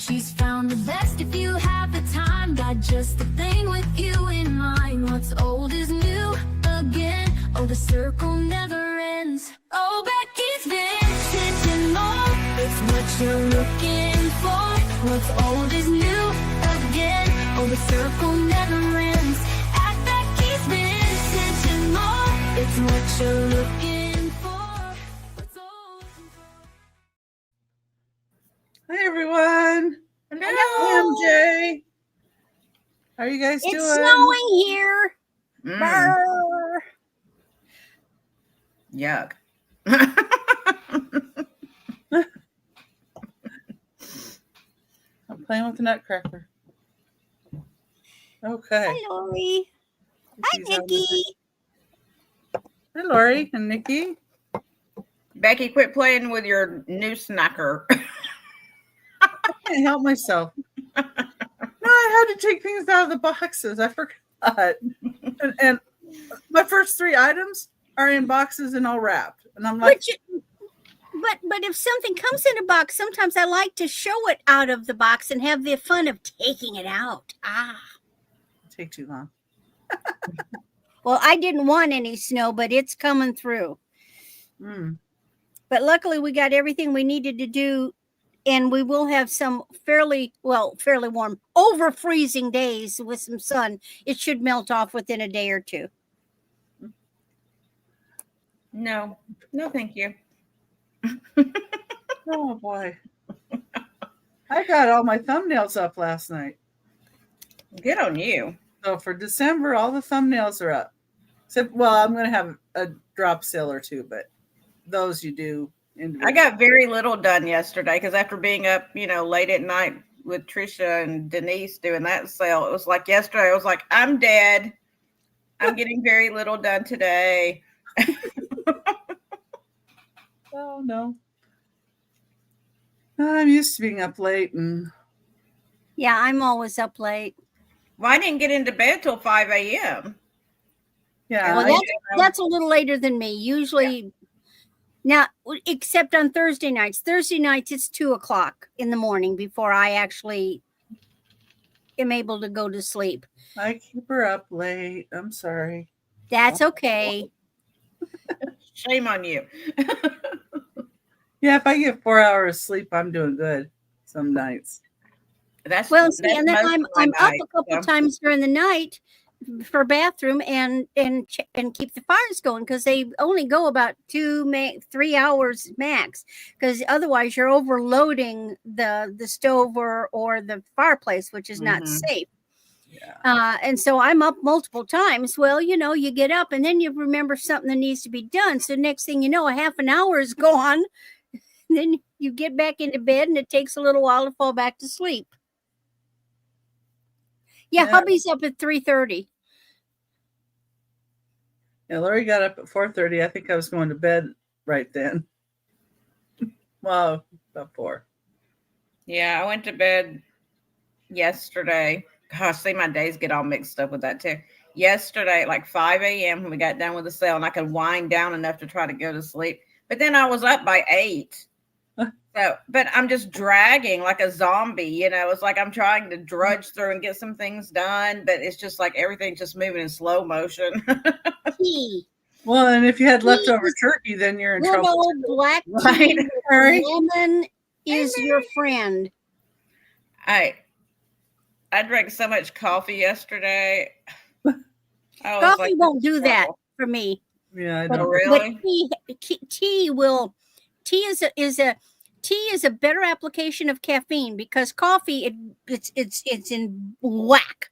She's found the best if you have the time. Got just the thing with you in mind. What's old is new again. Oh, the circle never ends. Oh, Becky's vintage and more. It's what you're looking for. What's old is new again. Oh, the circle never ends. At Becky's vintage and more. It's what you're looking for. What's old and more. Hi, everyone. Hello. MJ. How are you guys doing? It's snowing here. Brr. Yuck. I'm playing with the Nutcracker. Okay. Hi, Lori. Hi, Nikki. Hi, Lori and Nikki. Becky, quit playing with your new snacker. I can't help myself. No, I had to take things out of the boxes. I forgot. And my first 3 items are in boxes and all wrapped. And I'm like, But if something comes in a box, sometimes I like to show it out of the box and have the fun of taking it out. take too long. Well, I didn't want any snow, but it's coming through. But luckily, we got everything we needed to do, and we will have some fairly warm, over freezing days with some sun. It should melt off within a day or two. No, thank you. Oh, boy. I got all my thumbnails up last night. Good on you. So for December, all the thumbnails are up. Except, well, I'm going to have a drop sale or 2, but those you do. I got very little done yesterday because after being up, late at night with Trisha and Denise doing that sale, it was like yesterday, I was like, I'm dead. I'm getting very little done today. Oh, no. I'm used to being up late. Yeah, I'm always up late. Well, I didn't get into bed till 5 a.m. Yeah. Well, that's a little later than me. Usually, now, except on Thursday nights. Thursday nights, it's 2:00 in the morning before I actually am able to go to sleep. I keep her up late. I'm sorry. That's okay. Shame on you. Yeah, if I get 4 hours sleep, I'm doing good some nights. And then I'm up a couple times during the night for bathroom and keep the fires going, because they only go about 3 hours max, because otherwise you're overloading the stove or the fireplace, which is not safe. Yeah. And so I'm up multiple times. Well, you get up and then you remember something that needs to be done. So next thing you know, a half an hour is gone. And then you get back into bed and it takes a little while to fall back to sleep. Yeah. Hubby's up at 3:30. Yeah, Lori got up at 4:30. I think I was going to bed right then. Well, about 4. Yeah, I went to bed yesterday. Gosh, see, my days get all mixed up with that too. Yesterday at like 5 a.m. when we got done with the sale, and I could wind down enough to try to go to sleep. But then I was up by 8. But I'm just dragging like a zombie, It's like I'm trying to drudge through and get some things done, but it's just like everything's just moving in slow motion. Tea. Well, and if you had leftover turkey, then you're in trouble. Old black tea with lemon is your friend. I drank so much coffee yesterday. Coffee won't do that for me. Yeah, I but, know. Really? But tea is a better application of caffeine, because coffee it's in whack.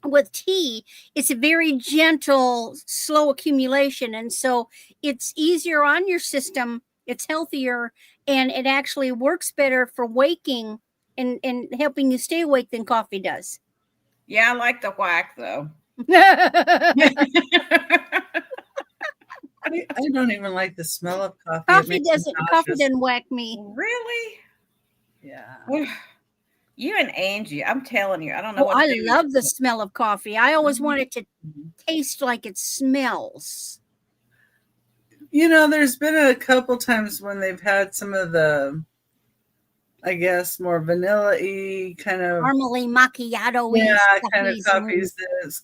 With tea, it's a very gentle, slow accumulation, and so it's easier on your system. It's healthier, and it actually works better for waking and helping you stay awake than coffee does. Yeah, I like the whack though. I don't even like the smell of coffee. Coffee doesn't whack me. Really? Yeah. You and Angie, I'm telling you, I don't know what I to do. love the smell of coffee. I always want it to taste like it smells. There's been a couple times when they've had some of the I guess, more vanilla-y kind of. Caramely macchiato-y. Yeah, kind of stuffies. coffees that it's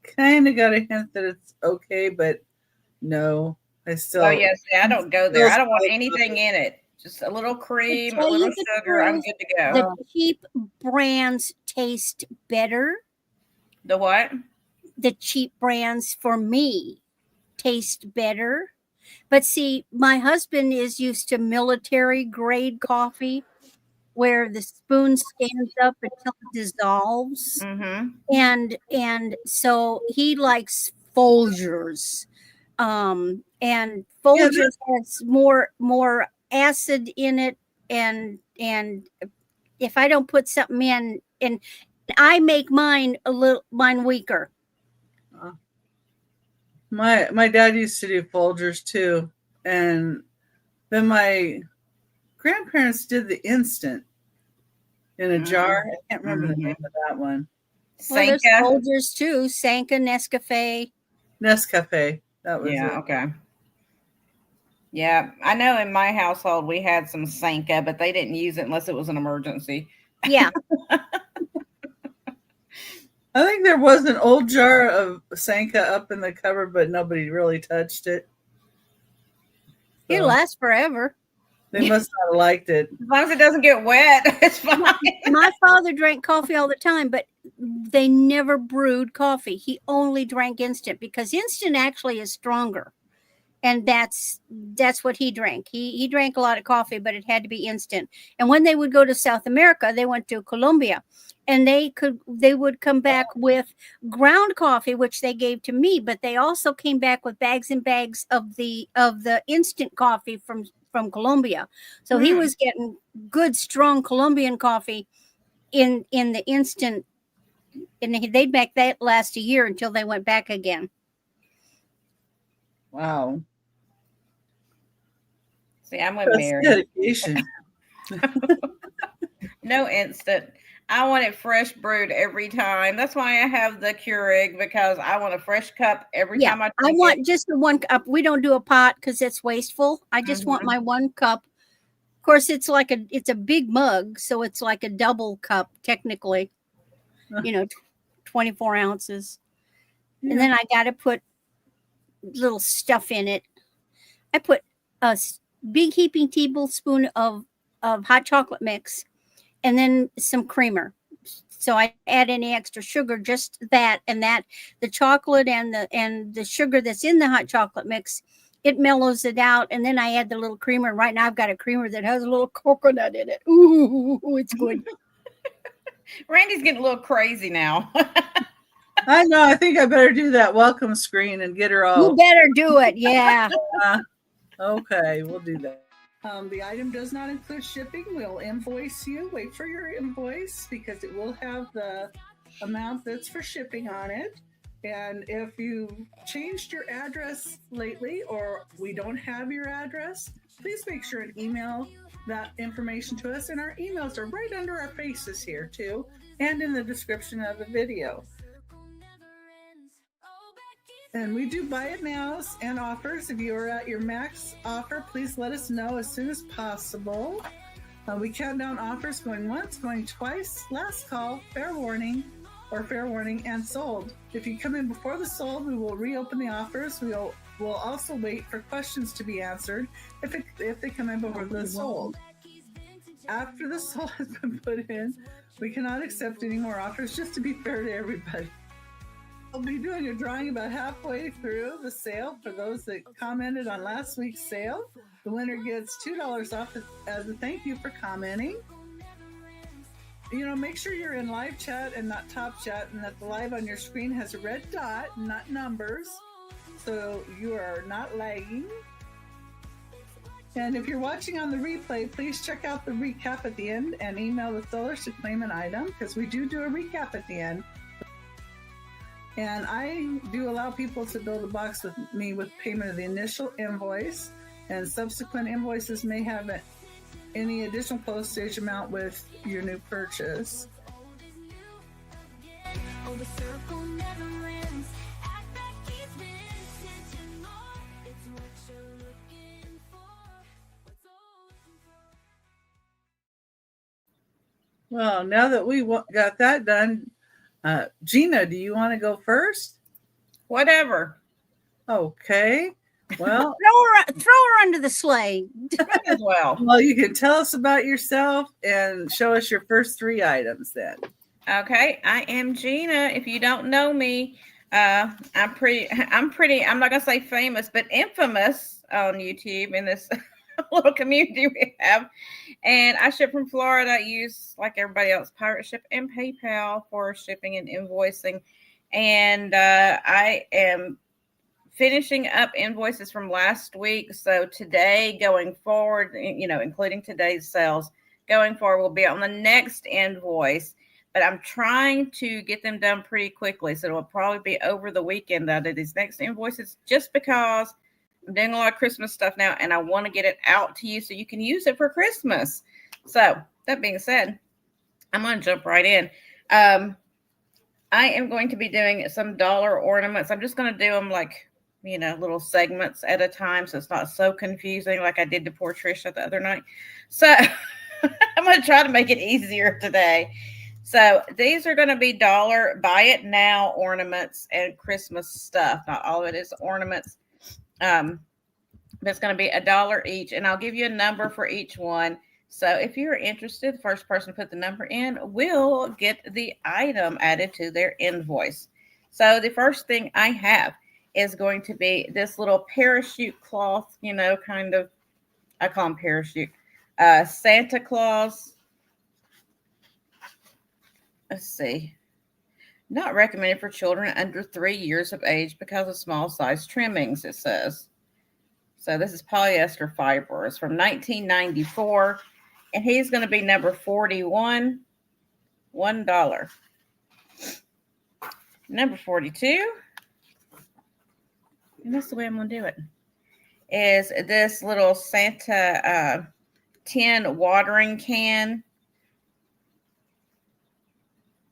kind of got a hint that it's okay, but no, I Oh, still. yeah. See, I don't go there. I don't want anything in it. Just a little To cream, a tell little you the sugar. I'm truth, good to go. the cheap brands taste better. The what? The cheap brands for me taste better. But see, my husband is used to military grade coffee where the spoon stands up until it dissolves. Mm-hmm. And so he likes Folgers. And Yeah, Folgers has more acid in it, and if I don't put something in, and I make mine weaker. my dad used to do Folgers too, and then my grandparents did the instant in a jar. I can't remember the name of that one. Well, there's Sanka. Folgers too. Sanka, Nescafe. Nescafe. That was Yeah. it. Okay. Yeah, I know in my household we had some Sanka, but they didn't use it unless it was an emergency. Yeah. I think there was an old jar of Sanka up in the cupboard, but nobody really touched it. It So lasts forever. they must not have liked it. As long as it doesn't get wet, it's fine. My father drank coffee all the time, but they never brewed coffee. He only drank instant because instant actually is stronger. And that's what he drank. He drank a lot of coffee, but it had to be instant. And when they would go to South America, they went to Colombia, and they would come back with ground coffee, which they gave to me, but they also came back with bags and bags of the instant coffee from Colombia. So he was getting good, strong Colombian coffee in the instant, and they'd make that last a year until they went back again. Wow. See, I'm with That's Mary. dedication. No instant. I want it fresh brewed every time. That's why I have the Keurig, because I want a fresh cup every time I drink want it. just the one cup. We don't do a pot because it's wasteful. I just want my one cup. Of course, it's a big mug, so it's like a double cup technically. 24 ounces. Yeah. And then I got to put little stuff in it. I put a big heaping tablespoon of hot chocolate mix, and then some creamer. So I add any extra sugar, just that, and that the chocolate and the sugar that's in the hot chocolate mix, it mellows it out. And then I add the little creamer. Right now I've got a creamer that has a little coconut in it. Ooh, it's good. Randy's getting a little crazy now. I know. I think I better do that welcome screen and get her all. You better do it. Yeah. Okay, we'll do that. The item does not include shipping. We'll invoice you. Wait for your invoice because it will have the amount that's for shipping on it. And if you changed your address lately or we don't have your address, please make sure and email that information to us. And our emails are right under our faces here too, and in the description of the video. And we do buy it nows and offers. If you are at your max offer, please let us know as soon as possible. We count down offers going once, going twice, last call, fair warning, and sold. If you come in before the sold, we will reopen the offers. We'll also wait for questions to be answered if they come in before the sold. After the sold has been put in, we cannot accept any more offers, just to be fair to everybody. I'll be doing a drawing about halfway through the sale for those that commented on last week's sale. The winner gets $2 off as a thank you for commenting. Make sure you're in live chat and not top chat, and that the live on your screen has a red dot, not numbers, so you are not lagging. And if you're watching on the replay, please check out the recap at the end and email the sellers to claim an item, because we do a recap at the end. And I do allow people to build a box with me with payment of the initial invoice, and subsequent invoices may have any additional postage amount with your new purchase. Well, now that we got that done, Jeana, do you want to go first? Whatever. Okay. Well, throw her under the sleigh. As well. Well, you can tell us about yourself and show us your first 3 items then. Okay, I am Jeana. If you don't know me, I'm not gonna say famous, but infamous on YouTube in this little community we have. And I ship from Florida. I use, like everybody else, Pirate Ship and PayPal for shipping and invoicing. And I am finishing up invoices from last week. So today, going forward, including today's sales, going forward will be on the next invoice. But I'm trying to get them done pretty quickly. So it'll probably be over the weekend that I do these next invoices, just because I'm doing a lot of Christmas stuff now and I want to get it out to you so you can use it for Christmas. So that being said, I'm going to jump right in. I am going to be doing some dollar ornaments. I'm just going to do them like, little segments at a time, so it's not so confusing like I did to poor Trisha the other night. So I'm going to try to make it easier today. So these are going to be dollar buy it now ornaments and Christmas stuff. Not all of it is ornaments. But it's going to be $1 each, and I'll give you a number for each one. So if you're interested, the first person to put the number in will get the item added to their invoice. So the first thing I have is going to be this little parachute cloth, kind of, I call them parachute, Santa Claus. Let's see. Not recommended for children under 3 years of age because of small size trimmings, it says. So this is polyester fibers from 1994. And he's going to be number 41, $1. Number 42, and that's the way I'm going to do it, is this little Santa tin watering can.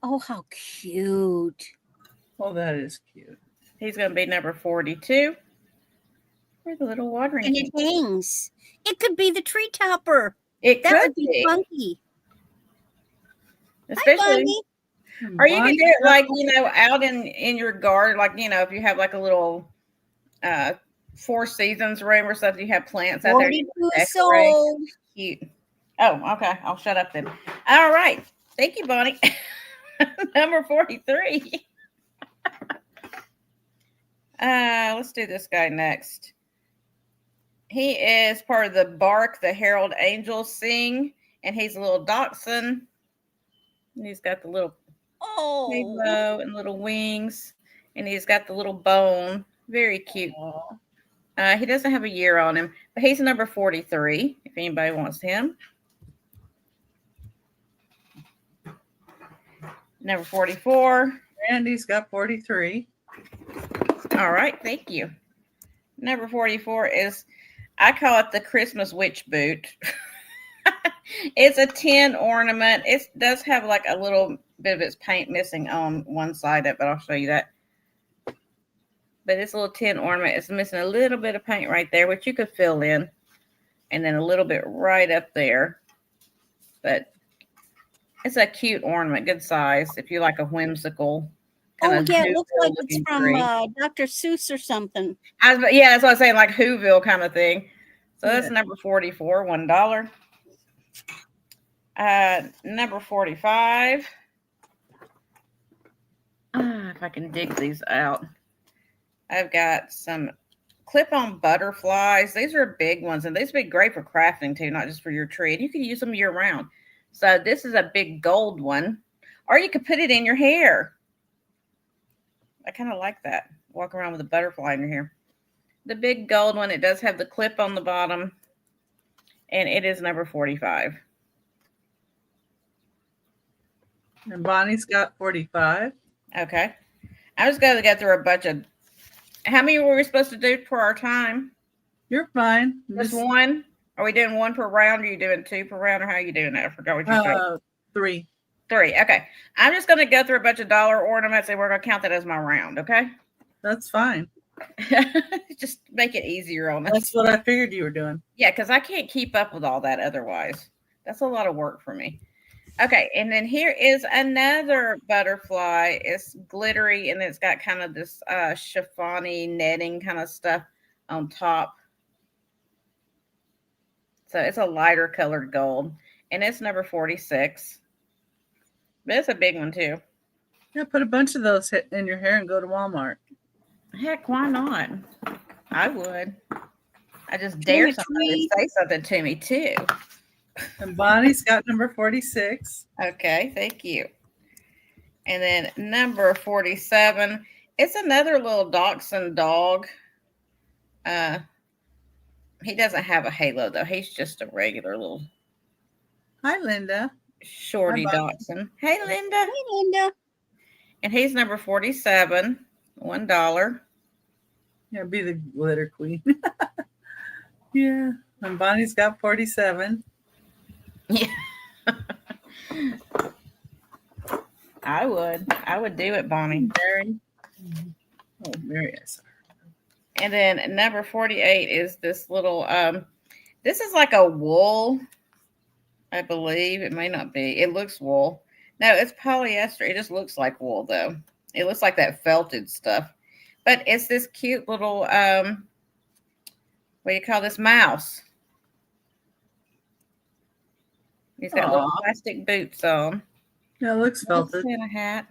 Oh, how cute. Oh, that is cute. He's going to be number 42. For the little watering and can. It hangs. It could be the tree topper. That would be funky. Especially, or you can do it like, out in your garden, like, if you have like a little Four Seasons room or something, you have plants out there. So cute. Oh, okay. I'll shut up then. All right. Thank you, Bonnie. Number 43. Let's do this guy next. He is part of the Bark the Herald Angels Sing, and he's a little dachshund. And he's got the little halo and little wings, and he's got the little bone. Very cute. He doesn't have a year on him, but he's number 43, if anybody wants him. Number 44. Randy's got 43. All right, thank you. Number 44 is, I call it the Christmas witch boot. It's a tin ornament. It does have like a little bit of its paint missing on one side of it, but I'll show you that. But it's a little tin ornament. It's missing a little bit of paint right there, which you could fill in. And then a little bit right up there. But it's a cute ornament, good size, if you like a whimsical. It looks like it's from Dr. Seuss or something. That's what I was saying, like Whoville kind of thing. So that's number 44, $1. Number 45. If I can dig these out. I've got some clip-on butterflies. These are big ones, and these would be great for crafting too, not just for your tree. And you can use them year-round. So this is a big gold one, or you could put it in your hair. I kind of like that. Walk around with a butterfly in your hair. The big gold one, it does have the clip on the bottom, and it is number 45. And Bonnie's got 45. Okay. I'm just going to get through a bunch of. How many were we supposed to do per our time? You're fine. Just one? Are we doing one per round? Or are you doing two per round? Or how are you doing that? I forgot what you said. 3. 3. Okay. I'm just going to go through a bunch of dollar ornaments, and we're going to count that as my round. Okay. That's fine. Just make it easier on us. That's what I figured you were doing. Yeah, because I can't keep up with all that otherwise. That's a lot of work for me. Okay, and then here is another butterfly. It's glittery and it's got kind of this chiffony netting kind of stuff on top. So it's a lighter colored gold, and it's number 46. But it's a big one too. Yeah, put a bunch of those in your hair and go to Walmart. Heck, why not? I would. I just dare somebody to say something to me too. And Bonnie's got number 46. Okay, thank you. And then number 47, it's another little dachshund dog. He doesn't have a halo though. He's just a regular little. Hi, Linda. Shorty dachshund. Hey, Linda. Hey, Linda. And he's number 47, $1. Yeah, be the glitter queen. Yeah, and Bonnie's got 47. Yeah. I would do it, Bonnie. Mary. Oh, Mary, I saw her. And then number 48 is this little, this is like a wool, I believe. It may not be. It looks wool. No, it's polyester. It just looks like wool, though. It looks like that felted stuff. But it's this cute little, what do you call this, mouse? He's got little plastic boots on. Yeah, it looks felted. And a hat.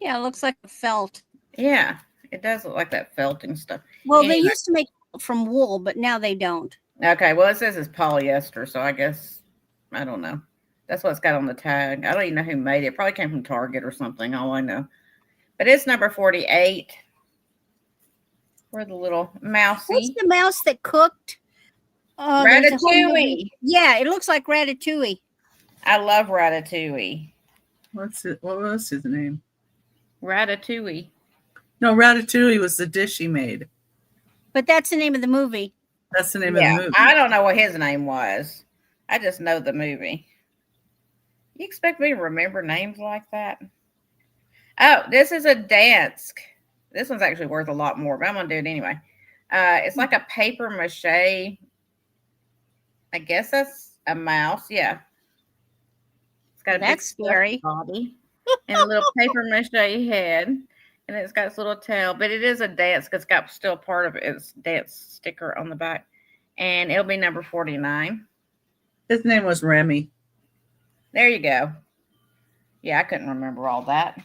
Yeah, it looks like a felt. Yeah, it does look like that felting stuff. Well, they used to make it from wool, but now they don't. Okay, well, it says it's polyester, so I guess, I don't know. That's what it's got on the tag. I don't even know who made it. It probably came from Target or something, all I know. But it's number 48. For the little mousey. What's the mouse that cooked? Ratatouille. Yeah, it looks like Ratatouille. I love Ratatouille. What was his name? Ratatouille. No, Ratatouille was the dish he made. But that's the name of the movie. That's the name of the movie. I don't know what his name was. I just know the movie. You expect me to remember names like that? Oh, this is a dance. This one's actually worth a lot more, but I'm going to do it anyway. It's like a paper mache. I guess that's a mouse. Yeah. It's got a big scary body and a little paper mache head. And it's got its little tail. But it is a dance because it's got still part of its dance sticker on the back. And it'll be number 49. His name was Remy. There you go. Yeah, I couldn't remember all that.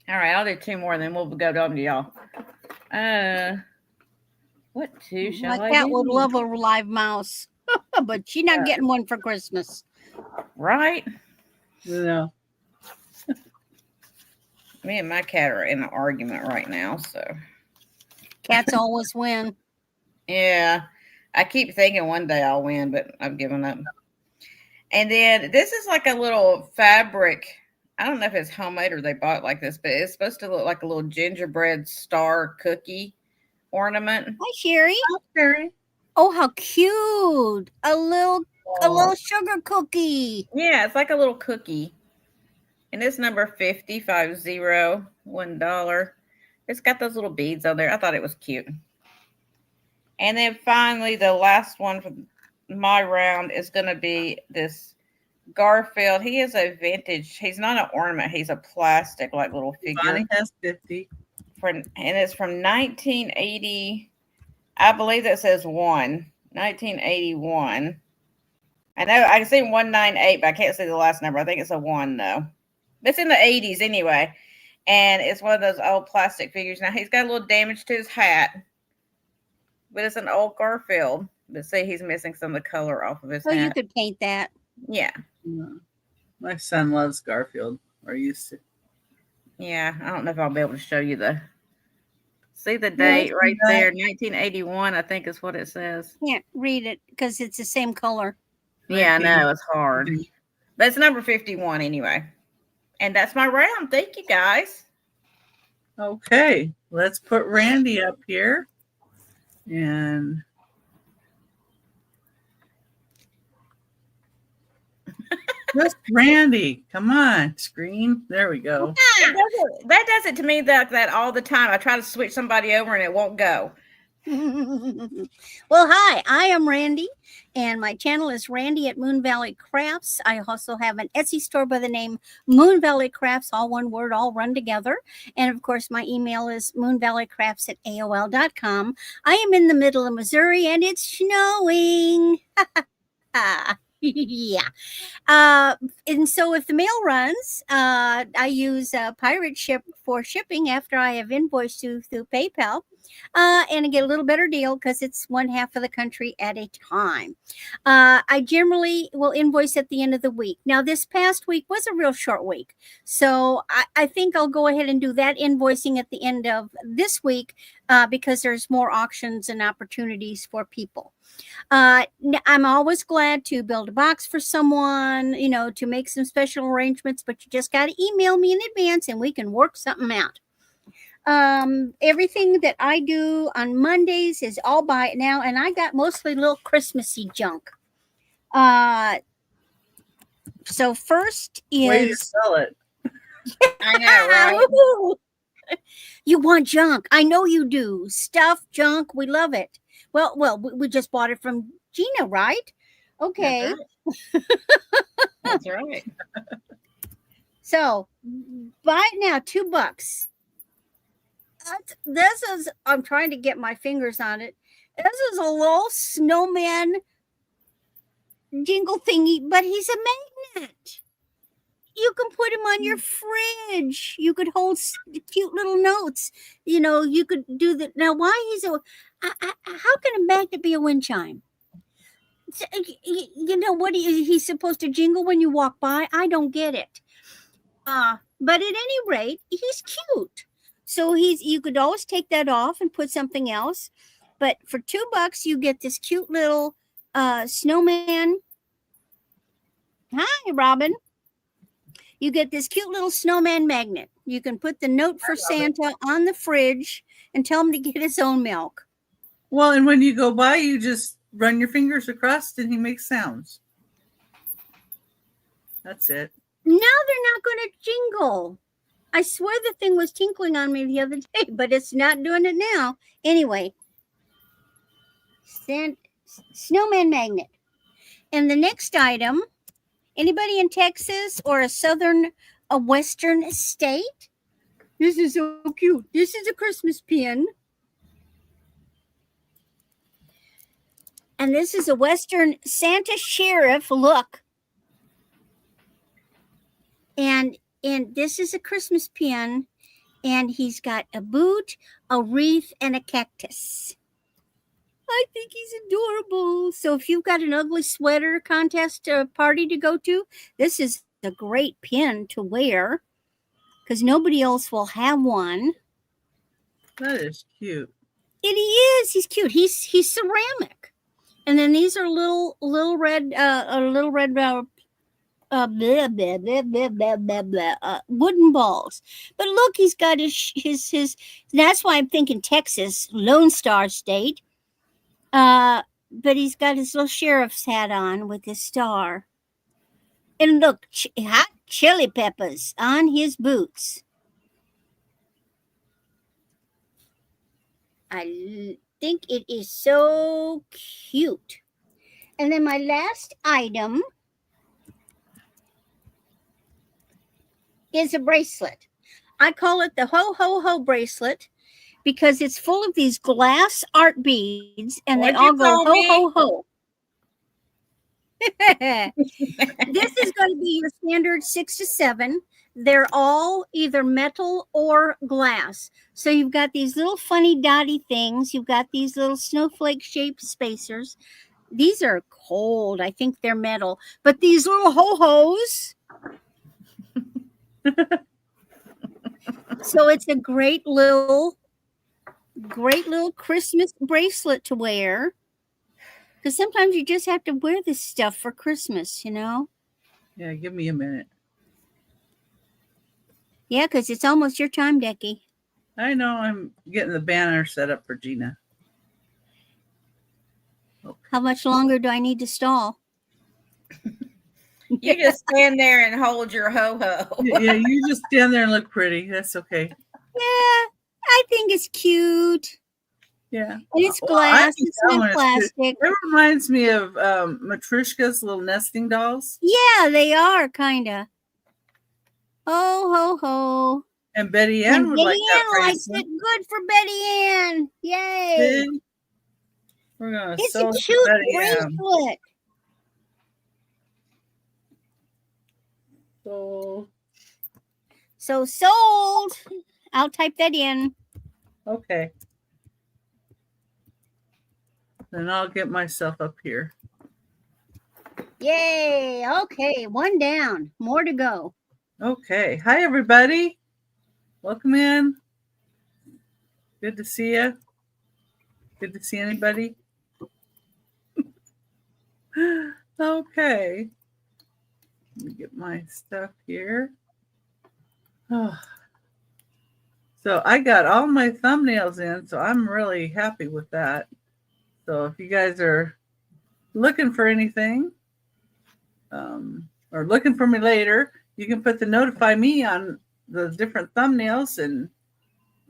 All right, I'll do two more, and then we'll go down to y'all. What two shall I do? My cat would love a live mouse, but she's not getting one for Christmas. Right? No. Me and my cat are in an argument right now, so. Cats always win. Yeah. I keep thinking one day I'll win, but I've given up. And then this is like a little fabric. I don't know if it's homemade or they bought it like this, but it's supposed to look like a little gingerbread star cookie ornament. Hi, Sherry. Hi, Sherry. Oh, how cute! A little sugar cookie. Yeah, it's like a little cookie, and it's number 50, $1. It's got those little beads on there. I thought it was cute. And then finally, the last one for my round is going to be this Garfield. He is a vintage. He's not an ornament. He's a plastic, like little figure. Bonnie has 50. And it's from 1980. I believe that says 1981. I know I can see 198, but I can't see the last number. I think it's a 1 though. It's in the 80s anyway. And it's one of those old plastic figures. Now he's got a little damage to his hat, but it's an old Garfield. But see, he's missing some of the color off of his hat. You could paint that. Yeah. My son loves Garfield, or used to. Yeah, I don't know if I'll be able to show you see the date right there, 1981, I think is what it says. Can't read it because it's the same color. Yeah, I know, it's hard. But it's number 51 anyway. And that's my round. Thank you, guys. Okay, let's put Randy up here. And just Randy. Come on, screen. There we go. That does it to me that all the time. I try to switch somebody over and it won't go. Well, hi, I am Randy, and my channel is Randy at Moon Valley Crafts. I also have an Etsy store by the name Moon Valley Crafts, all one word, all run together. And of course, my email is moonvalleycrafts@aol.com. I am in the middle of Missouri, and it's snowing. Yeah. And so if the mail runs, I use Pirate Ship for shipping after I have invoiced you through PayPal. And I get a little better deal because it's one half of the country at a time. I generally will invoice at the end of the week. Now, this past week was a real short week. So I think I'll go ahead and do that invoicing at the end of this week because there's more auctions and opportunities for people. I'm always glad to build a box for someone, to make some special arrangements, but you just got to email me in advance and we can work something out. Everything that I do on Mondays is all buy it now, and I got mostly little Christmassy junk. So first is way to sell it. I know, right? You want junk. I know you do. Stuff, junk, we love it. Well, we just bought it from Jeana, right? Okay. That's right. So buy it now, $2. This is, I'm trying to get my fingers on it. This is a little snowman jingle thingy, but he's a magnet. You can put him on your fridge. You could hold cute little notes. You could do that. Now, why how can a magnet be a wind chime? What he's supposed to jingle when you walk by? I don't get it. But at any rate, he's cute. So you could always take that off and put something else. But for $2, you get this cute little snowman. Hi, Robin. You get this cute little snowman magnet. You can put the note for Santa on the fridge and tell him to get his own milk. Well, and when you go by, you just run your fingers across and he makes sounds. That's it. Now they're not going to jingle. I swear the thing was tinkling on me the other day, but it's not doing it now. Anyway, snowman magnet. And the next item, anybody in Texas or a western state? This is so cute. This is a Christmas pin. And this is a western Santa sheriff look. And this is a Christmas pin, and he's got a boot, a wreath, and a cactus. I think he's adorable. So if you've got an ugly sweater contest or party to go to, this is a great pin to wear because nobody else will have one. That is cute. It is. He's cute. He's ceramic. And then these are little red wooden balls. But look, he's got his. That's why I'm thinking Texas, Lone Star State. But he's got his little sheriff's hat on with his star. And look, hot chili peppers on his boots. I think it is so cute. And then my last item is a bracelet. I call it the Ho Ho Ho bracelet because it's full of these glass art beads and they all go ho ho ho. This is going to be your standard 6 to 7. They're all either metal or glass. So you've got these little funny dotty things. You've got these little snowflake shaped spacers. These are cold. I think they're metal. But these little ho-hos. So it's a great little Christmas bracelet to wear. Because sometimes you just have to wear this stuff for Christmas, Yeah, give me a minute. Yeah, because it's almost your time, Decky. I know. I'm getting the banner set up for Jeana. Okay. How much longer do I need to stall? You just stand there and hold your ho-ho. Yeah, you just stand there and look pretty. That's okay. Yeah, I think it's cute. Yeah. And it's Well, I glass. can It's tell not when it's plastic. good. It reminds me of Matryoshka's little nesting dolls. Yeah, they are kind of. Ho, ho, ho. And Betty And Ann would Betty like that Ann likes bracelet. it. Good for Betty Ann. Yay. See? We're going to It's sew a it to cute Betty Ann. bracelet. So sold. I'll type that in. Okay. Then I'll get myself up here. Yay. Okay, one down. More to go. Okay. Hi, everybody. Welcome in. Good to see you. Good to see anybody. Okay. Let me get my stuff here. Oh. So I got all my thumbnails in, so I'm really happy with that. So if you guys are looking for anything or looking for me later, you can put the notify me on the different thumbnails and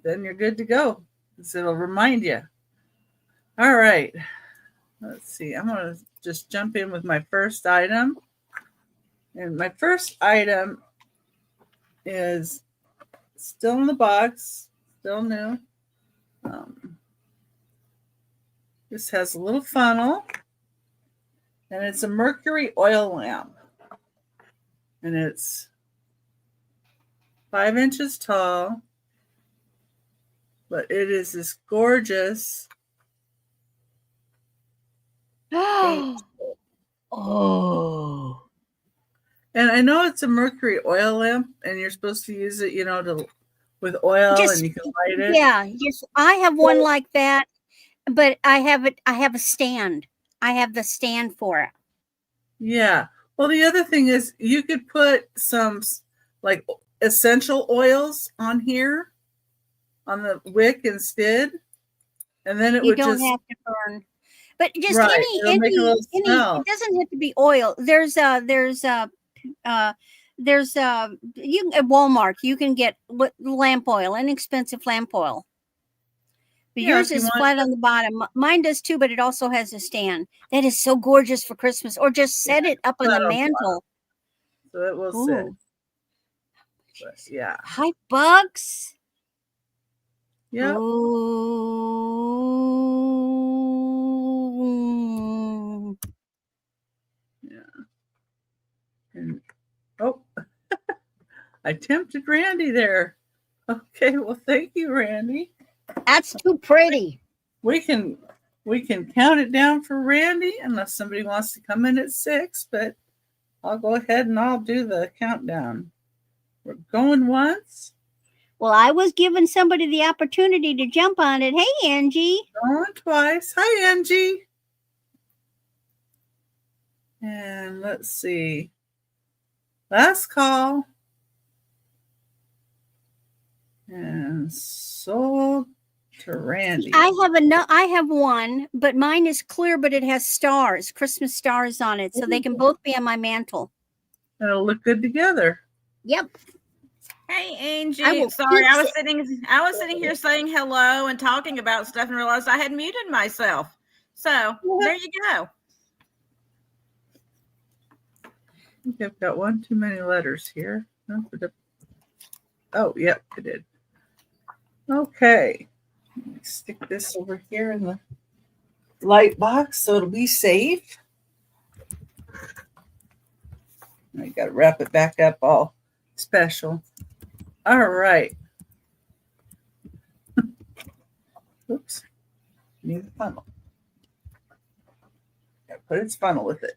then you're good to go. So it'll remind you. All right. Let's see. I'm going to just jump in with my first item. And my first item is still in the box, still new. This has a little funnel, and it's a mercury oil lamp. And it's 5 inches tall, but it is this gorgeous. Oh. And I know it's a mercury oil lamp, and you're supposed to use it, with oil, and you can light it. Yeah, yes. I have one like that, but I have a stand. I have the stand for it. Yeah. Well, the other thing is you could put some like essential oils on here on the wick instead, and then you don't have to burn. But just right. any it doesn't have to be oil. There's you at Walmart you can get lamp oil, inexpensive lamp oil. But yours is flat on the bottom. Mine does too, but it also has a stand. That is so gorgeous for Christmas. Or just set it up on the mantle. So it will sit. But, yeah. Hi, Bugs. Yeah. Yeah. And I tempted Randy there. Okay, well, thank you, Randy. That's too pretty. We can count it down for Randy unless somebody wants to come in at 6, but I'll go ahead and I'll do the countdown. We're going once. Well, I was giving somebody the opportunity to jump on it. Hey, Angie. Going twice. Hi, Angie. And let's see. Last call. And sold to Randy. I have one, but mine is clear, but it has stars, Christmas stars on it, so they can both be on my mantle. It'll look good together. Yep. Hey, Angie. Sorry, I was sitting here saying hello and talking about stuff and realized I had muted myself. So there you go. I think I've got one too many letters here. Oh, yep, I did. Okay. Let me stick this over here in the light box so it'll be safe. I got to wrap it back up all special. All right. Oops. Need the funnel. Put its funnel with it.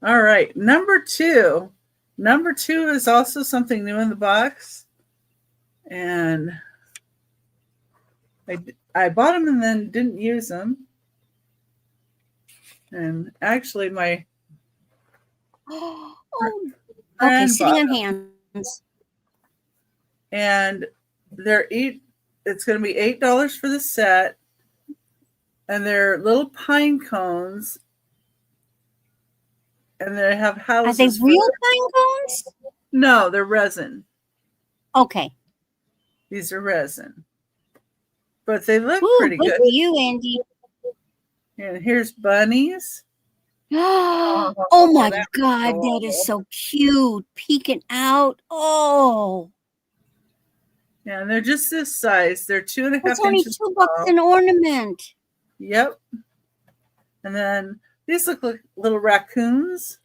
All right. Number two. Number 2 is also something new in the box. And I bought them and then didn't use them. And actually my okay, sitting on hands. And it's going to be $8 for the set. And they're little pine cones. And they have houses. Are they real pine cones? No, they're resin. Okay. These are resin. but they look Ooh, pretty good good. for you, Andy. And here's bunnies. Oh my that's God, that is so cute. Peeking out. Oh, Yeah, and they're just this size. They're 2.5 it's only inches $2 tall. an ornament. Yep. And then these look like little raccoons.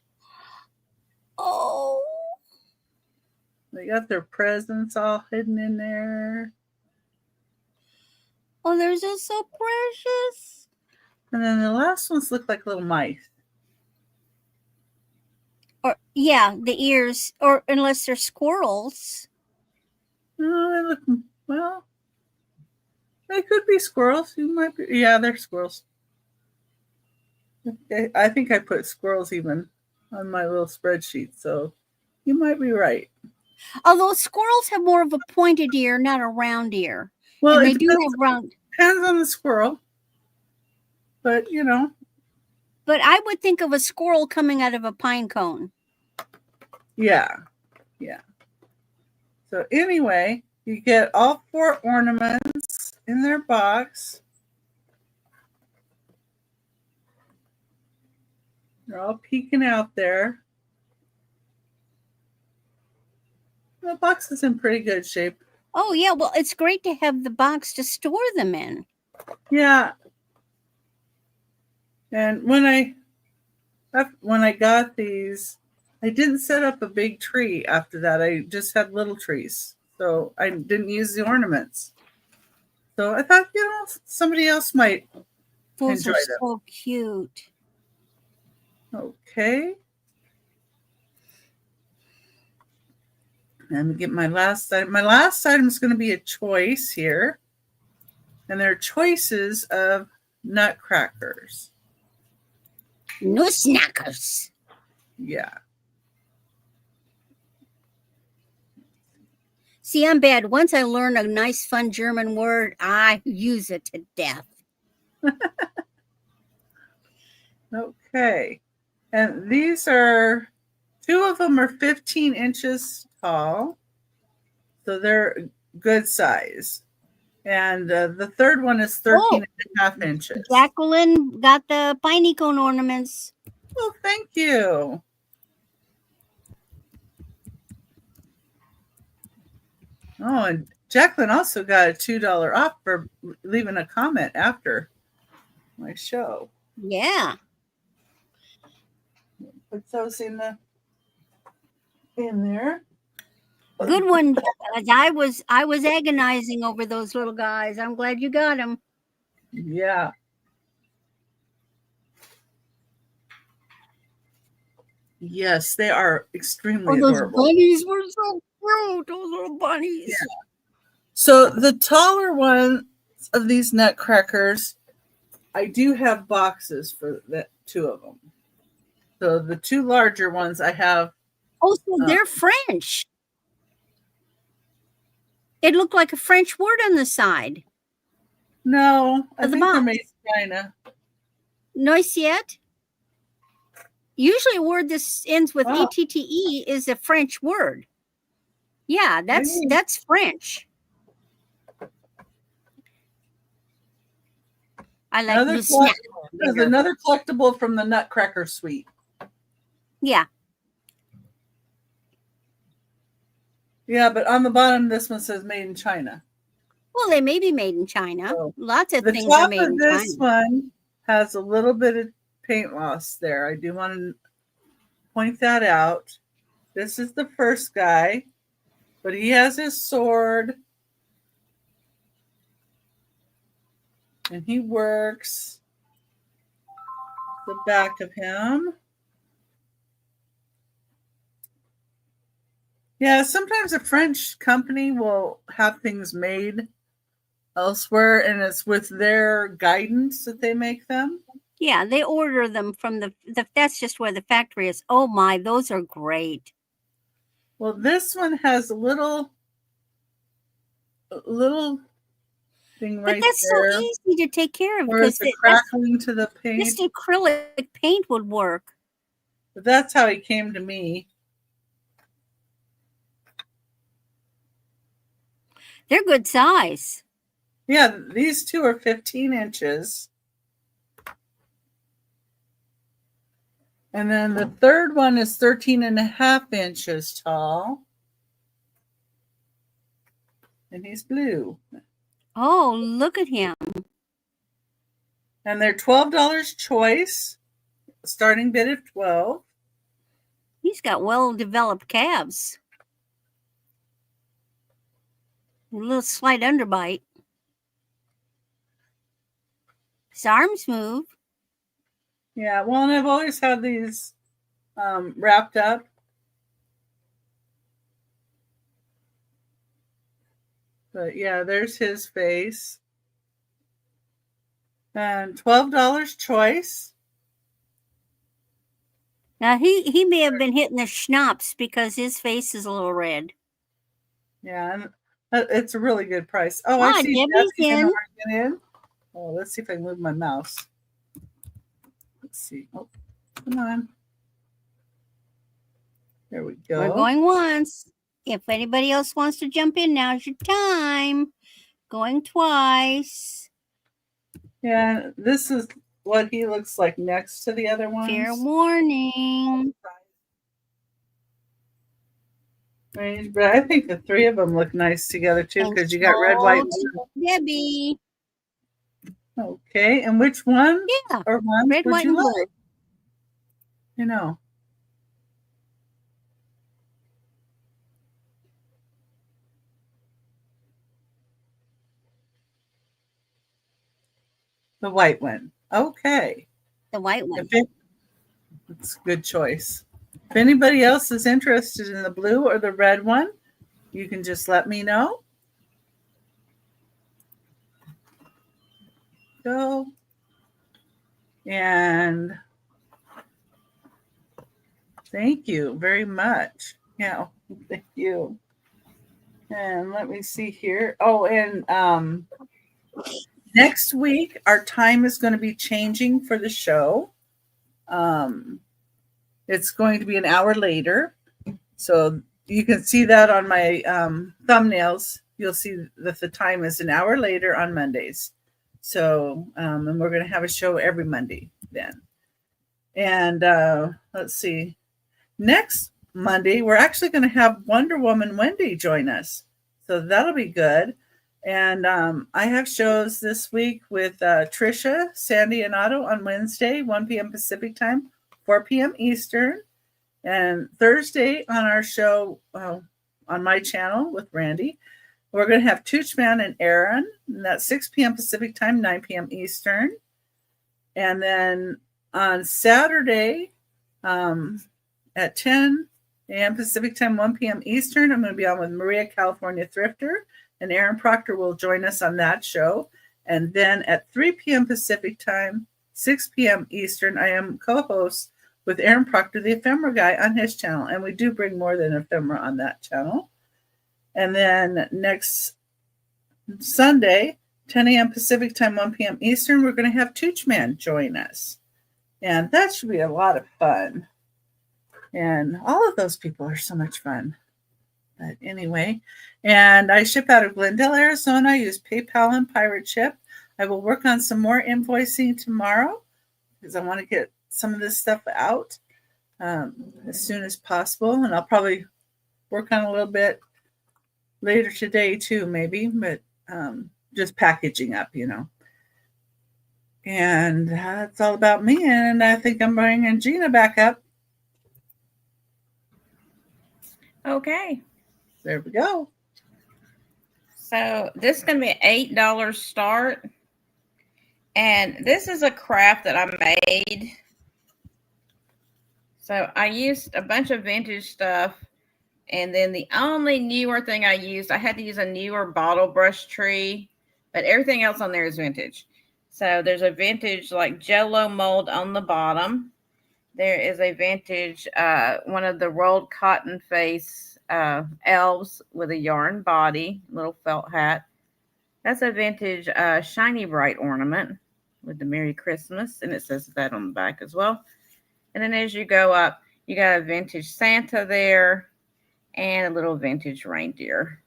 Oh, They got their presents all hidden in there. oh, they're just so precious. And then the last ones look like little mice. Or yeah, the ears, or unless they're squirrels. Oh, they look, well, they could be squirrels. You might be, yeah, they're squirrels. Okay, I think I put squirrels even on my little spreadsheet, so you might be right. Although squirrels have more of a pointed ear, not a round ear. Well, And they it do have round. depends on the squirrel, but you know. But I would think of a squirrel coming out of a pine cone. Yeah. So anyway, you get all 4 ornaments in their box. They're all peeking out there. The box is in pretty good shape. Oh yeah, well, it's great to have the box to store them in. Yeah. And when I got these, I didn't set up a big tree after that. I just had little trees. So I didn't use the ornaments. So I thought, somebody else might Those enjoy are them. so cute. Okay. Let me get my last item. My last item is going to be a choice here. And they're choices of nutcrackers. Nussknackers. Yeah. See, I'm bad. Once I learn a nice, fun German word, I use it to death. Okay. And these are, 2 of them are 15 inches tall. So they're good size. And the third one is 13.5 inches. Jacqueline got the piney cone ornaments. Oh, thank you. Oh, and Jacqueline also got a $2 off for leaving a comment after my show. Yeah. Put those in there. Good one. I was agonizing over those little guys. I'm glad you got them. Yeah. Yes, they are extremely adorable. Those bunnies were so cute. Those little bunnies. Yeah. So the taller ones of these nutcrackers, I do have boxes for the 2 of them. So the 2 larger ones I have. Oh, so they're French. It looked like a French word on the side. No, I Of the think they're box. made in China. Noisiette. Usually a word that ends with Wow. E-T-T-E is a French word. Yeah, that's French. I like Another the snack. There's another collectible from the Nutcracker Suite. Yeah. Yeah, but on the bottom, this one says made in China. Well, they may be made in China. So, Lots of the things are top made of in this China. one has a little bit of paint loss there. I do want to point that out. This is the first guy, but he has his sword. And he works the back of him. Yeah, sometimes a French company will have things made elsewhere, and it's with their guidance that they make them. Yeah, they order them from the that's just where the factory is. Oh my, those are great. Well, this one has a little thing right there. But that's so easy to take care of Or is it crackling to the paint? Just acrylic paint would work. But that's how he came to me. They're good size. Yeah, these two are 15 inches. And then the third one is 13 and a half inches tall. And he's blue. Oh, look at him. And they're $12 choice, starting bid of 12. He's got well-developed calves. A little slight underbite. His arms move. Yeah, well, and I've always had these wrapped up. But yeah, there's his face. And $12 choice. Now he may have been hitting the schnapps because his face is a little red. Yeah, and it's a really good price. Oh, Ah, I see Debbie's Jesse and in. Oregon in. Oh, let's see if I can move my mouse. Let's see. Oh, come on. There we go. We're going once. If anybody else wants to jump in, now's your time. Going twice. Yeah, this is what he looks like next to the other ones. Fair warning. But I think the three of them look nice together too, because you got red, white, and blue. Debbie. Okay, and which one? Yeah, or ones red, would white, you and blue. like? You know. The white one. Okay. The white one. It's a good choice. If anybody else is interested in the blue or the red one, you can just let me know. Go. And thank you very much. Yeah, thank you. And let me see here. Oh, and next week, our time is going to be changing for the show. It's going to be an hour later. So you can see that on my thumbnails. You'll see that the time is an hour later on Mondays. So, and we're going to have a show every Monday then. And let's see. Next Monday, we're actually going to have Wonder Woman Wendy join us. So that'll be good. And I have shows this week with Trisha, Sandy, and Otto on Wednesday, 1 p.m. Pacific time, 4 p.m. Eastern. And Thursday on our show on my channel with Randy, we're going to have Toochman and Aaron. And that's 6 p.m. Pacific time, 9 p.m. Eastern. And then on Saturday at 10 a.m. Pacific time, 1 p.m. Eastern, I'm going to be on with Maria, California Thrifter. And Aaron Proctor will join us on that show. And then at 3 p.m. Pacific time, 6 p.m. Eastern, I am co-host with Aaron Proctor, the ephemera guy, on his channel. And we do bring more than ephemera on that channel. And then next Sunday, 10 a.m. Pacific time, 1 p.m. Eastern, we're going to have Toochman join us. And that should be a lot of fun. And all of those people are so much fun. But anyway, and I ship out of Glendale, Arizona. I use PayPal and Pirate Ship. I will work on some more invoicing tomorrow because I want to get some of this stuff out as soon as possible. And I'll probably work on a little bit later today too, maybe, but just packaging up, you know. And that's all about me. And I think I'm bringing Jeana back up. Okay. There we go. So this is going to be an $8 start. And this is a craft that I made. So I used a bunch of vintage stuff. And then the only newer thing I used, I had to use a newer bottle brush tree. But everything else on there is vintage. So there's a vintage like Jell-O mold on the bottom. There is a vintage, one of the rolled cotton face elves with a yarn body, little felt hat. That's a vintage shiny bright ornament with the Merry Christmas, and it says that on the back as well. And then as you go up, you got a vintage Santa there and a little vintage reindeer.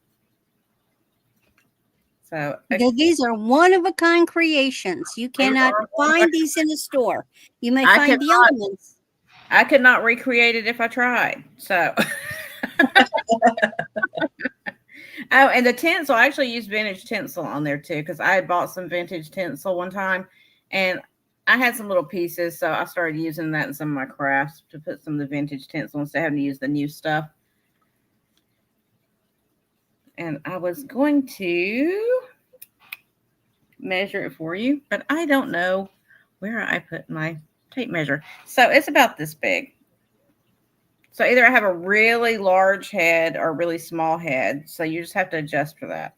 So These are one-of-a-kind creations. You cannot find these in the store. You may find the elements. I could not recreate it if I tried. So, oh, and the tinsel, I actually used vintage tinsel on there too, because I had bought some vintage tinsel one time, and I had some little pieces, so I started using that in some of my crafts to put some of the vintage tinsel instead of having to use the new stuff. And I was going to measure it for you, but I don't know where I put my tape measure. So it's about this big. So either I have a really large head or a really small head. So you just have to adjust for that.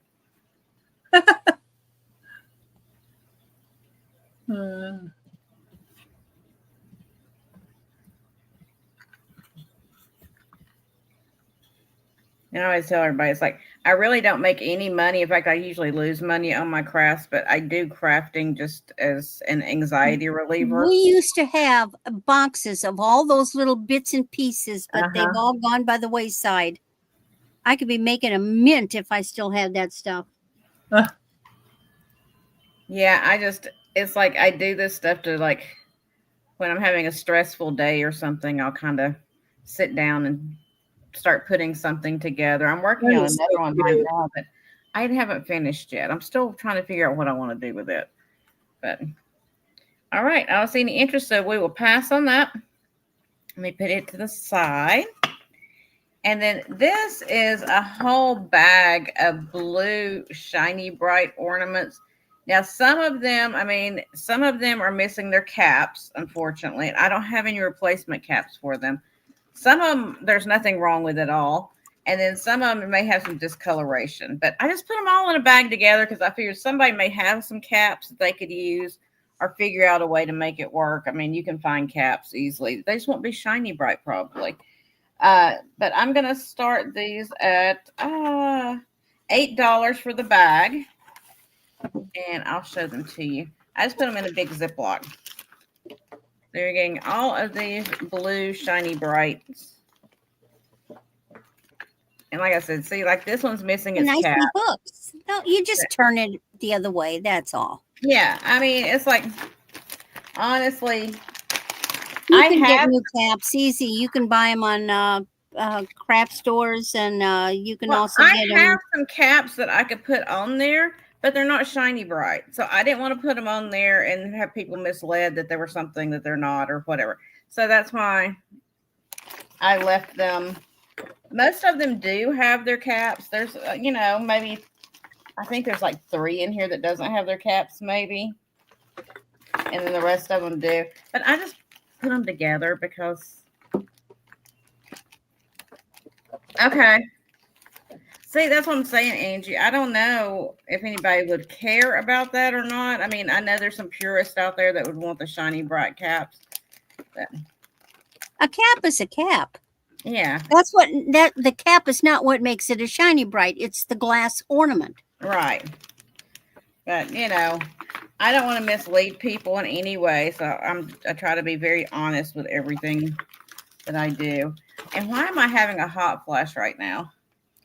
And I always tell everybody, it's like, I really don't make any money. In fact, I usually lose money on my crafts, but I do crafting just as an anxiety reliever. We used to have boxes of all those little bits and pieces, but they've all gone by the wayside. I could be making a mint if I still had that stuff. Yeah, it's like I do this stuff to, like, when I'm having a stressful day or something, I'll kind of sit down and start putting something together. I'm working on another one right now, but I haven't finished yet. I'm still trying to figure out what I want to do with it. But all right, I don't see any interest, so we will pass on that. Let me put it to the side. And then this is a whole bag of blue shiny bright ornaments. Now, some of them are missing their caps, unfortunately. I don't have any replacement caps for them. Some of them, there's nothing wrong with at all. And then some of them may have some discoloration. But I just put them all in a bag together because I figured somebody may have some caps that they could use or figure out a way to make it work. I mean, you can find caps easily. They just won't be shiny bright probably. But I'm going to start these at $8 for the bag. And I'll show them to you. I just put them in a big Ziploc. They're getting all of these blue shiny brights. And like I said, see, like this one's missing its cap. Nice hooks. No, you just turn it the other way. That's all. Yeah, I mean, it's like, honestly, you can get new caps easy. You can buy them on craft stores, and you can also get them. I have some caps that I could put on there, but they're not shiny bright. So I didn't want to put them on there and have people misled that they were something that they're not or whatever. So that's why I left them. Most of them do have their caps. There's, maybe, I think there's like 3 in here that doesn't have their caps maybe. And then the rest of them do. But I just put them together because, okay. See, that's what I'm saying, Angie. I don't know if anybody would care about that or not. I mean, I know there's some purists out there that would want the shiny bright caps. But a cap is a cap. Yeah. The cap is not what makes it a shiny bright. It's the glass ornament. Right. But, I don't want to mislead people in any way. So I try to be very honest with everything that I do. And why am I having a hot flash right now?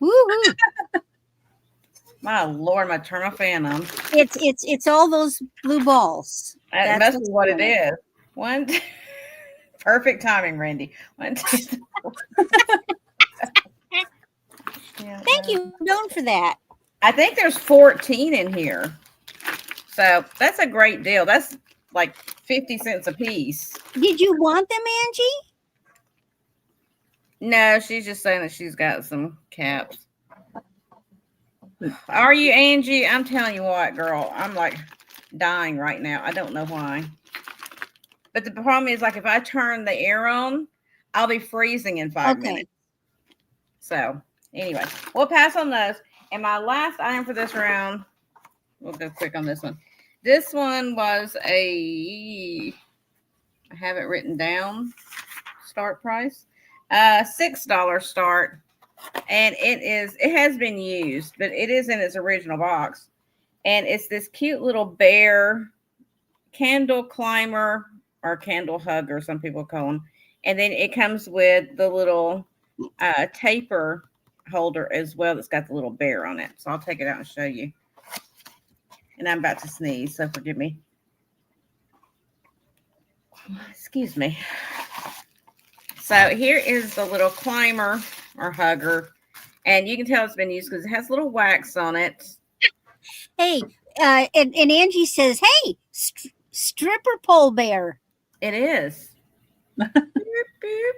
Woo-hoo. My Lord, I'm gonna turn my fan on. It's all those blue balls. That must be what it is. One, perfect timing, Randy. 1, 2, 3. Thank you, known for that. I think there's 14 in here, so that's a great deal. That's like 50 cents a piece. Did you want them, Angie? No, she's just saying that she's got some caps. Are you, Angie? I'm telling you what, girl. I'm like dying right now. I don't know why. But the problem is, like, if I turn the air on, I'll be freezing in 5 minutes. So, anyway, we'll pass on those. And my last item for this round, we'll go quick on this one. This one was I have it written down, start price. $6 start, and it has been used, but it is in its original box, and it's this cute little bear candle climber or candle hugger, some people call them, and then it comes with the little taper holder as well that's got the little bear on it. So I'll take it out and show you. And I'm about to sneeze, so forgive me. Excuse me. So here is the little climber or hugger. And you can tell it's been used because it has little wax on it. Hey, and Angie says, hey, stripper pole bear. It is. Boop, boop.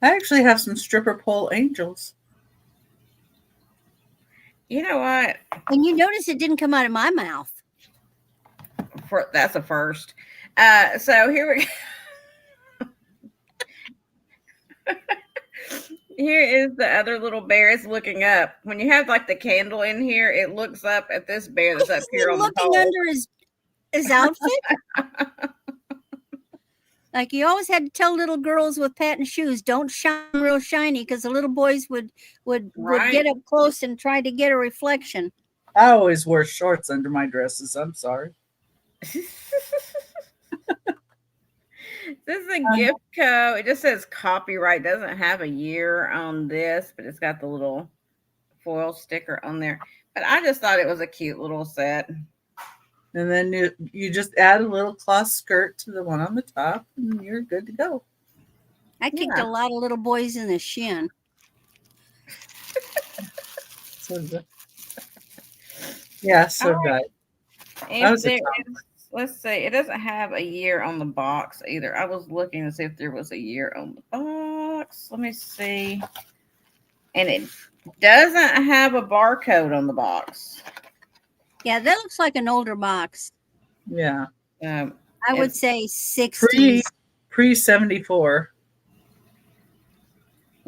I actually have some stripper pole angels. You know what? And you notice it didn't come out of my mouth. That's a first. So here we go. Here is the other little bear. It's looking up. When you have like the candle in here, it looks up at this bear that's up here on the pole. Looking under his outfit. Like you always had to tell little girls with patent shoes, don't shine real shiny, because the little boys would get up close and try to get a reflection. I always wore shorts under my dresses. I'm sorry. This is a gift code. It just says copyright. Doesn't have a year on this, but it's got the little foil sticker on there. But I just thought it was a cute little set. And then you just add a little cloth skirt to the one on the top, and you're good to go. I kicked a lot of little boys in the shin. Yeah, so good. Let's see. It doesn't have a year on the box either. I was looking to see if there was a year on the box. Let me see. And it doesn't have a barcode on the box. Yeah, that looks like an older box. Yeah. I would say 60s. Pre 74.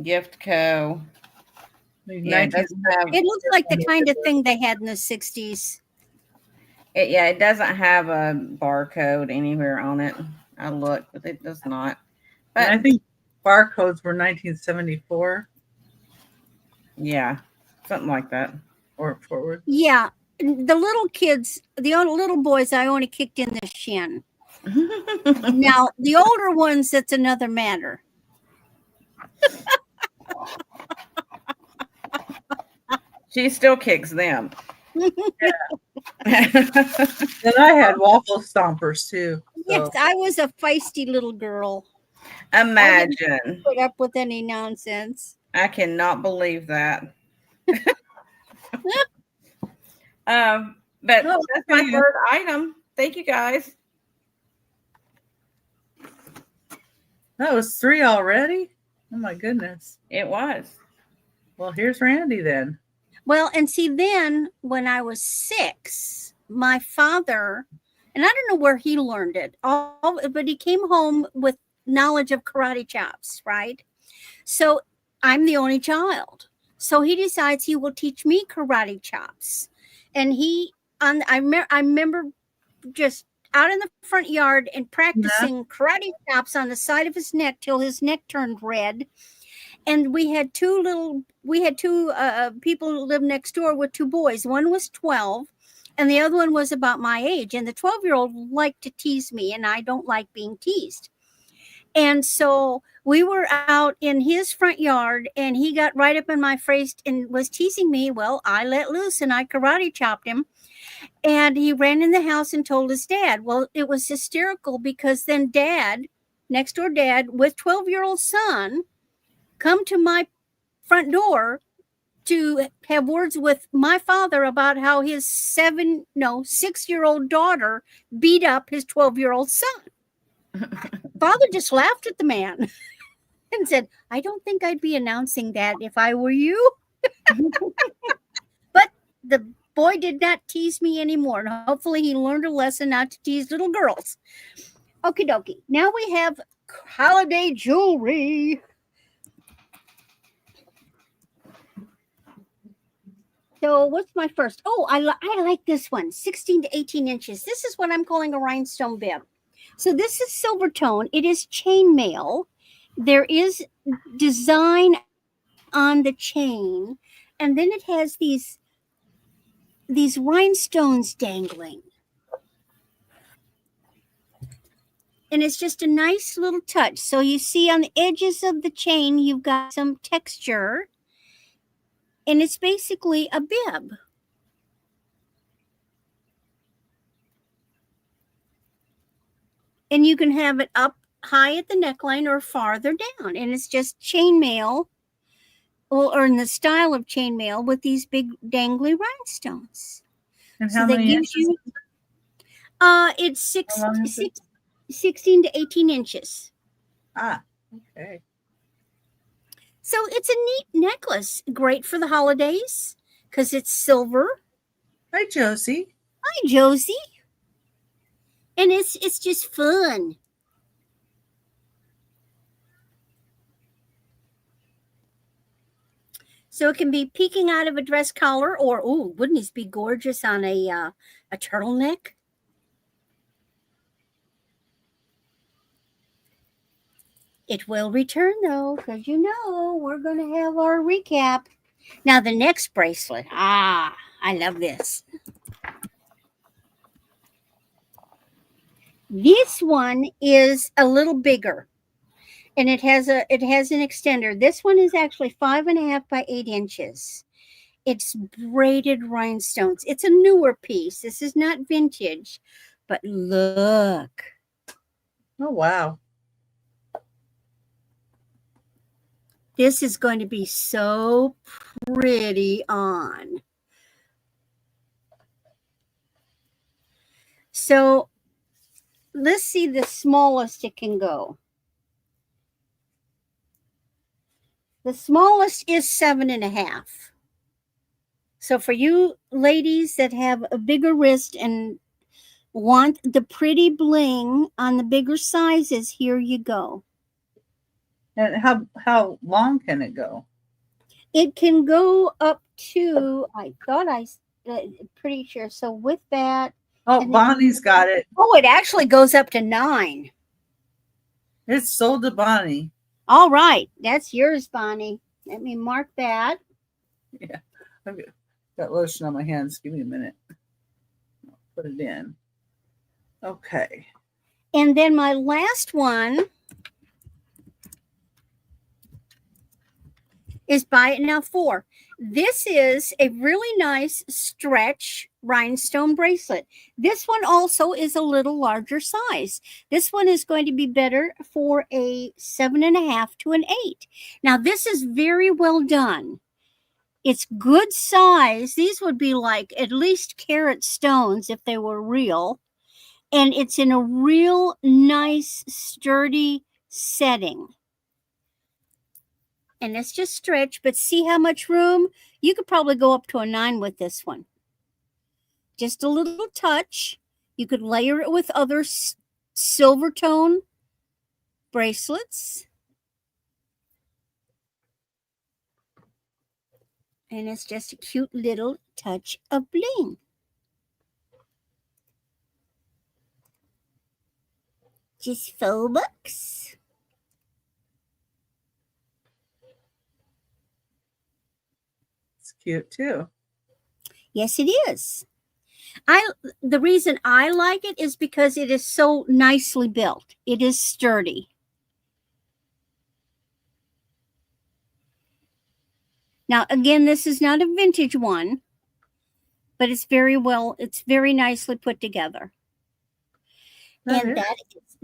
Gift co. Yeah, it looks like the kind of thing they had in the 60s. It doesn't have a barcode anywhere on it. I looked, but it does not. But I think barcodes were 1974. Yeah, something like that. Or forward. Yeah. The little kids, the little boys, I only kicked in the shin. Now, the older ones, that's another matter. She still kicks them. And I had waffle stompers too. So. Yes, I was a feisty little girl. Imagine. I didn't put up with any nonsense. I cannot believe that. But that's my third item. Thank you guys. That was 3 already? Oh my goodness. It was. Well, here's Randy then. Well, and see, then when I was 6, my father, and I don't know where he learned it, but he came home with knowledge of karate chops, right? So I'm the only child. So he decides he will teach me karate chops. And I remember just out in the front yard and practicing karate chops on the side of his neck till his neck turned red. And we had two people who lived next door with 2 boys. One was 12 and the other one was about my age. And the 12-year-old liked to tease me, and I don't like being teased. And so we were out in his front yard, and he got right up in my face and was teasing me. Well, I let loose and I karate chopped him. And he ran in the house and told his dad. Well, it was hysterical because then next door dad with 12-year-old son, come to my front door to have words with my father about how his 6-year-old daughter beat up his 12-year-old son. Father just laughed at the man and said, I don't think I'd be announcing that if I were you. But the boy did not tease me anymore. And hopefully he learned a lesson not to tease little girls. Okie dokie. Now we have holiday jewelry. So what's my first? Oh, I like this one, 16 to 18 inches. This is what I'm calling a rhinestone bib. So this is silver tone. It is chainmail. There is design on the chain. And then it has these rhinestones dangling. And it's just a nice little touch. So you see on the edges of the chain, you've got some texture. And it's basically a bib. And you can have it up high at the neckline or farther down. And it's just chainmail, or in the style of chainmail with these big dangly rhinestones. And So how that many gives inches? you, it's How long is it? 16 to 18 inches. Ah, okay. So it's a neat necklace. Great for the holidays because it's silver. Hi, Josie. Hi, Josie. And it's just fun. So it can be peeking out of a dress collar, or wouldn't these be gorgeous on a turtleneck? It will return though, because we're going to have our recap. Now the next bracelet. I love this. This one is a little bigger, and it has an extender. This one is actually 5.5 by 8 inches. It's braided rhinestones. It's a newer piece. This is not vintage, but look. Oh, wow. This is going to be so pretty on. So let's see the smallest it can go. The smallest is 7.5. So for you ladies that have a bigger wrist and want the pretty bling on the bigger sizes, here you go. And how long can it go? It can go up to, pretty sure. So with that. Oh, Bonnie's got it. Oh, it actually goes up to 9. It's sold to Bonnie. All right. That's yours, Bonnie. Let me mark that. Yeah. I've got lotion on my hands. Give me a minute. I'll put it in. Okay. And then my last one is Buy It Now 4. This is a really nice stretch rhinestone bracelet. This one also is a little larger size. This one is going to be better for a 7.5 to an 8. Now, this is very well done. It's good size. These would be like at least carat stones if they were real. And it's in a real nice, sturdy setting. And it's just stretch, but see how much room? You could probably go up to a 9 with this one. Just a little touch. You could layer it with other silver tone bracelets. And it's just a cute little touch of bling. Just $4. Cute too. Yes, it is. The reason I like it is because it is so nicely built. It is sturdy. Now, again, this is not a vintage one, but it's very nicely put together. And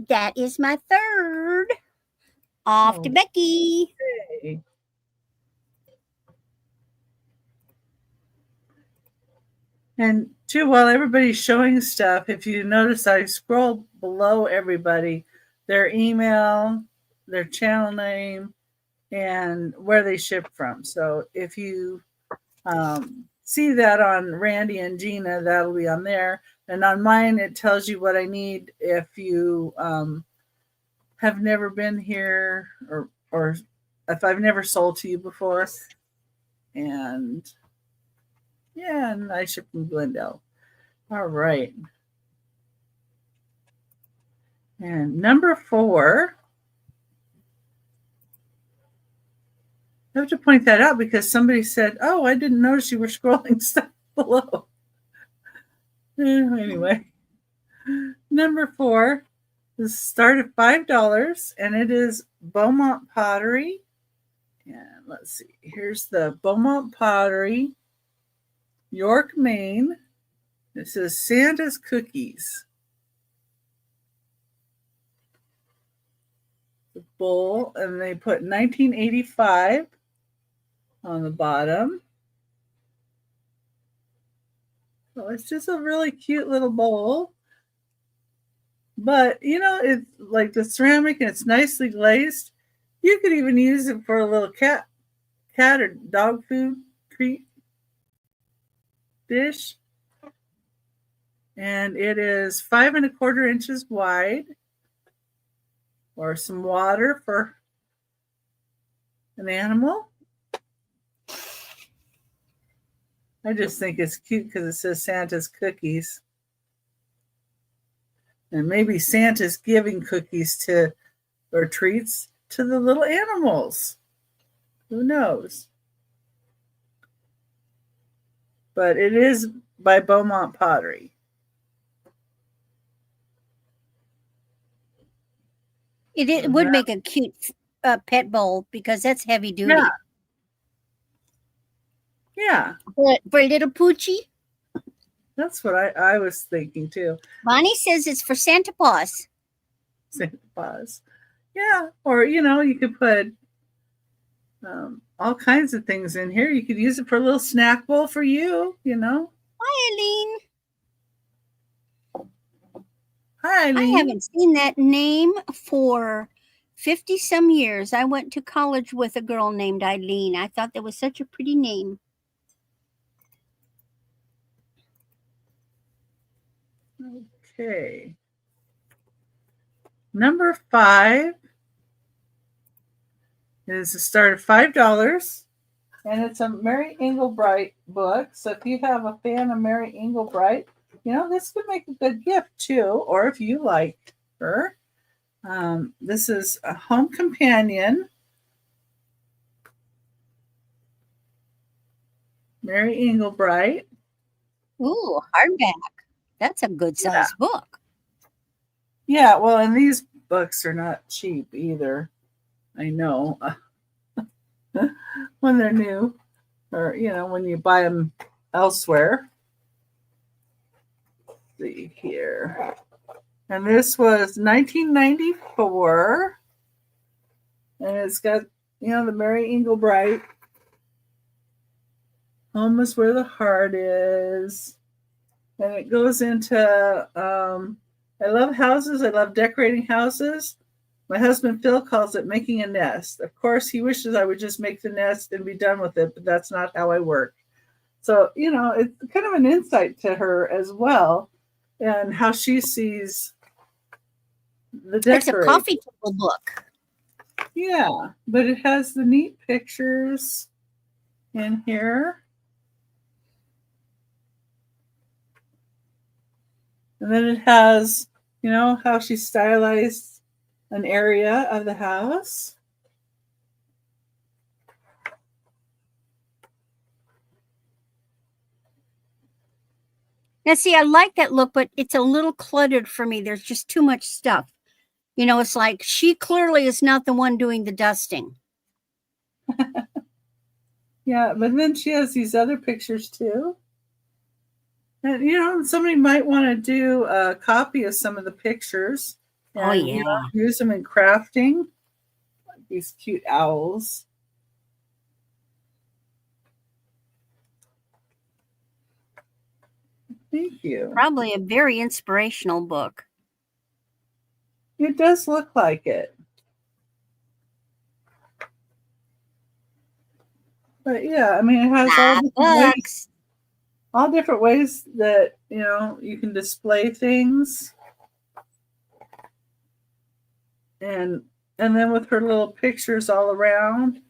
that is my third. Off to Becky. Okay. And too, while everybody's showing stuff, if you notice, I scroll below everybody, their email, their channel name, and where they ship from. So if you see that on Randy and Jeana, that'll be on there. And on mine, it tells you what I need if you have never been here or if I've never sold to you before. And yeah, and I ship from Glendale. All right. And number 4. I have to point that out because somebody said, oh, I didn't notice you were scrolling stuff below. Anyway, number 4 is start at $5, and it is Beaumont pottery. And let's see. Here's the Beaumont Pottery, York, Maine. It says Santa's Cookies. The bowl, and they put 1985 on the bottom. So it's just a really cute little bowl. But, it's like the ceramic and it's nicely glazed. You could even use it for a little cat or dog food treat dish. And it is 5 1/4 inches wide. Or some water for an animal. I just think it's cute because it says Santa's Cookies. And maybe Santa's giving cookies or treats to the little animals. Who knows? But it is by Beaumont Pottery. It would make a cute pet bowl because that's heavy duty. Yeah. For a little Poochie? That's what I was thinking too. Bonnie says it's for Santa Claus. Santa Claus. Yeah. Or, you could put all kinds of things in here. You could use it for a little snack bowl for you, Hi, Eileen. Hi, Eileen. I haven't seen that name for 50 some years. I went to college with a girl named Eileen. I thought that was such a pretty name. Okay. Number 5 is a start of $5. And it's a Mary Englebright book. So if you have a fan of Mary Englebright, this could make a good gift too. Or if you like her. This is a Home Companion. Mary Englebright. Ooh, hardback. That's a good size book. Yeah, well, and these books are not cheap either. I know. When they're new, or when you buy them elsewhere. Let's see here. And this was 1994. And it's got, the Mary Englebright. Home is where the heart is. And it goes into, I love houses. I love decorating houses. My husband, Phil, calls it making a nest. Of course, he wishes I would just make the nest and be done with it, but that's not how I work. So, it's kind of an insight to her as well and how she sees the decorating. It's a coffee table book. Yeah, but it has the neat pictures in here. And then it has, how she stylized an area of the house. Now, see, I like that look, but it's a little cluttered for me. There's just too much stuff. It's like she clearly is not the one doing the dusting. Yeah, but then she has these other pictures too. And, somebody might want to do a copy of some of the pictures. And, use them in crafting. Like these cute owls. Thank you. Probably a very inspirational book. It does look like it. But yeah, I mean, it has all different ways that, you can display things. And then with her little pictures all around.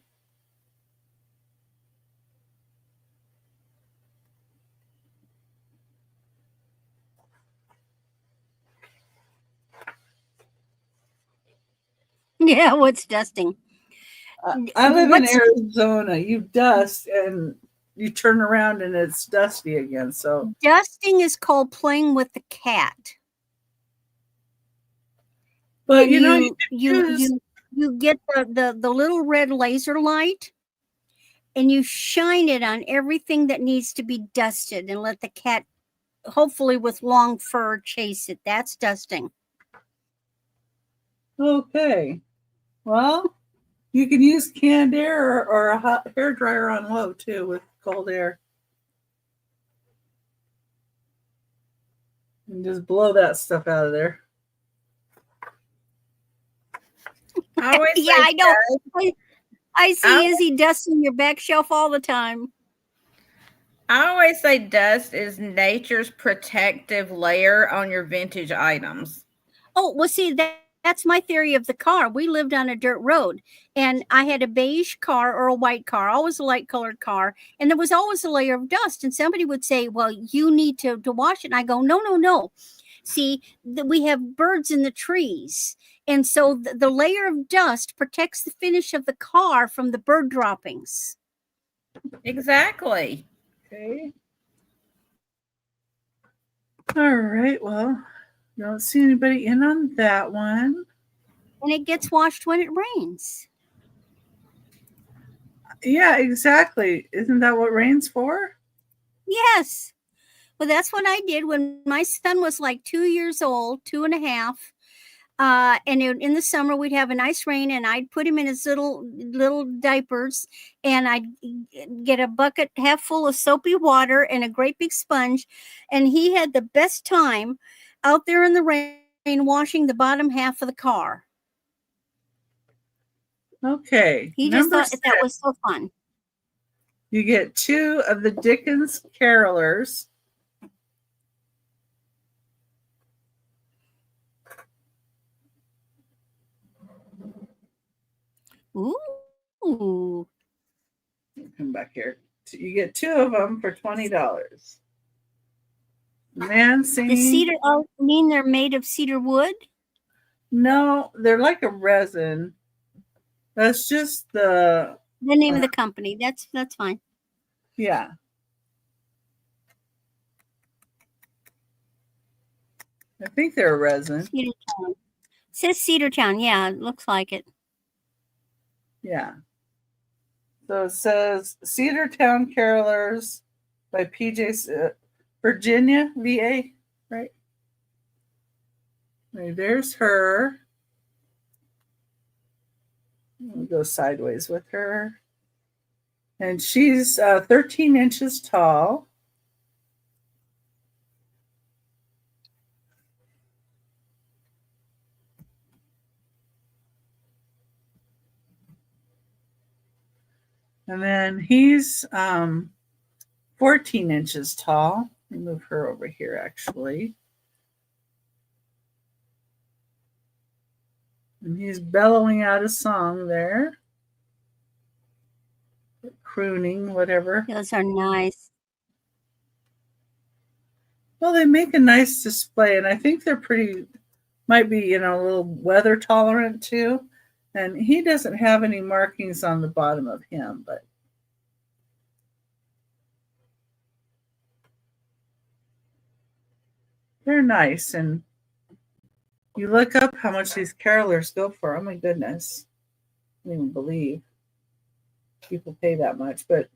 Yeah, what's dusting? I live in Arizona. You dust and you turn around and it's dusty again. So dusting is called playing with the cat. But and you get the little red laser light and you shine it on everything that needs to be dusted and let the cat, hopefully with long fur, chase it. That's dusting. Okay. Well, you can use canned air or a hot hair dryer on low too with cold air. And just blow that stuff out of there. I always Yeah, say I know. dust. I see Izzy dusting your back shelf all the time. I always say dust is nature's protective layer on your vintage items. Oh, well, see, that's my theory of the car. We lived on a dirt road, and I had a beige car or a white car, always a light colored car, and there was always a layer of dust. And somebody would say, well, you need to wash it. And I go, no. See, we have birds in the trees. And so the layer of dust protects the finish of the car from the bird droppings. Exactly. Okay. All right. Well, don't see anybody in on that one. And it gets washed when it rains. Yeah, exactly. Isn't that what rain's for? Yes. Well, that's what I did when my son was like 2 years old, 2.5. And in the summer we'd have a nice rain, and I'd put him in his little diapers, and I'd get a bucket half full of soapy water and a great big sponge, and he had the best time out there in the rain washing the bottom half of the car. Okay. He just thought that was so fun. You get 2 of the Dickens carolers. Ooh. Come back here. You get 2 of them for $20. Nancy. The cedar, oh, you mean they're made of cedar wood? No, they're like a resin. That's just the name of the company. That's fine. Yeah. I think they're a resin. Cedartown. It says Cedartown. Yeah, it looks like it. Yeah. So it says Cedartown Carolers by PJ Virginia, VA, right? Okay, there's her. We'll go sideways with her. And she's 13 inches tall. And then he's 14 inches tall. Let me move her over here, actually. And he's bellowing out a song there. Crooning, whatever. Those are nice. Well, they make a nice display, and I think they're pretty, might be, a little weather tolerant too. And he doesn't have any markings on the bottom of him, but they're nice. And you look up how much these carolers go for. Oh my goodness. I can't even believe people pay that much, but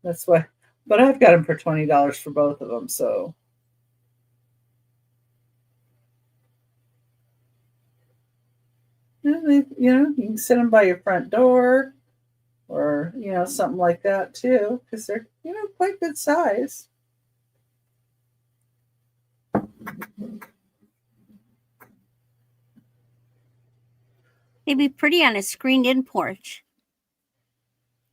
that's why. But I've got them for $20 for both of them, so. You can set them by your front door or, something like that too, because they're, quite good size. They'd be pretty on a screened-in porch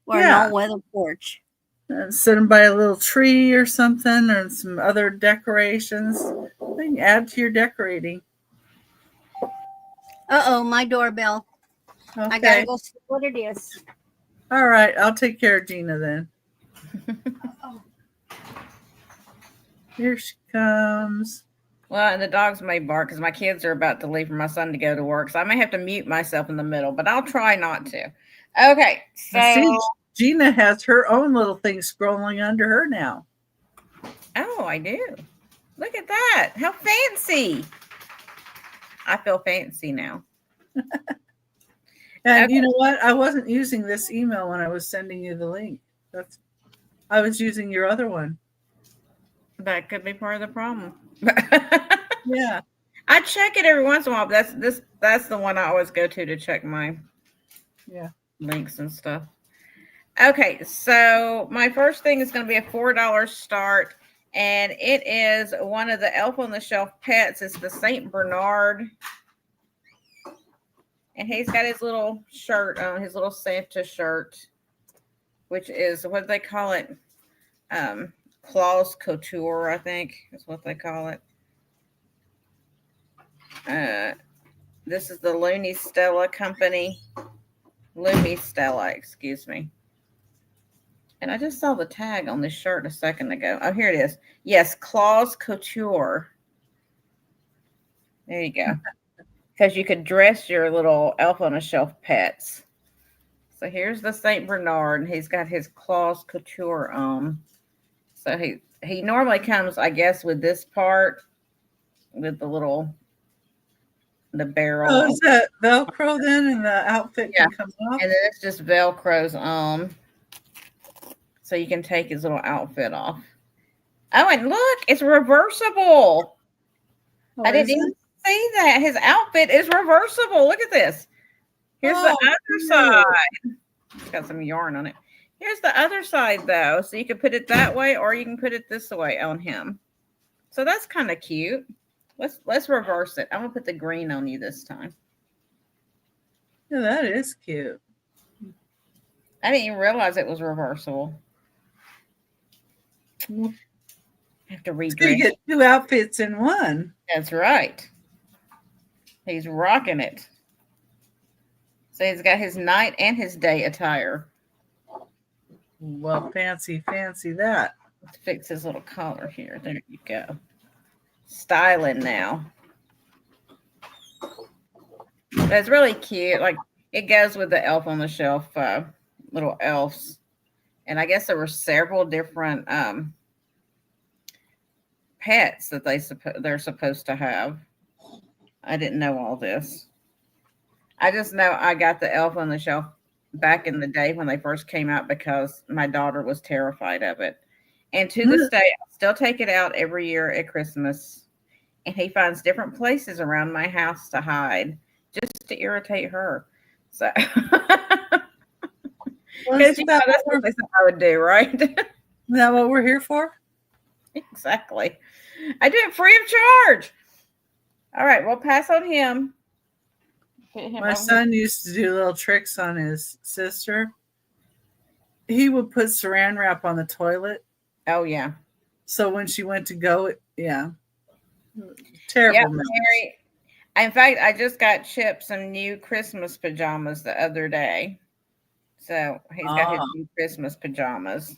or an all-weather porch. And set them by a little tree or something, or some other decorations. They can add to your decorating. Uh-oh, my doorbell. Okay. I gotta go see what it is. All right, I'll take care of Jeana then. Here she comes. Well, and the dogs may bark because my kids are about to leave for my son to go to work, so I may have to mute myself in the middle, but I'll try not to. Okay, so see, Jeana has her own little thing scrolling under her now. Oh, I do. Look at that. How fancy. I feel fancy now. And Okay. you know what? I wasn't using this email when I was sending you the link. I was using your other one. That could be part of the problem. Yeah. I check it every once in a while, but that's the one I always go to check my links and stuff. Okay, so my first thing is going to be a $4 start, and it is one of the Elf on the Shelf pets. It's the Saint Bernard, and he's got his little shirt on, his little Santa shirt, which is what they call it, Claus Couture, I think is what they call it. This is the Looney Stella company. Looney Stella, excuse me. And I just saw the tag on this shirt a second ago. Oh, here it is. Yes, Claus Couture. There you go. Because you could dress your little Elf on a Shelf pets. So here's the Saint Bernard, and he's got his Claus Couture on. So he normally comes, I guess, with this part, with the barrel. Oh, is that Velcro then, and the outfit can come off? And then it's just Velcro's on. So you can take his little outfit off. Oh, and look, it's reversible. Oh, I didn't even see that. His outfit is reversible. Look at this. Here's the other side. It's got some yarn on it. Here's the other side, though. So you can put it that way, or you can put it this way on him. So that's kind of cute. Let's reverse it. I'm gonna put the green on you this time. Yeah, that is cute. I didn't even realize it was reversible. I have to redress. So you get two outfits in one. That's right. He's rocking it. So he's got his night and his day attire. Well, fancy that. Let's fix his little collar here. There you go. Styling now. That's really cute. Like, it goes with the Elf on the Shelf little elves. And I guess there were several different pets that they're supposed to have. I didn't know all this. I just know I got the Elf on the Shelf back in the day when they first came out because my daughter was terrified of it. And to this day, I still take it out every year at Christmas. And he finds different places around my house to hide just to irritate her. So that's what they said I would do, right? Is that what we're here for? Exactly. I do it free of charge. All right, we'll pass on him. My son used to do little tricks on his sister. He would put saran wrap on the toilet. Oh, yeah. So when she went to go, terrible. In fact, I just got Chip some new Christmas pajamas the other day. So he's got his new Christmas pajamas.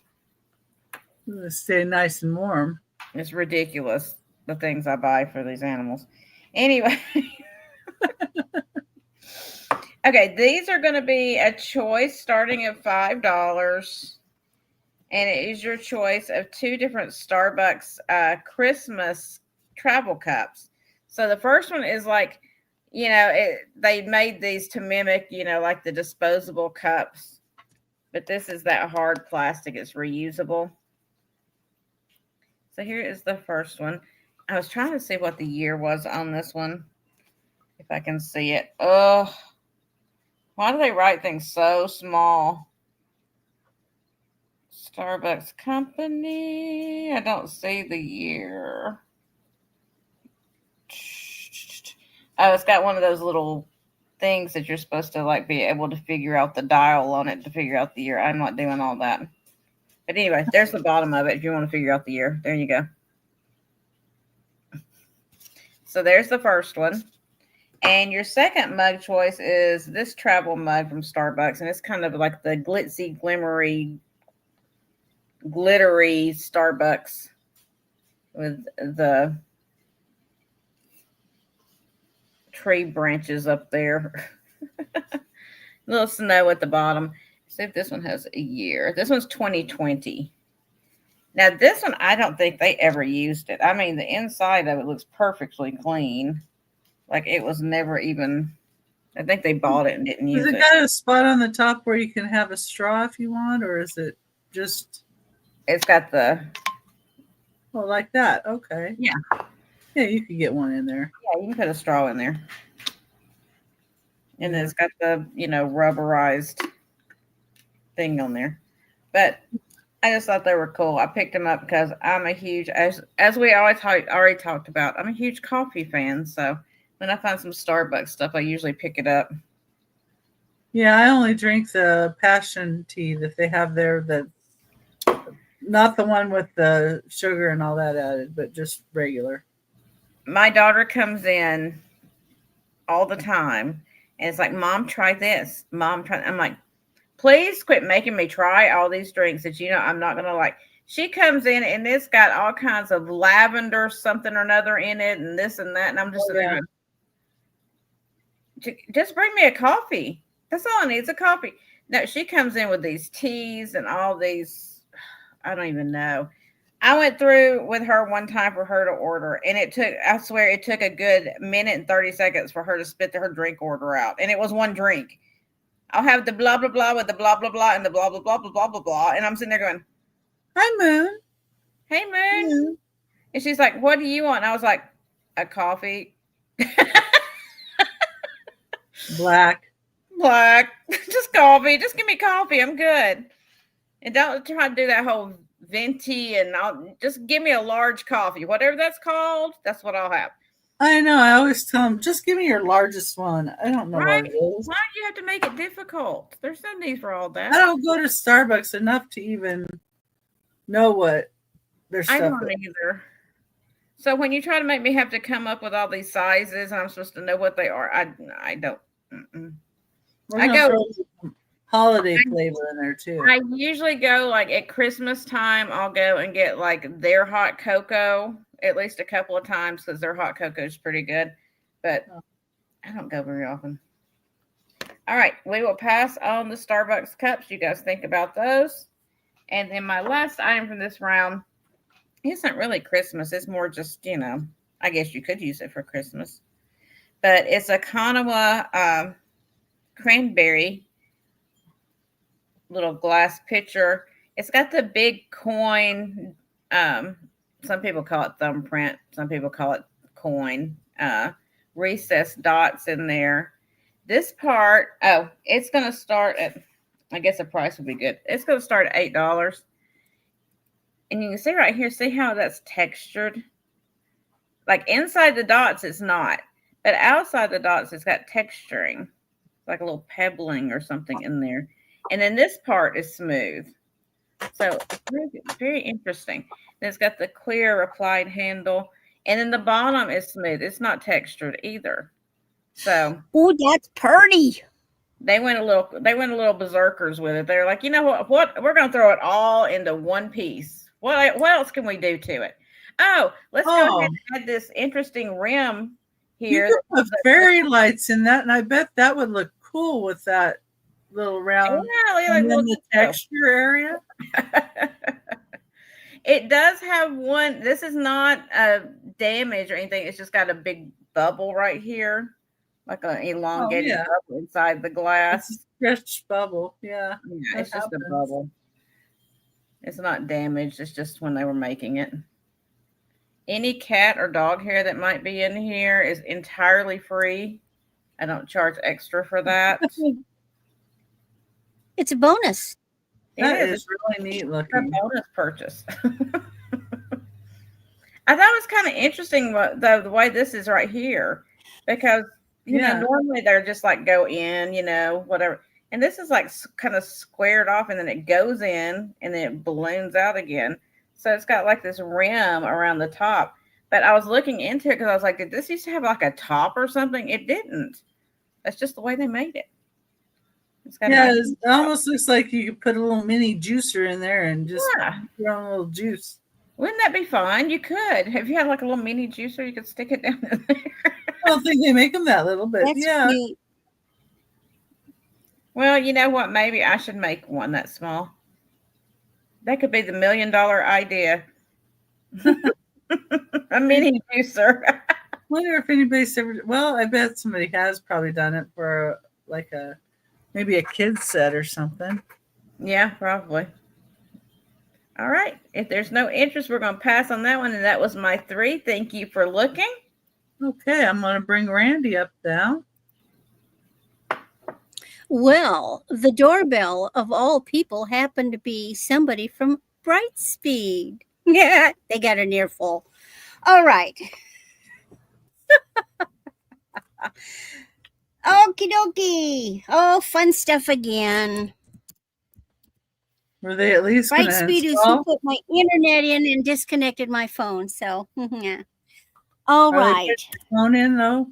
Stay nice and warm. It's ridiculous, the things I buy for these animals. Anyway. Okay, these are going to be a choice starting at $5. And it is your choice of two different Starbucks Christmas travel cups. So the first one is like, they made these to mimic, like the disposable cups. But this is that hard plastic. It's reusable. So here is the first one. I was trying to see what the year was on this one. If I can see it. Oh, why do they write things so small? Starbucks company. I don't see the year. Oh, it's got one of those little things that you're supposed to like be able to figure out the dial on it to figure out the year. I'm not doing all that. But anyway, there's the bottom of it if you want to figure out the year. There you go. So there's the first one. And your second mug choice is this travel mug from Starbucks. And it's kind of like the glitzy, glittery Starbucks with the tree branches up there. Little snow at the bottom. See if this one has a year. This one's 2020. Now, this one, I don't think they ever used it. I mean, the inside of it looks perfectly clean. Like it was never even I think they bought it and didn't use Has it it. got a spot on the top where you can have a straw if you want, or is it just? It's got the. Oh, like that. Okay. Yeah. Yeah, you could get one in there. Yeah, you can put a straw in there. And Yeah. then it's got the, rubberized thing on there. But I just thought they were cool. I picked them up because I'm a huge, as we already talked about, I'm a huge coffee fan. So when I find some Starbucks stuff, I usually pick it up. Yeah, I only drink the passion tea that they have there. That not the one with the sugar and all that added, but just regular. My daughter comes in all the time, and it's like, Mom, try this. Mom, try. I'm like, please quit making me try all these drinks that I'm not gonna like. She comes in and it's got all kinds of lavender something or another in it, and this and that, and I'm just sitting there, just bring me a coffee. That's all I need is a coffee. No, she comes in with these teas and all these. I don't even know. I went through with her one time for her to order, and I swear it took a good minute and 30 seconds for her to spit her drink order out. And it was one drink. I'll have the blah, blah, blah with the blah, blah, blah and the blah, blah, blah, blah, blah, blah, blah. And I'm sitting there going, Hi, Moon. Hey, Moon. And she's like, what do you want? And I was like, a coffee. Black. Just coffee. Just give me coffee. I'm good. And don't try to do that whole venti and just give me a large coffee. Whatever that's called, that's what I'll have. I know. I always tell them, just give me your largest one. I don't know what it is. Why do you have to make it difficult? There's no need for all that. I don't go to Starbucks enough to even know what their stuff is. I don't either. So when you try to make me have to come up with all these sizes and I'm supposed to know what they are, I don't. I go holiday flavor in there too. I usually go like at Christmas time. I'll go and get like their hot cocoa at least a couple of times because their hot cocoa is pretty good. But I don't go very often. All right, we will pass on the Starbucks cups. You guys think about those. And then my last item from this round isn't really Christmas. It's more just, I guess you could use it for Christmas. But it's a Kanawa cranberry little glass pitcher. It's got the big coin. Some people call it thumbprint. Some people call it coin. Recessed dots in there. This part, it's going to start at, I guess the price would be good. It's going to start at $8. And you can see right here, see how that's textured? Like inside the dots, it's not. But outside the dots, it's got texturing. Like a little pebbling or something in there. And then this part is smooth. So very, very interesting. And it's got the clear applied handle. And then the bottom is smooth. It's not textured either. So that's pretty. They went a little berserkers with it. They're like, you know what? We're gonna throw it all into one piece. What else can we do to it? Oh, let's go ahead and add this interesting rim here. You could put fairy lights in that, and I bet that would look cool with that little round. Yeah, and then the texture area. It does have one. This is not damaged or anything. It's just got a big bubble right here, like an elongated bubble inside the glass. It's a stretched bubble. Yeah, it's just a bubble. It's not damaged. It's just when they were making it. Any cat or dog hair that might be in here is entirely free. I don't charge extra for that. It's a bonus. That is really neat looking. A bonus purchase. I thought it was kind of interesting the way this is right here, because you know normally they're just like go in, whatever, and this is like kind of squared off, and then it goes in, and then it balloons out again. So it's got like this rim around the top. But I was looking into it because I was like, did this used to have like a top or something? It didn't. That's just the way they made it. It almost looks like you could put a little mini juicer in there and just throw a little juice. Wouldn't that be fun? You could. If you had like a little mini juicer, you could stick it down in there. I don't think they make them that little, but That's neat. Well, you know what? Maybe I should make one that small. That could be the $1 million idea. A mini juicer. Wonder if anybody's ever. Well, I bet somebody has probably done it for maybe a kid's set or something. Yeah, probably. All right. If there's no interest, we're going to pass on that one. And that was my 3. Thank you for looking. Okay, I'm going to bring Randy up now. Well, the doorbell of all people happened to be somebody from Brightspeed. Yeah, they got an earful. All right. Okie dokie. Oh, fun stuff again. Were they at least going to Brightspeed is who put my internet in and disconnected my phone. So, yeah. All Are right. they putting your phone in though?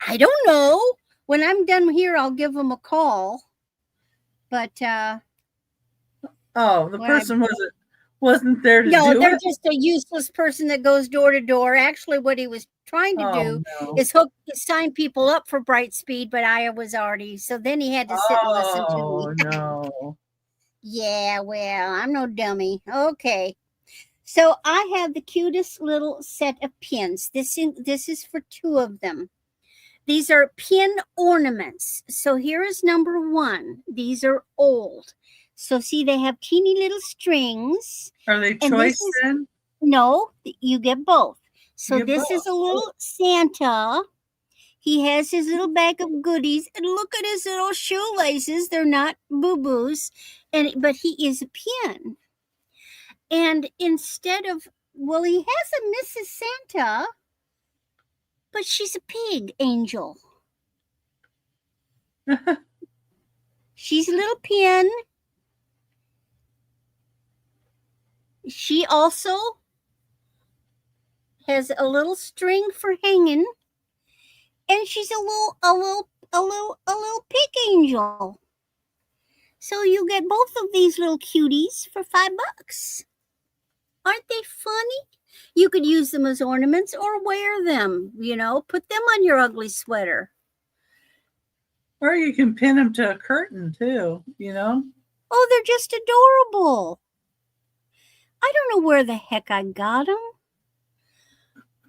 I don't know. When I'm done here, I'll give them a call. But the person wasn't there to do it. No, they're just a useless person that goes door to door. Actually, what he was trying to do is sign people up for Brightspeed, but I was already. So then he had to sit and listen to me. Oh no. Yeah, well, I'm no dummy. Okay. So I have the cutest little set of pins. This is for 2 of them. These are pin ornaments. So here is number 1. These are old. So see, they have teeny little strings. Are they choice then? No, you get both. So this is a little Santa. He has his little bag of goodies. And look at his little shoelaces. They're not boo-boos. But he is a pin. And instead of, well, he has a Mrs. Santa, but she's a pig angel. She's a little pin. She also has a little string for hanging, and she's a little pig angel. So you get both of these little cuties for $5. Aren't they funny? You could use them as ornaments or wear them, put them on your ugly sweater. Or you can pin them to a curtain too, Oh, they're just adorable. I don't know where the heck I got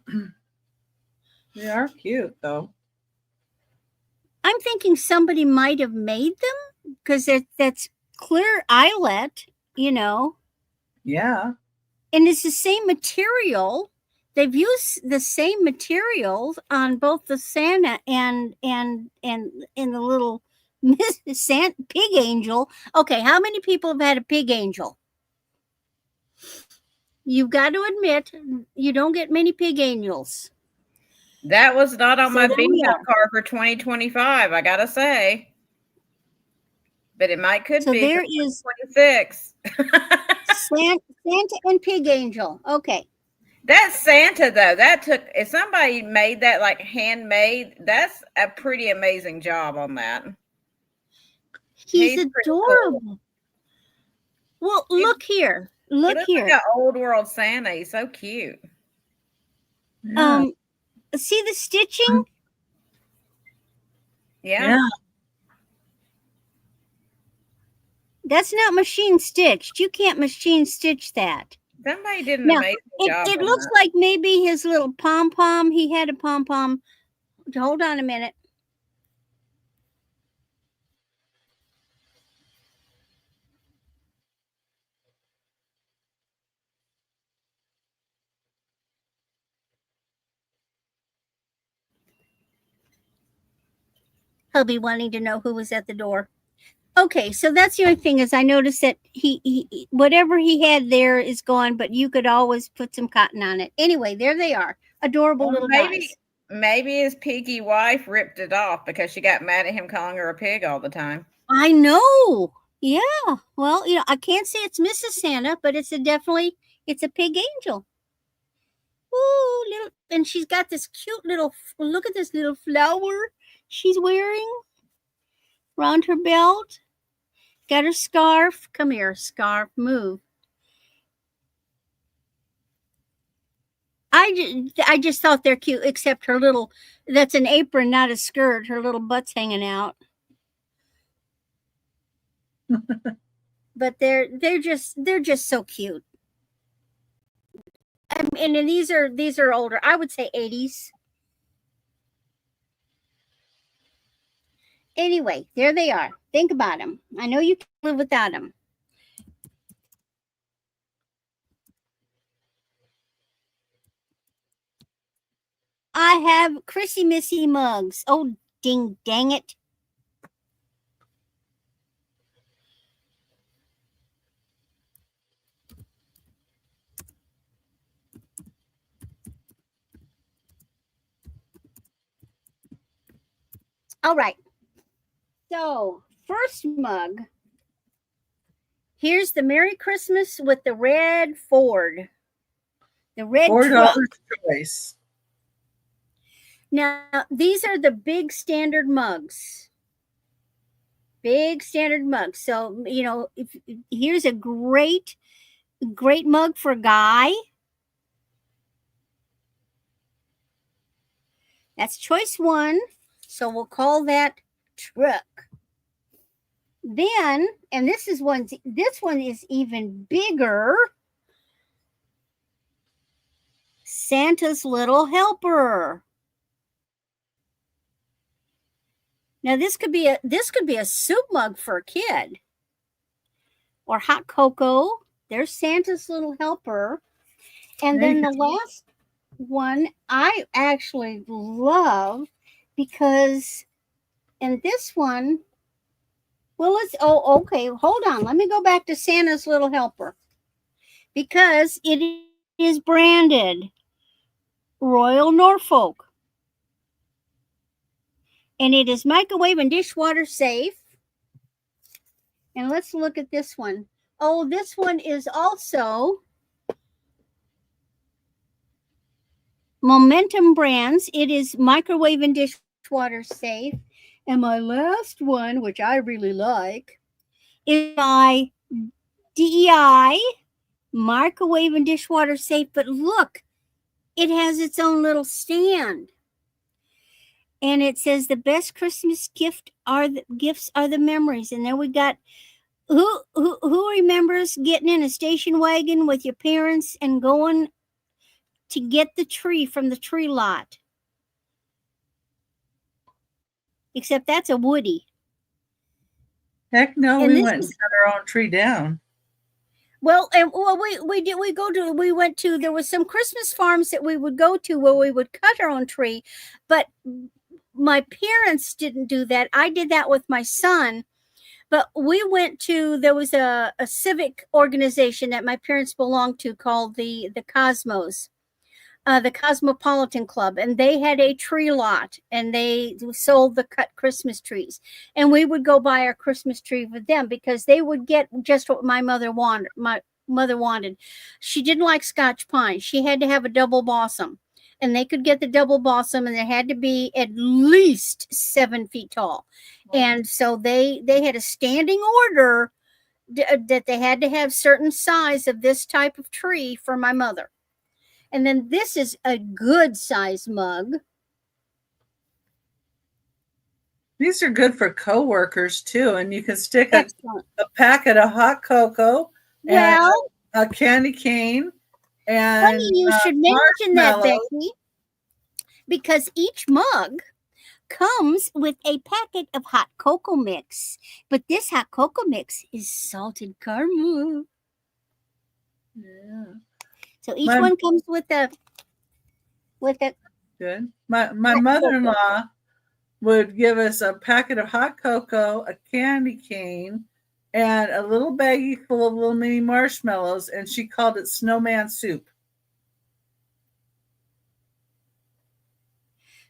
them. They are cute though. I'm thinking somebody might have made them because that's clear eyelet, Yeah. And it's the same material. They've used the same materials on both the Santa and the little Santa pig angel. Okay, how many people have had a pig angel? You've got to admit, you don't get many pig angels. That was not on my bingo card for 2025, I gotta say. But it could be. There is 26. Santa and pig angel. Okay. That Santa though, if somebody made that like handmade, that's a pretty amazing job on that. He's adorable. Cool. Well, look here. Look here. Like an old world Santa. He's so cute. Yeah. See the stitching? Yeah. That's not machine stitched. You can't machine stitch that. Somebody did an amazing job. It looks like maybe his little pom-pom. He had a pom-pom. Hold on a minute. He'll be wanting to know who was at the door. Okay, so that's the only thing is I noticed that he whatever he had there is gone, but you could always put some cotton on it. Anyway, there they are. Adorable little guys. Maybe his piggy wife ripped it off because she got mad at him calling her a pig all the time. I know. Yeah. Well, I can't say it's Mrs. Santa, but it's a pig angel. Ooh, and she's got this cute look at this little flower she's wearing around her belt. Got her scarf. Come here, scarf. Move. I just thought they're cute, except her little, that's an apron, not a skirt. Her little butt's hanging out. But they're just so cute. And these are older. I would say 80s. Anyway, there they are. Think about them. I know you can't live without them. I have Chrissy Missy mugs. Oh, dang it. All right. So, first mug. Here's the Merry Christmas with the red Ford. The red truck. Choice. Now, these are the big standard mugs. Big standard mugs. So, you know, here's a great mug for a guy. That's choice 1. So we'll call that truck. Then, and this one is even bigger. Santa's Little Helper. Now this could be a soup mug for a kid. Or hot cocoa. There's Santa's Little Helper. And then the last one I actually love because in this one, well, okay, hold on. Let me go back to Santa's Little Helper because it is branded Royal Norfolk. And it is microwave and dishwater safe. And let's look at this one. Oh, this one is also Momentum Brands. It is microwave and dishwater safe. And my last one, which I really like, is by DEI, microwave and dishwater safe. But look, it has its own little stand. And it says the best Christmas gifts are the memories. And then we got who remembers getting in a station wagon with your parents and going to get the tree from the tree lot? Except that's a Woody. Heck no, and we went and cut our own tree down. Well, we went to, there was some Christmas farms that we would go to where we would cut our own tree, but my parents didn't do that. I did that with my son, but we went to, there was a civic organization that my parents belonged to called the Cosmos. The Cosmopolitan Club, and they had a tree lot and they sold the cut Christmas trees, and we would go buy our Christmas tree with them because they would get just what my mother wanted. She didn't like Scotch pine. She had to have a double blossom, and they could get the double blossom, and it had to be at least 7 feet tall. And so they had a standing order that they had to have certain size of this type of tree for my mother. And then this is a good size mug. These are good for coworkers too, and you can stick a packet of hot cocoa, and a candy cane, and funny you should mention that, Becky, because each mug comes with a packet of hot cocoa mix, but this hot cocoa mix is salted caramel. Yeah. So each one comes with a good. My mother-in-law would give us a packet of hot cocoa, a candy cane, and a little baggie full of little mini marshmallows, and she called it snowman soup.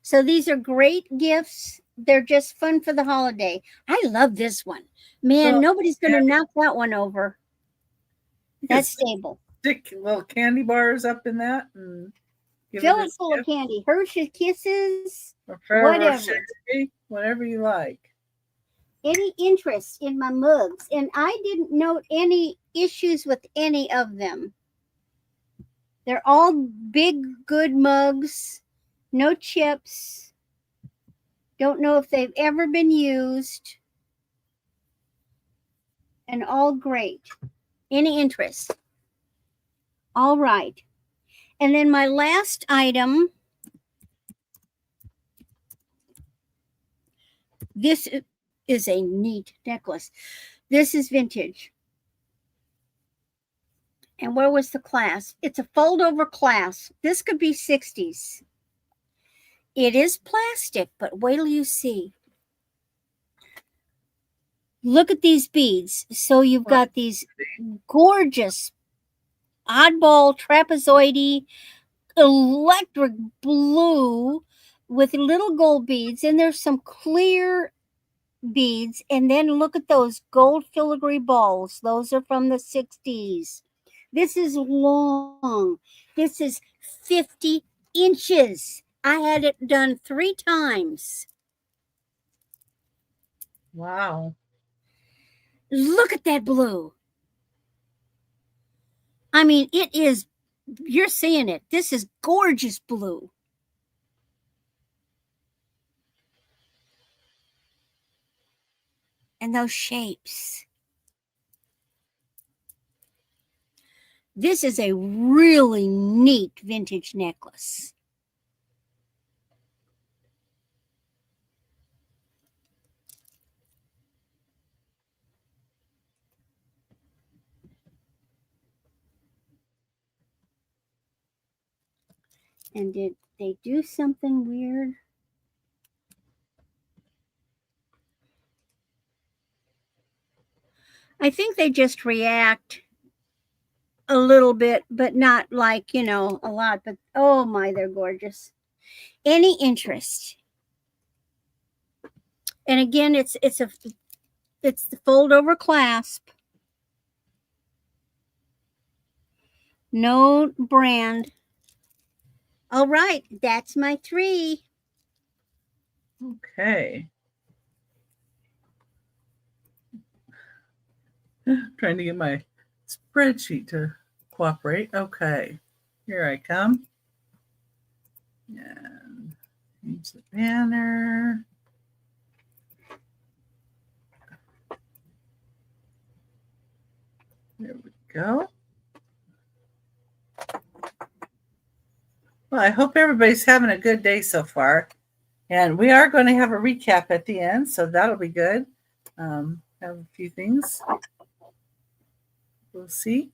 So these are great gifts. They're just fun for the holiday. I love this one. Man, nobody's going to knock that one over. That's stable. Stick little candy bars up in that and fill it full of candy. Hershey Kisses, whatever you like. Any interest in my mugs? And I didn't note any issues with any of them. They're all big, good mugs. No chips. Don't know if they've ever been used. And all great. Any interest? All right. And then my last item, this is a neat necklace. This is vintage. And where was the clasp? It's a fold over clasp. This could be 60s. It is plastic, but wait till you see. Look at these beads. So you've got these gorgeous oddball trapezoidy electric blue with little gold beads, and there's some clear beads, and then look at those gold filigree balls. Those are from the 60s. This is long. This is 50 inches. I had it done 3 times. Wow. Look at that blue. I mean, it is, you're seeing it. This is gorgeous blue. And those shapes. This is a really neat vintage necklace. And did they do something weird? I think they just react a little bit, but not like, a lot. But oh my, they're gorgeous. Any interest? And again, it's the fold over clasp. No brand. All right, that's my 3. Okay. Trying to get my spreadsheet to cooperate. Okay. Here I come. And change the banner. There we go. Well, I hope everybody's having a good day so far. And we are going to have a recap at the end, so that'll be good. Have a few things. We'll see.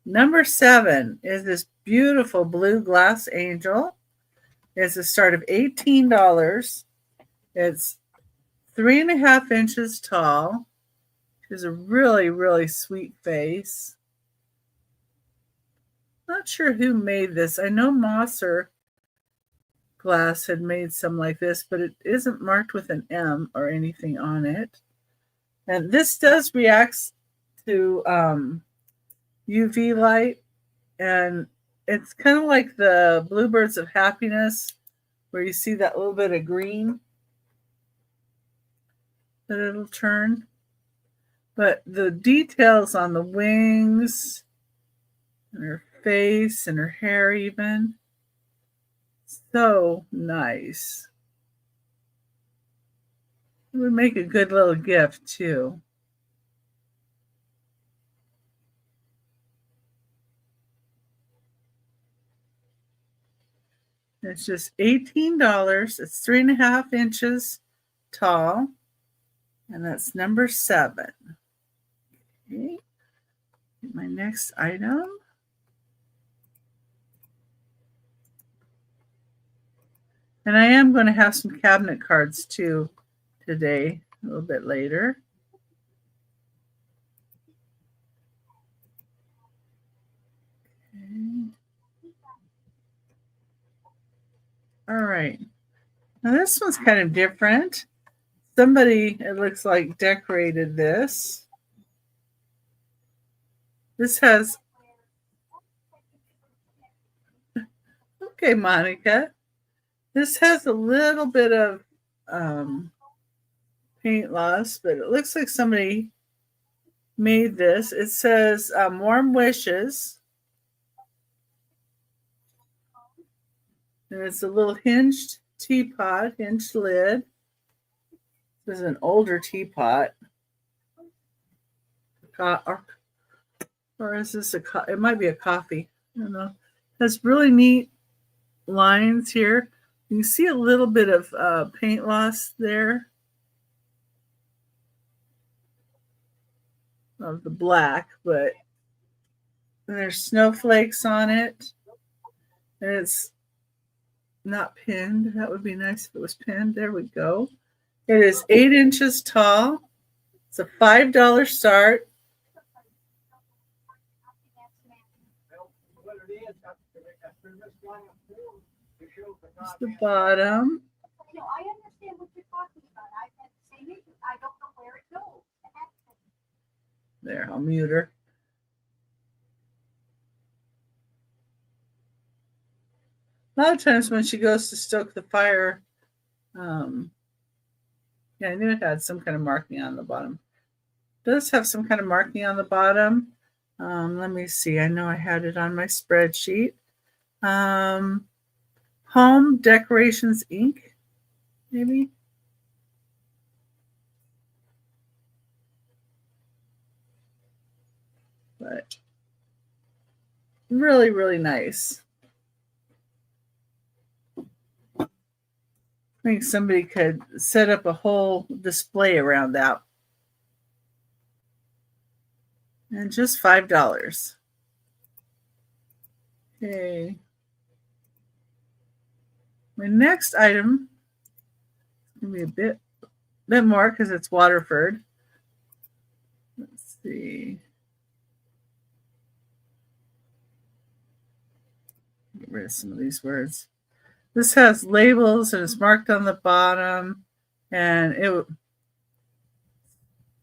Number 7 is this beautiful blue glass angel. It's a start of $18. It's 3.5 inches tall. She has a really, really sweet face. Not sure who made this. I know Mosser Glass had made some like this, but it isn't marked with an M or anything on it. And this does react to UV light, and it's kind of like the Bluebirds of Happiness, where you see that little bit of green that it'll turn. But the details on the wings and her face and her hair even, so nice. It would make a good little gift too. It's just $18. It's 3.5 inches tall, and that's number 7. Okay, my next item. And I am going to have some cabinet cards too today, a little bit later. Okay. All right. Now this one's kind of different. Somebody, it looks like, decorated this. This has, okay, Monica. This has a little bit of paint loss, but it looks like somebody made this. It says warm wishes. And it's a little hinged teapot, hinged lid. This is an older teapot. Or is this it might be a coffee. I don't know. Has really neat lines here. You can see a little bit of paint loss there of the black, but there's snowflakes on it. And it's not pinned. That would be nice if it was pinned. There we go. It is 8 inches tall. It's a $5 start. Here's the bottom. I understand what you're talking about. I've had the same issue. I don't know where it goes. There, I'll mute her. A lot of times when she goes to stoke the fire, yeah, I knew it had some kind of marking on the bottom. It does have some kind of marking on the bottom. Let me see. I know I had it on my spreadsheet. Home Decorations Inc. Maybe. But really, really nice. I think somebody could set up a whole display around that. And just $5. Okay. My next item is going to be a bit more because it's Waterford. Let's see. Get rid of some of these words. This has labels and it's marked on the bottom, and it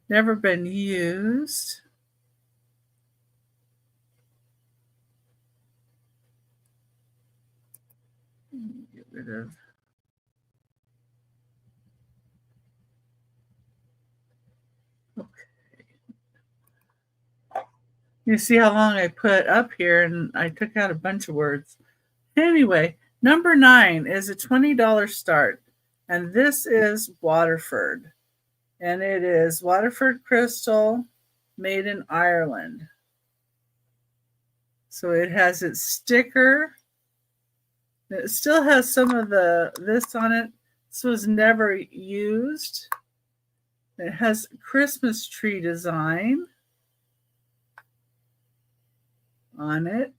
never been used. Get rid of. Okay. You see how long I put up here, and I took out a bunch of words. Anyway, number 9 is a $20 start, and this is Waterford, and it is Waterford crystal made in Ireland. So it has its sticker. It still has some of this on it. This was never used. It has a Christmas tree design on it.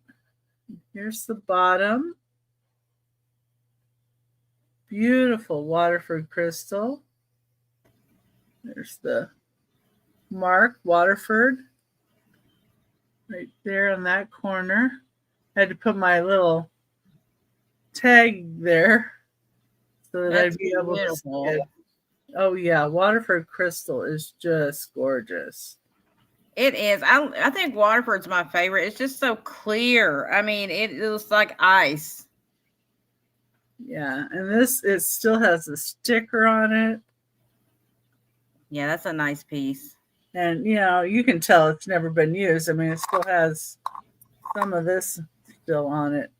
Here's the bottom. Beautiful Waterford crystal. There's the mark, Waterford, right there in that corner. I had to put my little tag there so that I'd be able to see it. Oh yeah, Waterford crystal is just gorgeous. It is. I think Waterford's my favorite. It's just so clear. I mean, it looks like ice. Yeah, and it still has a sticker on it. Yeah, that's a nice piece. And, you can tell it's never been used. I mean, it still has some of this still on it.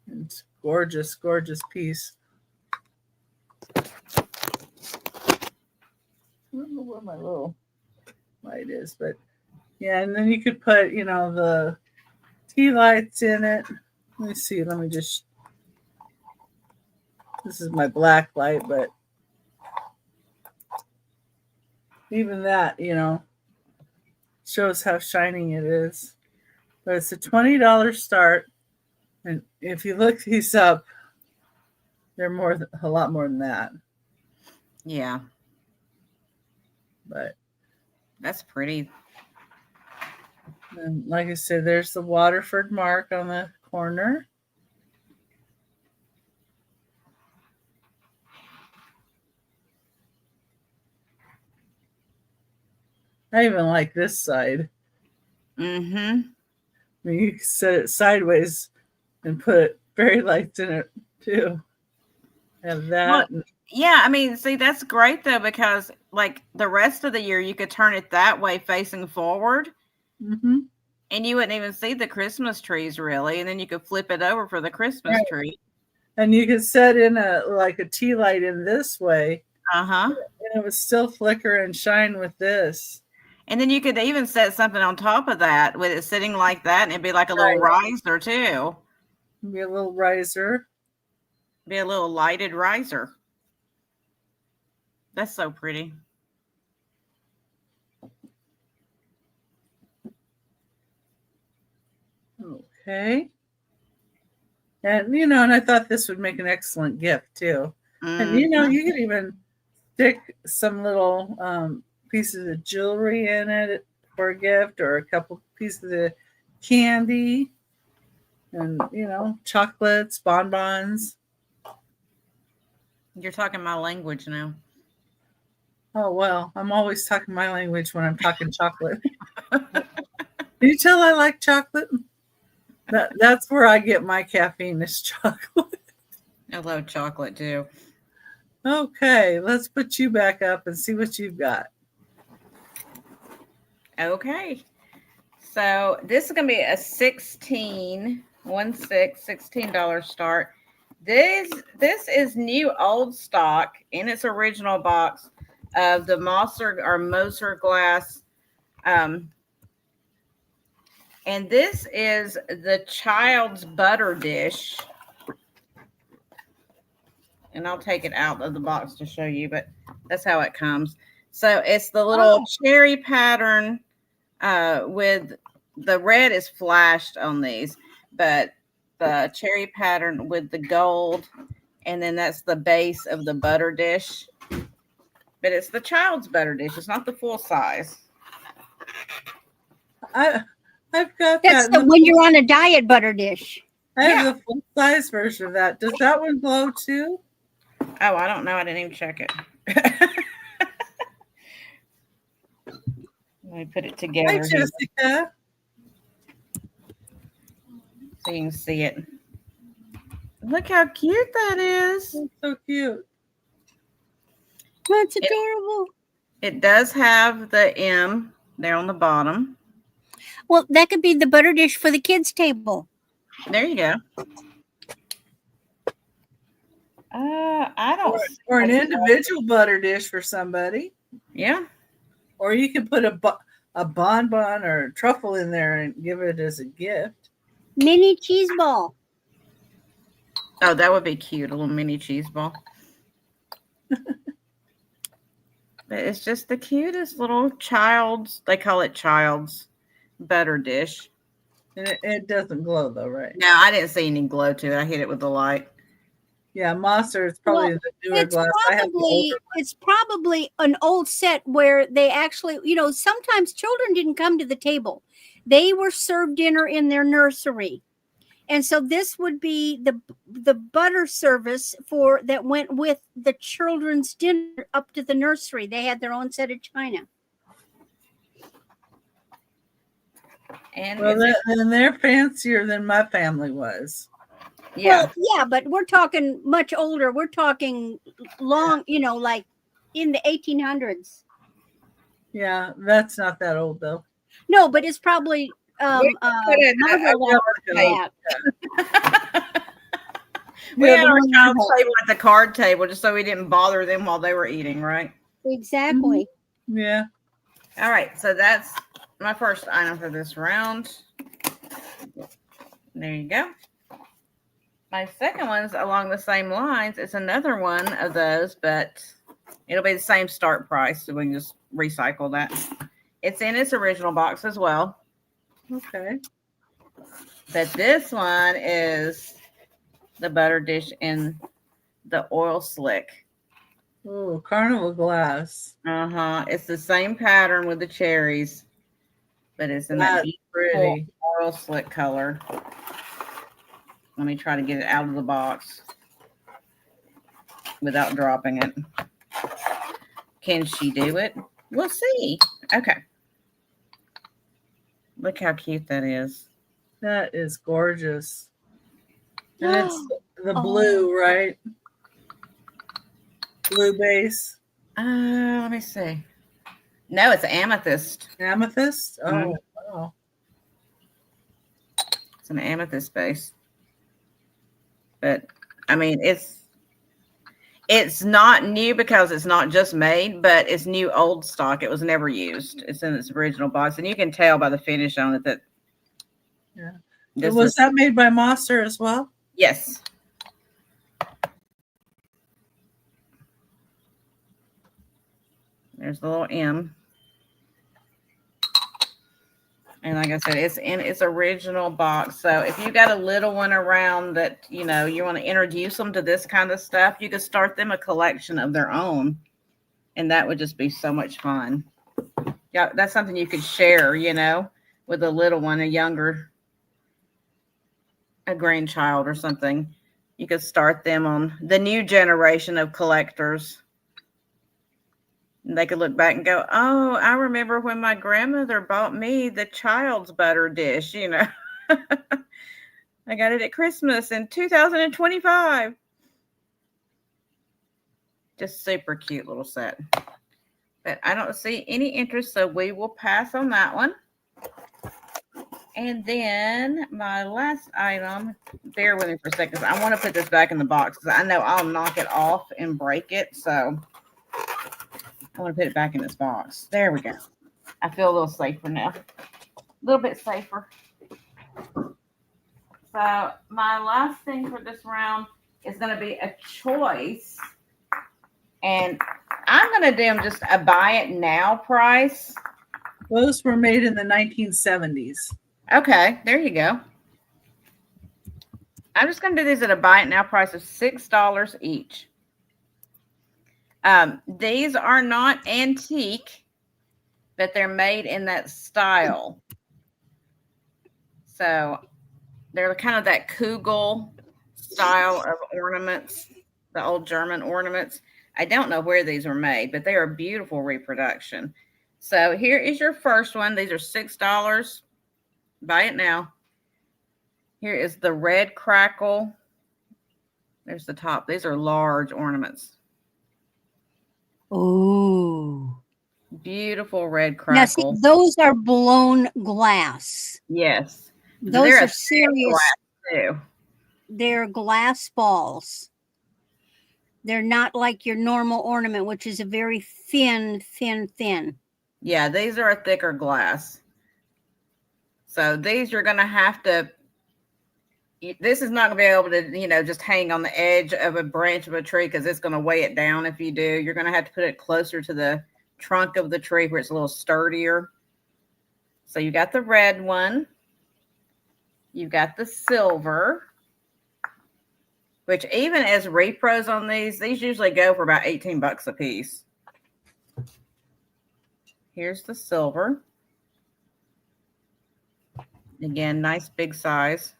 It's gorgeous, gorgeous piece. I don't know where my little light is, but yeah, and then you could put, the tea lights in it. Let me see. This is my black light, but even that, shows how shining it is. But it's a $20 start. And if you look these up, they're a lot more than that. Yeah. But that's pretty. And like I said, there's the Waterford mark on the corner. I even like this side. Mm-hmm. I mean, you can set it sideways and put fairy lights in it too. Have that. Well, yeah, I mean, see, that's great though, because like the rest of the year, you could turn it that way facing forward. Mm-hmm. And you wouldn't even see the Christmas trees really. And then you could flip it over for the Christmas tree. And you could set in a tea light in this way. Uh-huh. And it would still flicker and shine with this. And then you could even set something on top of that with it sitting like that, and it'd be like a little riser too. Be a little riser. Be a little lighted riser. That's so pretty. Okay. And, you know, and I thought this would make an excellent gift too. And, you know, you could even stick some little pieces of jewelry in it for a gift, or a couple pieces of candy, and, you know, chocolates, bonbons. You're talking my language now. Oh, well, I'm always talking my language when I'm talking chocolate. Can you tell I like chocolate? That's where I get my caffeine, is chocolate. I love chocolate too. Okay, let's put you back up and see what you've got. Okay. So this is going to be a $16 start. This is new old stock in its original box of the Moser glass. And this is the child's butter dish. And I'll take it out of the box to show you, but that's how it comes. So it's the little cherry pattern with the red is flashed on these, but the cherry pattern with the gold, and then that's the base of the butter dish. But it's the child's butter dish. It's not the full size. I've got That's that. when you're on a diet butter dish. I have the full size version of that. Does that one glow too? Oh, I don't know. I didn't even check it. Let me put it together. Hi, Jessica. So you can see it. Look how cute that is. That's so cute. That's adorable. It does have the M there on the bottom. Well, that could be the butter dish for the kids' table. There you go. I don't. Or an individual butter dish for somebody. Yeah. Or you could put a bonbon or a truffle in there and give it as a gift. Mini cheese ball. Oh, that would be cute. A little mini cheese ball. But it's just the cutest little child's, they call it child's butter dish. And it doesn't glow though, right? No, I didn't see any glow to it. I hit it with the light. Yeah, Moser is probably the newer glass. It's probably an old set where they actually, you know, sometimes children didn't come to the table. They were served dinner in their nursery. And so this would be the butter service for that went with the children's dinner up to the nursery. They had their own set of china. And they're fancier than my family was. Yeah. Well, yeah, but we're talking much older. We're talking long, you know, like in the 1800s. Yeah, that's not that old though. No, but it's probably we had our child's table at the card table just so we didn't bother them while they were eating, right? Exactly. Mm-hmm. Yeah. All right, so that's my first item for this round. There you go. My second one's along the same lines. It's another one of those, but it'll be the same start price, so we can just recycle that. It's in its original box as well. Okay. But this one is the butter dish in the oil slick. Oh, carnival glass. It's the same pattern with the cherries, but it's in that beautiful oil slick color. Let me try to get it out of the box without dropping it. Can she do it? We'll see. Okay. Look how cute that is. That is gorgeous. And it's the blue, right? Blue base. Let me see. No, it's amethyst. Amethyst? Oh, Mhm. wow. It's an amethyst base. But I mean, it's It's not new because it's not just made, but it's new old stock. It was never used. It's in its original box, and you can tell by the finish on it that. Yeah. Was that made by Monster as well? Yes. There's the little M. And like I said, it's in its original box. So if you got a little one around that, you know, you want to introduce them to this kind of stuff, you could start them a collection of their own. And that would just be so much fun. Yeah, that's something you could share, you know, with a little one, a grandchild or something. You could start them on the new generation of collectors. And they could look back and go, oh, I remember when my grandmother bought me the child's butter dish, you know. I got it at Christmas in 2025. Just super cute little set. But I don't see any interest, so we will pass on that one. And then my last item, bear with me for a second. I want to put this back in the box because I know I'll knock it off and break it. So I want to put it back in this box. There we go. I feel a little safer now. A little bit safer. So my last thing for this round is going to be a choice. And I'm going to do them just a buy it now price. Those were made in the 1970s. Okay, there you go. I'm just going to do these at a buy it now price of $6 each. These are not antique, but they're made in that style. So they're kind of that Kugel style of ornaments, the old German ornaments. I don't know where these were made, but they are a beautiful reproduction. So here is your first one. These are $6. Buy it now. Here is the red crackle. There's the top. These are large ornaments. Oh, beautiful red crackle. Now, see, those are blown glass. Yes, those are serious. Glass too. They're glass balls. They're not like your normal ornament, which is a very thin. Yeah, these are a thicker glass. So these you're going to have to. This is not going to be able to, you know, just hang on the edge of a branch of a tree because it's going to weigh it down if you do. You're going to have to put it closer to the trunk of the tree where it's a little sturdier. So you got the red one. You got the silver, which even as repros on these usually go for about $18 a piece. Here's the silver. Again, nice big size.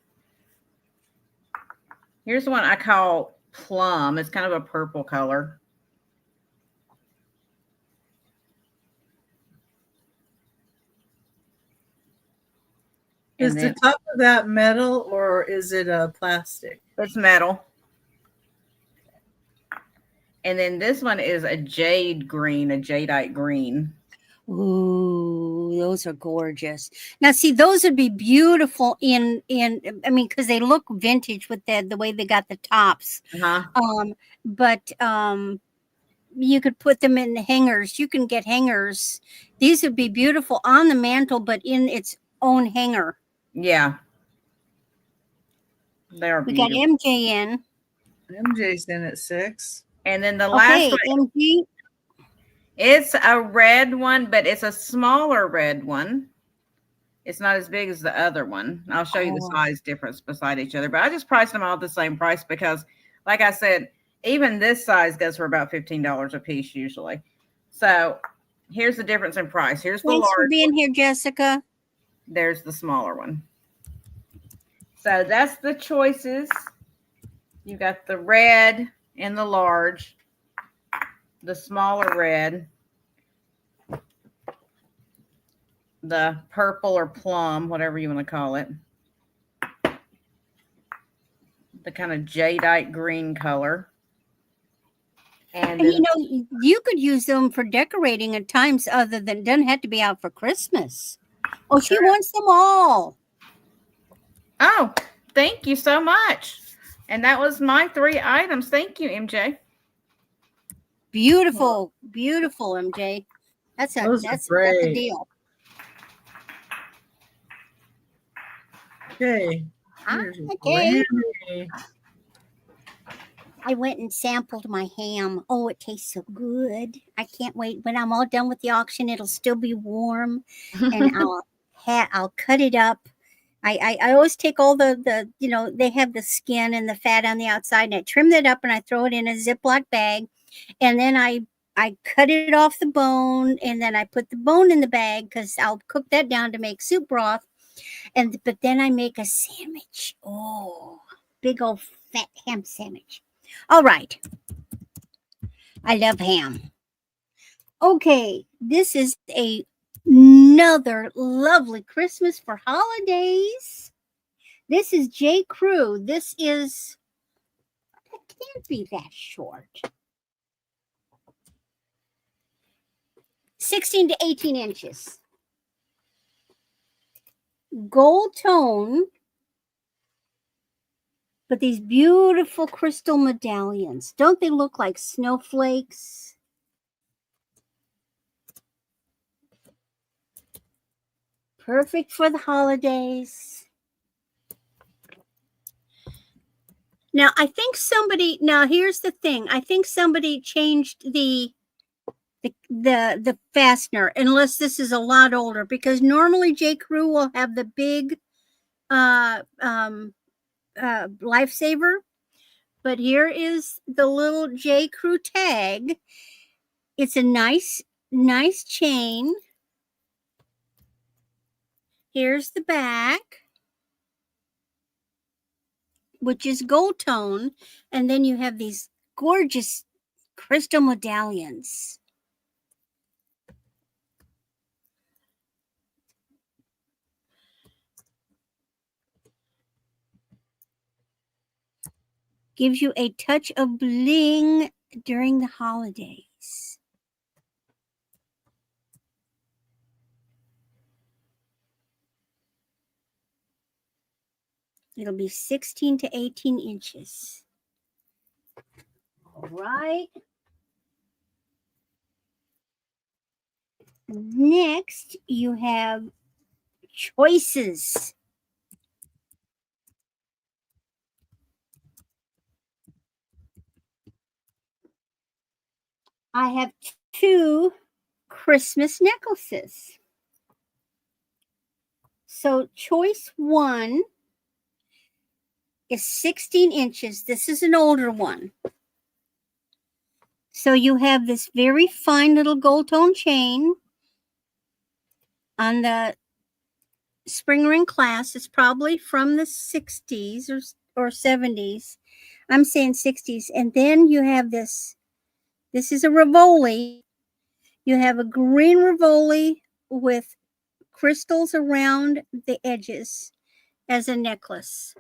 Here's the one I call plum. It's kind of a purple color. Is the top of that metal or is it a plastic? It's metal. And then this one is a jade green, a jadeite green. Ooh, those are gorgeous. Now, see, those would be beautiful I mean, because they look vintage with the way they got the tops. But you could put them in hangers. You can get hangers. These would be beautiful on the mantle, but in its own hanger. Yeah. They are beautiful. We got MJ in. MJ's in at 6. And then the last one. MJ. It's a red one, but it's a smaller red one. It's not as big as the other one. I'll show you the size difference beside each other. But I just priced them all the same price because, like I said, even this size goes for about $15 a piece usually. So here's the difference in price. Here's the large. Thanks for being here, Jessica. There's the smaller one. So that's the choices. You got the red and the large. The smaller red, the purple or plum, whatever you want to call it, the kind of jadeite green color. And you know, you could use them for decorating at times other than, doesn't have to be out for Christmas. Oh, she wants them all. Oh, thank you so much. And that was my 3 items. Thank you, MJ. Beautiful, beautiful, MJ. That's a deal. Okay. Okay. I went and sampled my ham. Oh, it tastes so good. I can't wait. When I'm all done with the auction, it'll still be warm, and I'll cut it up. I always take all the they have the skin and the fat on the outside, and I trim that up and I throw it in a Ziploc bag, and then I cut it off the bone, and then I put the bone in the bag because I'll cook that down to make soup broth, but then I make a sandwich. Oh, big old fat ham sandwich. All right. I love ham. Okay, this is another lovely Christmas for holidays. This is J. Crew. That can't be that short. 16 to 18 inches. Gold tone. But these beautiful crystal medallions. Don't they look like snowflakes? Perfect for the holidays. Now, here's the thing. I think somebody changed the fastener, unless this is a lot older, because normally J. Crew will have the big lifesaver, but here is the little J. Crew tag. It's a nice chain. Here's the back, which is gold tone, and then you have these gorgeous crystal medallions. Gives you a touch of bling during the holidays. It'll be 16 to 18 inches. All right. Next, you have choices. I have 2 Christmas necklaces. So choice 1 is 16 inches. This is an older one. So you have this very fine little gold tone chain on the spring ring clasp. It's probably from the 60s or 70s. I'm saying 60s. And then you have this. This is a Rivoli. You have a green Rivoli with crystals around the edges as a necklace.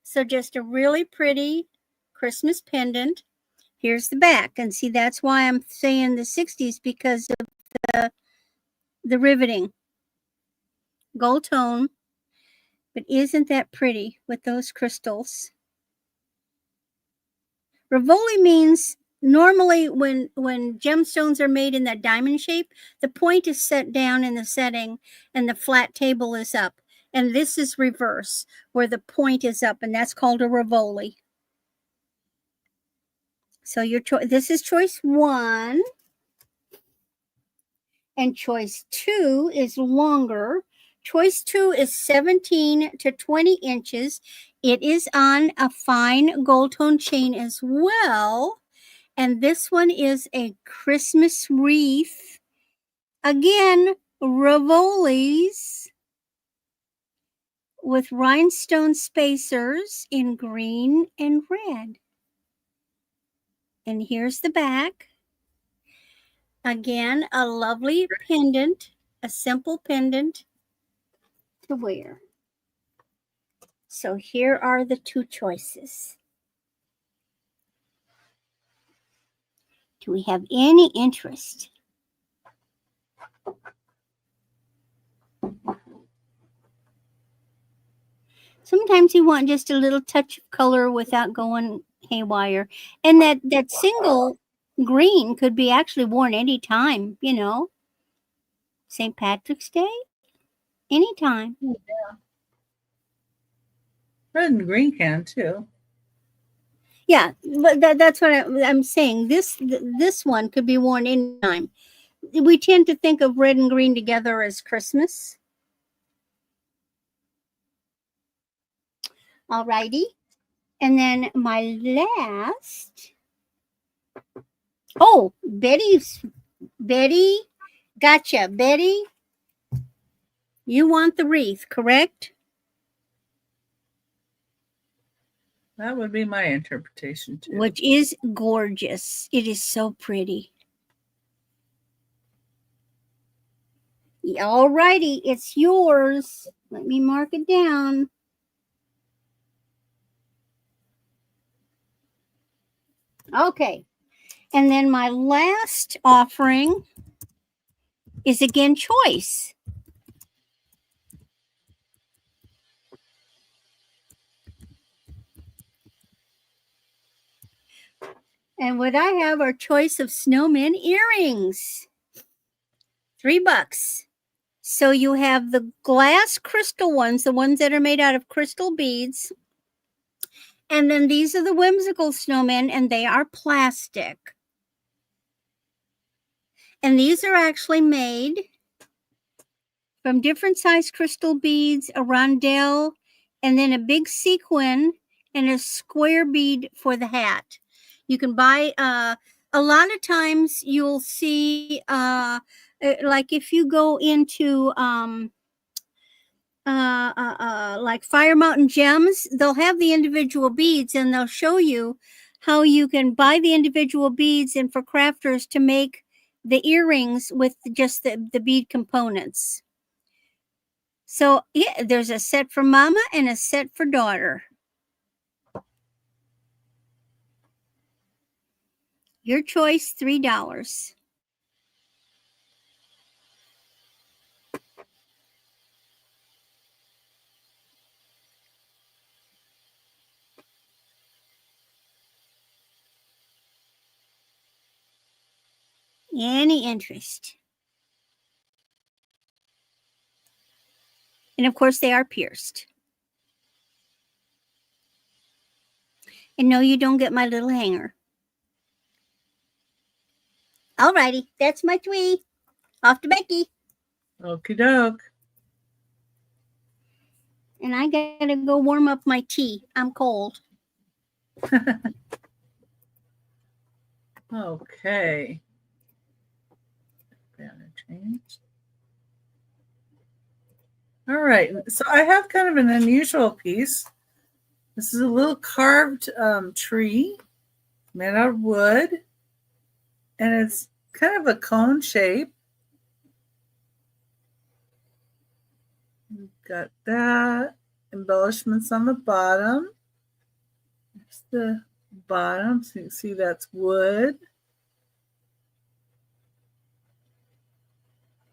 So just a really pretty Christmas pendant. Here's the back. And see, that's why I'm saying the 60s, because of the riveting. Gold tone. But isn't that pretty with those crystals? Rivoli means normally when gemstones are made in that diamond shape, the point is set down in the setting and the flat table is up. And this is reverse, where the point is up, and that's called a Rivoli. So this is choice 1. And choice 2 is longer. Choice 2 is 17 to 20 inches. It is on a fine gold tone chain as well. And this one is a Christmas wreath. Again, Rivolis with rhinestone spacers in green and red. And here's the back. Again, a lovely pendant, a simple pendant to wear. So here are the 2 choices. Do we have any interest? Sometimes you want just a little touch of color without going haywire. And that single green could be actually worn anytime, you know. St. Patrick's Day, anytime. Red and green can too. Yeah, but that's what I'm saying. This one could be worn anytime. We tend to think of red and green together as Christmas. All righty. And then my last. Oh, Betty, gotcha. Betty, you want the wreath, correct? That would be my interpretation too. Which is gorgeous. It is so pretty. All righty, it's yours. Let me mark it down. Okay. And then my last offering is again choice. And what I have are choice of snowman earrings. $3. So you have the glass crystal ones, the ones that are made out of crystal beads. And then these are the whimsical snowmen, and they are plastic. And these are actually made from different size crystal beads, a rondelle, and then a big sequin and a square bead for the hat. You can buy, a lot of times you'll see, like if you go into like Fire Mountain Gems, they'll have the individual beads and they'll show you how you can buy the individual beads and for crafters to make the earrings with just the bead components. So yeah, there's a set for mama and a set for daughter. Your choice, $3. Any interest? And of course, they are pierced. And no, you don't get my little hanger. All righty, that's my twee. Off to Becky. Okie doke. And I gotta go warm up my tea. I'm cold. Okay. Change. All right. So I have kind of an unusual piece. This is a little carved tree made out of wood. And it's kind of a cone shape. We've got that. Embellishments on the bottom. There's the bottom. So you can see that's wood.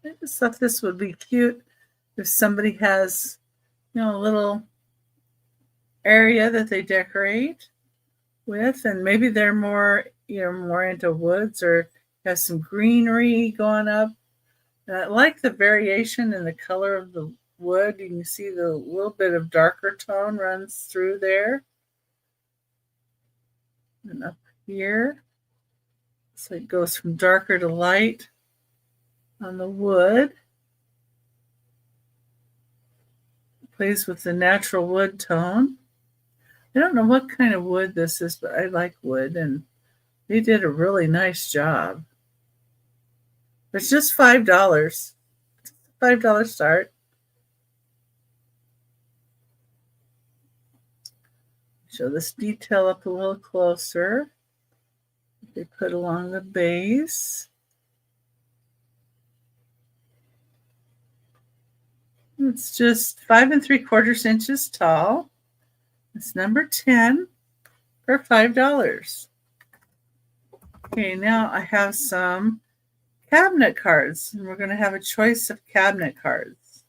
I just thought this would be cute if somebody has, you know, a little area that they decorate with, and maybe they're more, you know, more into woods or have some greenery going up. And I like the variation in the color of the wood. You can see the little bit of darker tone runs through there. And up here. So it goes from darker to light on the wood. Plays with the natural wood tone. I don't know what kind of wood this is, but I like wood, and they did a really nice job. It's just $5. It's a $5 start. Show this detail up a little closer. They put along the base. It's just 5 3/4 inches tall. It's number 10 for $5. Okay, now I have some cabinet cards, and we're going to have a choice of cabinet cards.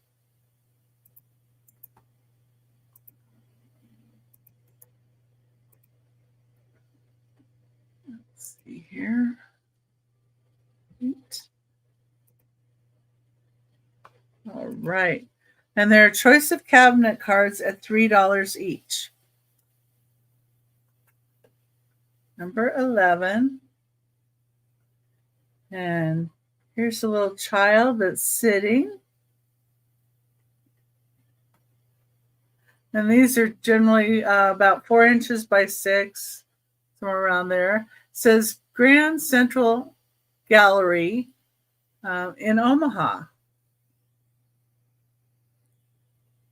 Let's see here. All right. And there are choice of cabinet cards at $3 each. Number 11. And here's a little child that's sitting. And these are generally about 4 inches by 6, somewhere around there. It says Grand Central Gallery in Omaha.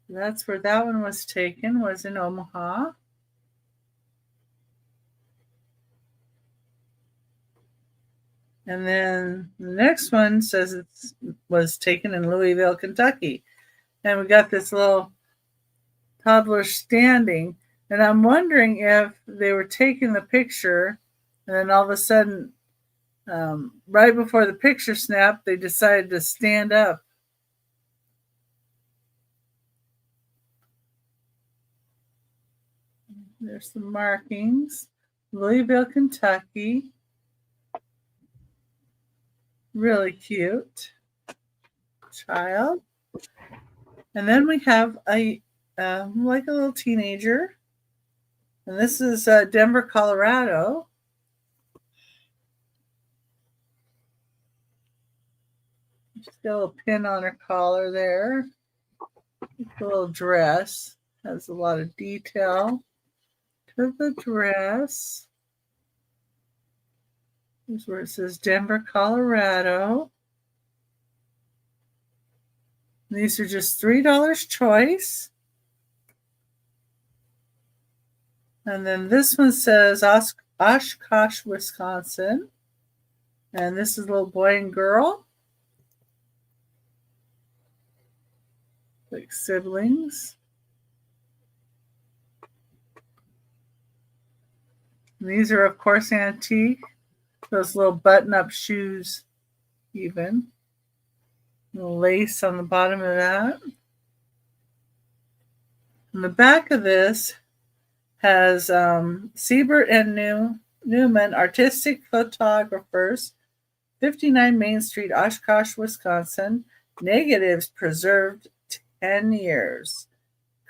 That's where that one was taken, was in Omaha. And then the next one says it was taken in Louisville, Kentucky. And we got this little toddler standing. And I'm wondering if they were taking the picture and then all of a sudden, right before the picture snapped, they decided to stand up. There's some markings. Louisville, Kentucky. Really cute child. And then we have a like a little teenager. And this is Denver, Colorado. Just got a little pin on her collar there. A little dress. Has a lot of detail to the dress. Here's where it says Denver, Colorado. These are just $3 choice. And then this one says Oshkosh, Wisconsin. And this is a little boy and girl. Like siblings. And these are, of course, antique. Those little button-up shoes, even. Little lace on the bottom of that. And the back of this has Siebert and Newman, artistic photographers, 59 Main Street, Oshkosh, Wisconsin. Negatives preserved 10 years.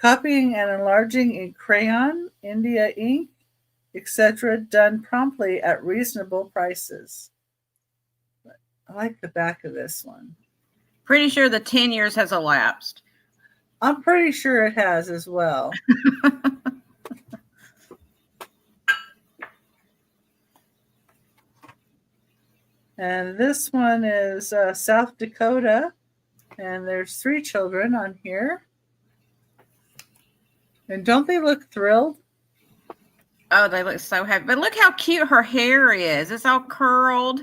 Copying and enlarging in crayon, India ink, etc., done promptly at reasonable prices. I like the back of this one. Pretty sure the 10 years has elapsed. I'm pretty sure it has as well. And this one is South Dakota. And there's 3 children on here. And don't they look thrilled? Oh, they look so happy. But look how cute her hair is. It's all curled.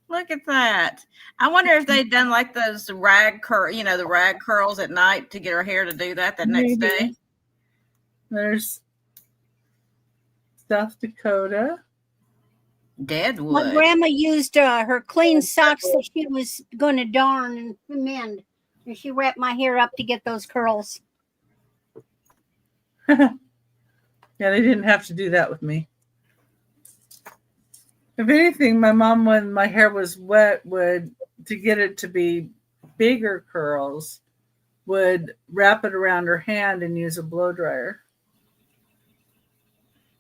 Look at that. I wonder if they've done like those rag the rag curls at night to get her hair to do that the next day. There's South Dakota. Deadwood. My grandma used her clean socks that she was going to darn and mend. And she wrapped my hair up to get those curls. Yeah, they didn't have to do that with me. If anything, my mom, when my hair was wet, would, to get it to be bigger curls, would wrap it around her hand and use a blow dryer.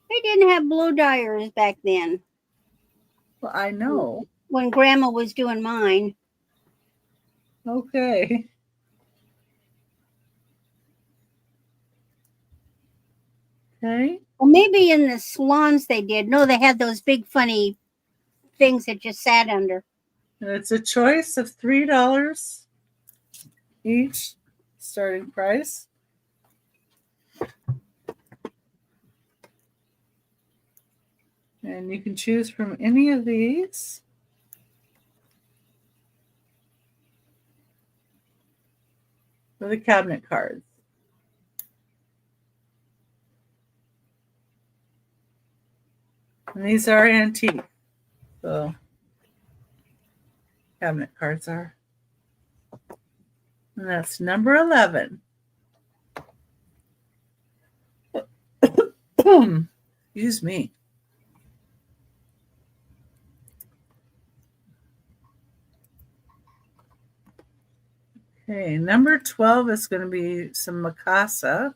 They didn't have blow dryers back then. Well, I know. When Grandma was doing mine. Okay. Okay. Well, maybe in the salons they did. No, they had those big funny things that just sat under. And it's a choice of $3 each starting price. And you can choose from any of these. For the cabinet cards. And these are antique. So cabinet cards are. And that's number 11. Excuse me. Okay, number 12 is going to be some Mikasa.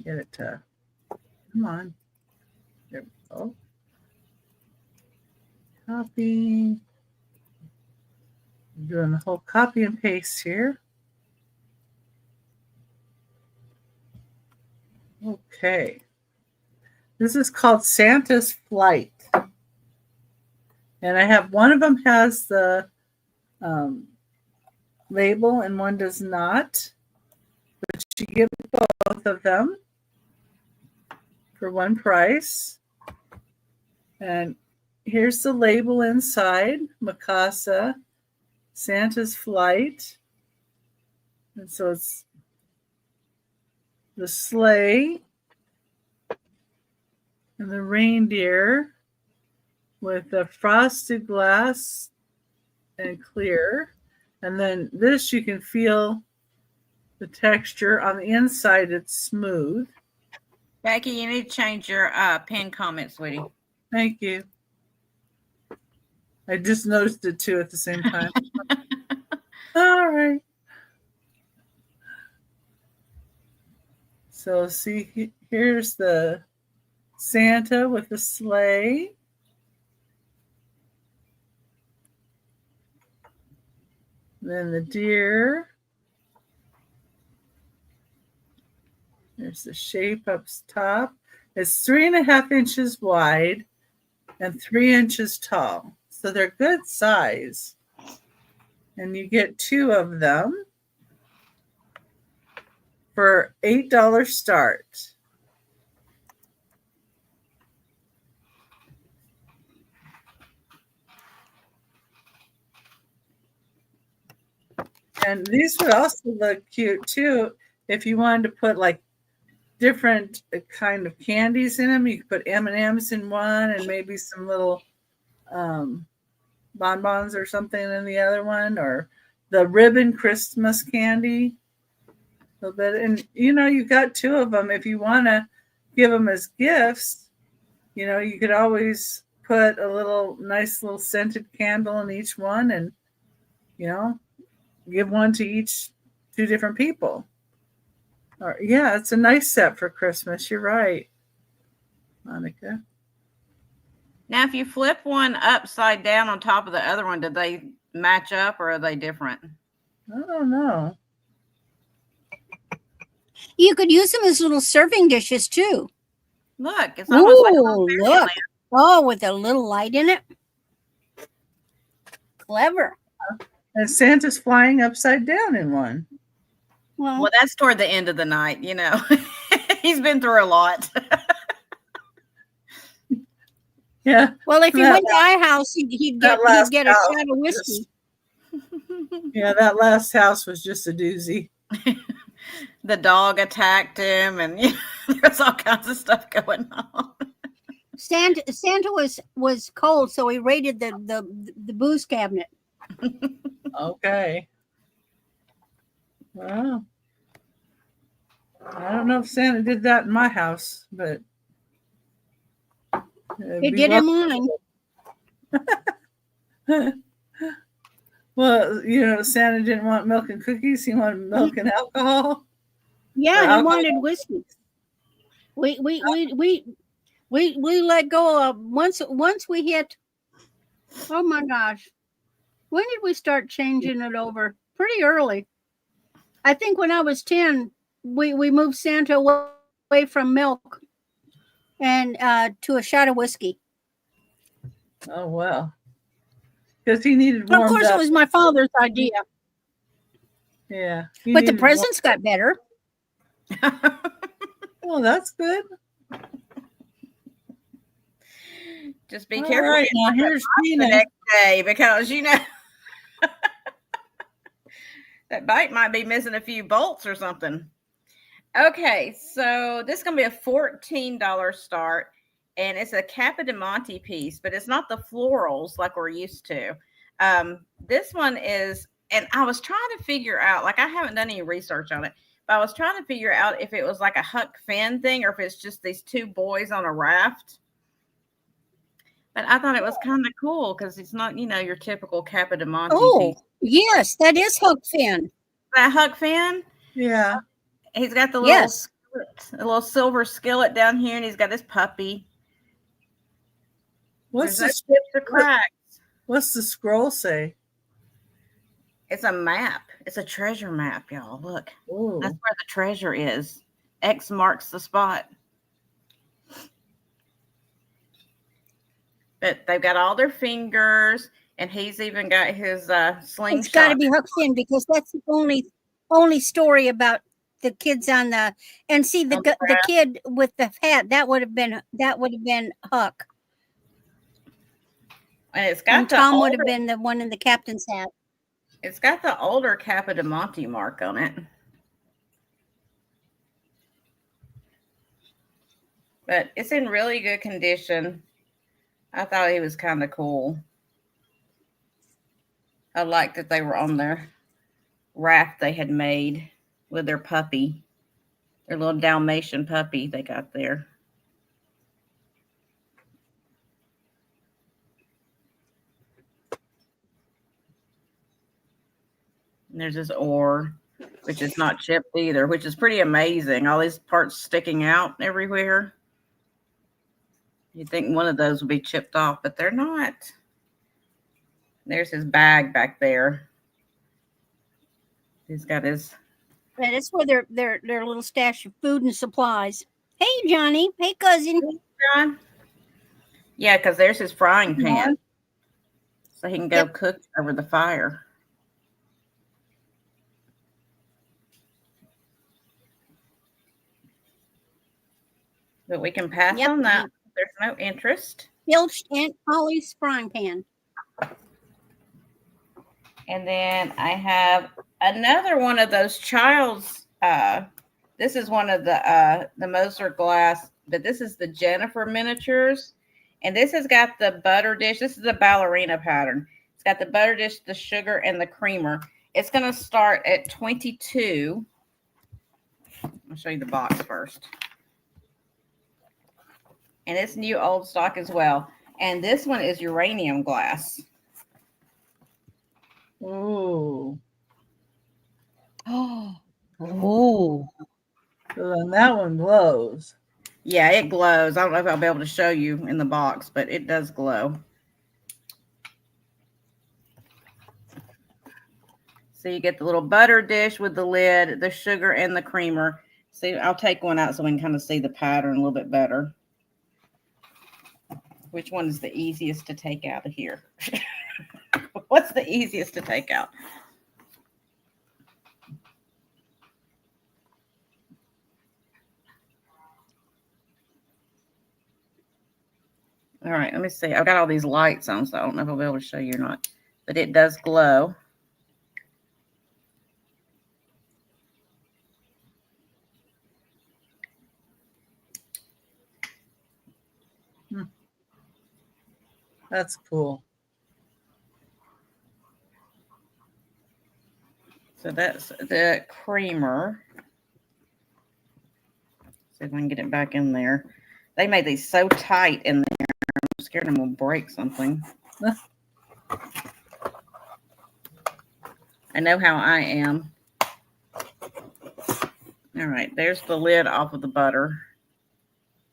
Get it to, come on. There we go. Copy. I'm doing the whole copy and paste here. Okay. This is called Santa's Flight. And I have one of them has the label and one does not. But you get both of them for one price. And here's the label inside, Mikasa, Santa's Flight. And so it's the sleigh and the reindeer with the frosted glass and clear. And then this, you can feel the texture. On the inside, it's smooth. Becky, you need to change your pin comment, sweetie. Thank you. I just noticed it too at the same time. All right. So see, here's the Santa with the sleigh. Then the deer. There's the shape up top. It's 3.5 inches wide and 3 inches tall. So they're good size. And you get 2 of them for $8 start. And these would also look cute too if you wanted to put like different kind of candies in them. You could put M&Ms in one and maybe some little bonbons or something in the other one, or the ribbon Christmas candy. A little bit. And you know, you got 2 of them. If you want to give them as gifts, you know, you could always put a little nice little scented candle in each one and, you know, give one to each 2 different people. Or, yeah, it's a nice set for Christmas. You're right, Monica. Now, if you flip one upside down on top of the other one, did they match up or are they different? I don't know. You could use them as little serving dishes too. Look, it's almost like a little Ooh, fairy look. lamp. Oh, with a little light in it. Clever. And Santa's flying upside down in one. Well, Well, that's toward the end of the night, you know. He's been through a lot. Yeah. well, if you That went to our house, he'd get a house shot of whiskey. Yeah, that last house was just a doozy. The dog attacked him, and you know, there's all kinds of stuff going on. Santa was cold, so he raided the booze cabinet. Okay. Well, I don't know if Santa did that in my house, but He did in mine. Well, you know, Santa didn't want milk and cookies. He wanted milk and alcohol. Yeah, he wanted whiskey. We let go of once we hit. Oh my gosh, when did we start changing it over? Pretty early. I think when I was 10, we moved Santa away from milk and to a shot of whiskey. Oh, well. Because he needed Of warmed course, up. it was my father's idea, Yeah. but the presents got better. Well, that's good. Just be All careful right, now here's the Gina. next day, because you know that bite might be missing a few bolts or something. Okay, so this is gonna be a $14 start, and it's a Capodimonte piece, but it's not the florals like we're used to. This one is, and I was trying to figure out, like I haven't done any research on it, but I was trying to figure out if it was like a Huck Finn thing or if it's just these 2 boys on a raft. But I thought it was kind of cool because it's not, your typical Capodimonte Oh, piece. yes, that is Huck Finn. That Huck Finn? Yeah. He's got the Yes. little silver skillet down here, and he's got his puppy. What's There's no chips or cracks. What's the scroll say? It's a map. It's a treasure map, y'all. Look. Ooh. That's where the treasure is. X marks the spot. But they've got all their fingers, and he's even got his slingshot. It's got to be Huck Finn because that's the only story about the kids on the and see the kid with the hat that would have been Huck. And it's got and Tom would have been the one in the captain's hat. It's got the older Capodimonte mark on it. But it's in really good condition. I thought he was kind of cool. I liked that they were on their raft they had made with their puppy. Their little Dalmatian puppy they got there. And there's this oar, which is not chipped either, which is pretty amazing. All these parts sticking out everywhere. You'd think one of those would be chipped off, but they're not. There's his bag back there. He's got his... Yeah, that's where their little stash of food and supplies. Hey, Johnny. Hey, cousin. Hey, John. Yeah, because there's his frying pan. So he can go cook over the fire. But we can pass on that. There's no interest. Filched Aunt Polly's frying pan. And then I have another one of those child's. This is one of the Moser glass, but this is the Jennifer miniatures. And this has got the butter dish. This is the ballerina pattern. It's got the butter dish, the sugar, and the creamer. It's going to start at $22. I'll show you the box first. And it's new old stock as well. And this one is uranium glass. Ooh. Oh. So then that one glows. Yeah, it glows. I don't know if I'll be able to show you in the box, but it does glow. So you get the little butter dish with the lid, the sugar, and the creamer. See, I'll take one out so we can kind of see the pattern a little bit better. Which one is the easiest to take out of here? What's the easiest to take out? All right, let me see. I've got all these lights on, so I don't know if I'll be able to show you or not. But it does glow. That's cool. So that's the creamer. See if I can get it back in there. They made these so tight in there. I'm scared I'm going to break something. I know how I am. All right, there's the lid off of the butter.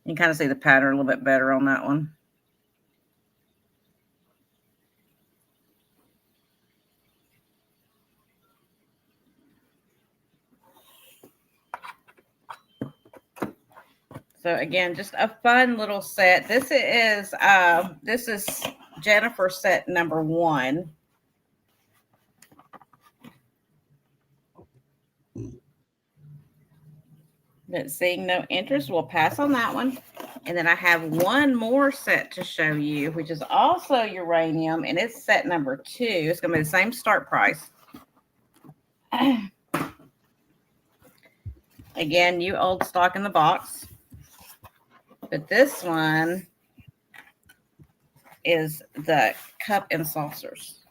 You can kind of see the pattern a little bit better on that one. So again, just a fun little set. This is Jennifer set number 1. But seeing no interest, we'll pass on that one. And then I have one more set to show you, which is also uranium, and it's set number 2. It's going to be the same start price. Again, new old stock in the box. But this one is the cup and saucers.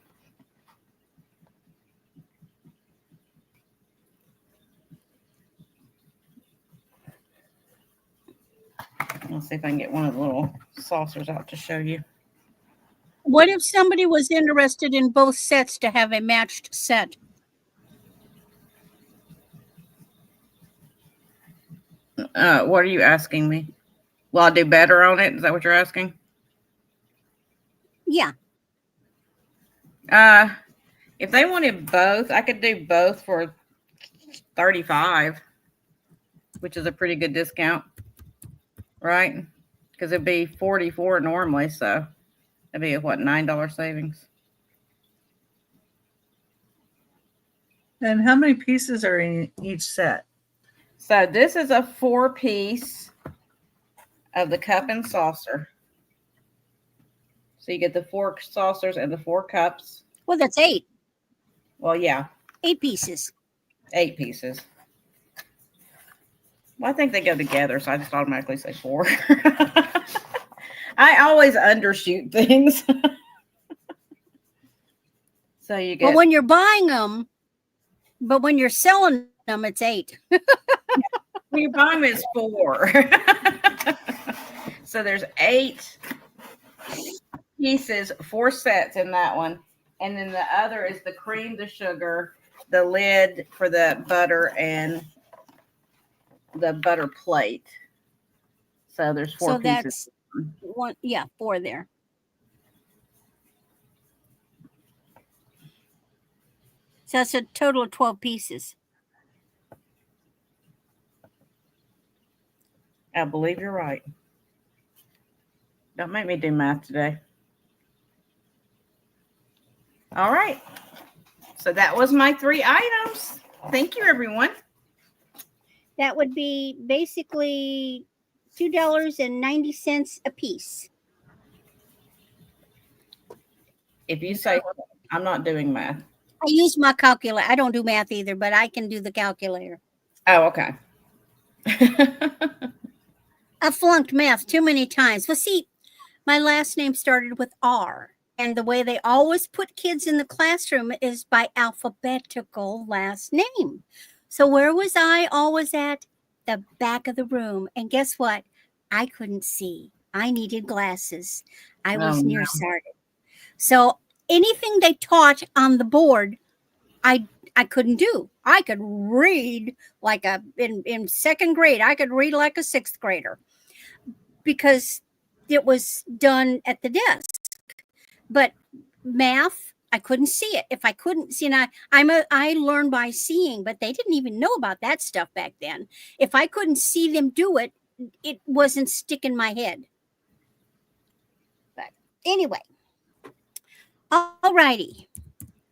I'll see if I can get one of the little saucers out to show you. What if somebody was interested in both sets to have a matched set? What are you asking me? Will I do better on it? Is that what you're asking? Yeah. If they wanted both, I could do both for $35, which is a pretty good discount, right? Because it'd be $44 normally, so that'd be a what, $9 savings. And how many pieces are in each set? So this is a 4-piece of the cup and saucer. So you get the 4 saucers and the 4 cups. Well, that's 8. Well, yeah. 8 pieces. 8 pieces. Well, I think they go together, so I just automatically say 4. I always undershoot things. So you get. But when you're buying them, but when you're selling them, it's 8. When you buy them, it's 4. So there's 8 pieces, 4 sets in that one. And then the other is the cream, the sugar, the lid for the butter, and the butter plate. So there's 4 pieces. That's 1, 4 there. So that's a total of 12 pieces. I believe you're right. Don't make me do math today. All right. So that was my 3 items. Thank you, everyone. That would be basically $2.90 a piece. If you say I'm not doing math. I use my calculator. I don't do math either, but I can do the calculator. Oh, okay. I flunked math too many times. Well, see, my last name started with R, and the way they always put kids in the classroom is by alphabetical last name. So where was I always at? The back of the room. And guess what? I couldn't see. I needed glasses. I was nearsighted. So anything they taught on the board, I couldn't do. I could read like in second grade, I could read like a 6th grader because it was done at the desk. But math, I couldn't see it. If I couldn't see, and I learned by seeing, but they didn't even know about that stuff back then. If I couldn't see them do it, it wasn't sticking my head. But anyway, all righty.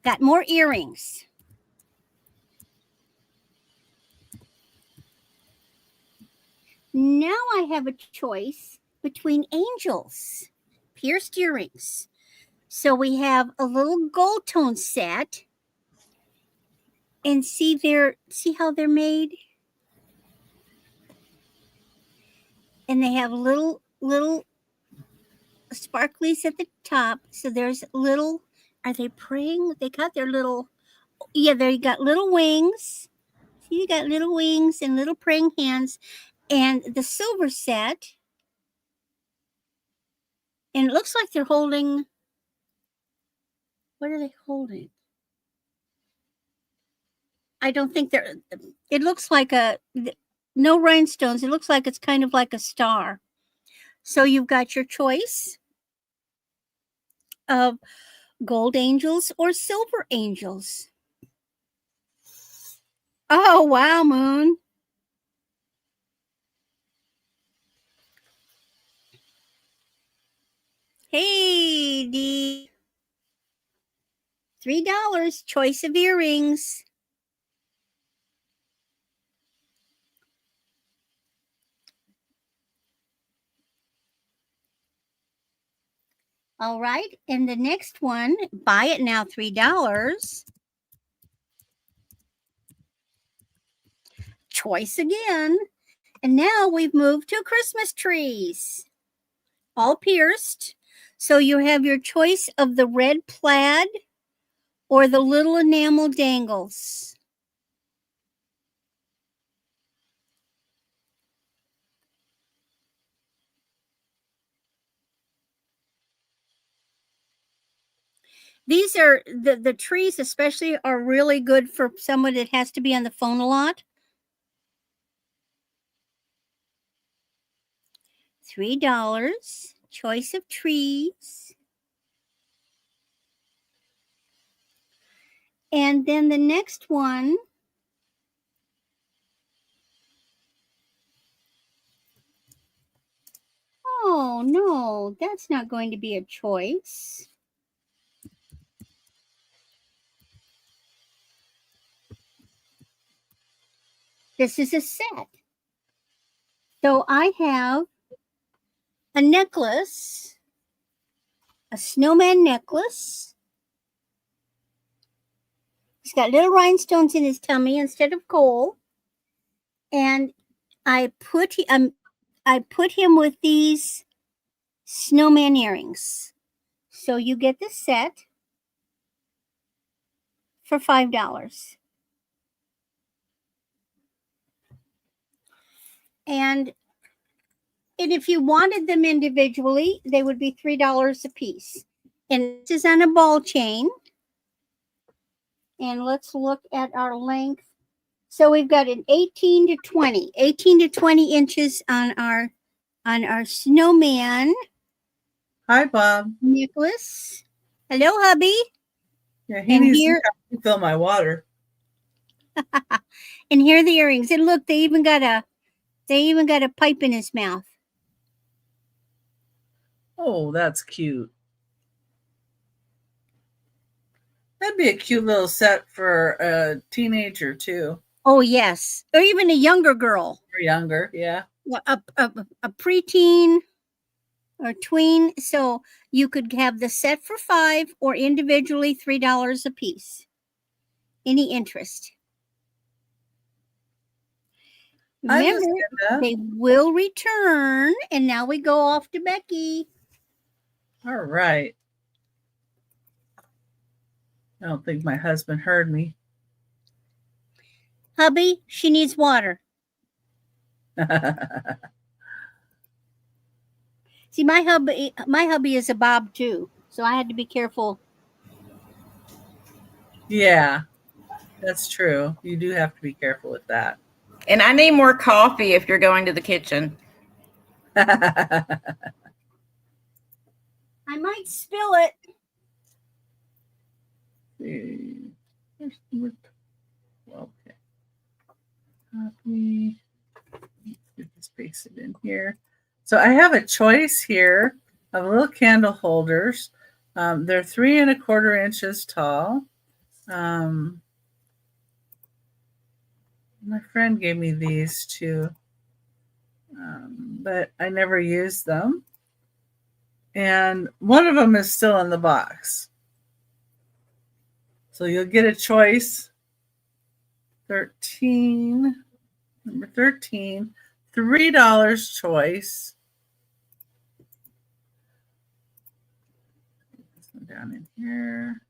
Got more earrings. Now I have a choice between angels, pierced earrings. So we have a little gold tone set. And see how they're made? And they have little sparklies at the top. So there's little, are they praying? They got their little, they got little wings. See, you got little wings and little praying hands. And the silver set, and it looks like they're holding, what are they holding? I don't think it looks like no rhinestones. It looks like it's kind of like a star. So you've got your choice of gold angels or silver angels. Oh, wow, Moon. Hey, Dee. $3, choice of earrings. All right, and the next one, buy it now, $3. Choice again. And now we've moved to Christmas trees. All pierced. So you have your choice of the red plaid or the little enamel dangles. These are the trees, especially, are really good for someone that has to be on the phone a lot. $3. Choice of trees. And then the next one. Oh, no, that's not going to be a choice. This is a set. So I have a necklace, a snowman necklace. He's got little rhinestones in his tummy instead of coal. And I put him with these snowman earrings. So you get the set for $5. And if you wanted them individually, they would be $3 a piece. And this is on a ball chain. And let's look at our length. So we've got an 18 to 20 inches on our snowman. Hi, Bob. Necklace. Hello, hubby. Yeah, he needs to fill my water. And here are the earrings. And look, they even got a pipe in his mouth. Oh, that's cute. That'd be a cute little set for a teenager too. Oh, yes. Or even a younger girl. Or younger, yeah. A preteen or tween. So you could have the set for $5 or individually $3 a piece. Any interest? Remember, they will return. And now we go off to Becky. All right. I don't think my husband heard me. Hubby, she needs water. See, my hubby is a Bob too, so I had to be careful. Yeah, that's true. You do have to be careful with that. And I need more coffee if you're going to the kitchen. I might spill it. Okay. Copy. Get this pasted in here. So I have a choice here of little candle holders. They're 3 1/4 inches tall. My friend gave me these too, but I never used them. And one of them is still in the box. So you'll get a choice. 13, number 13, $3 choice. Put this one down in here.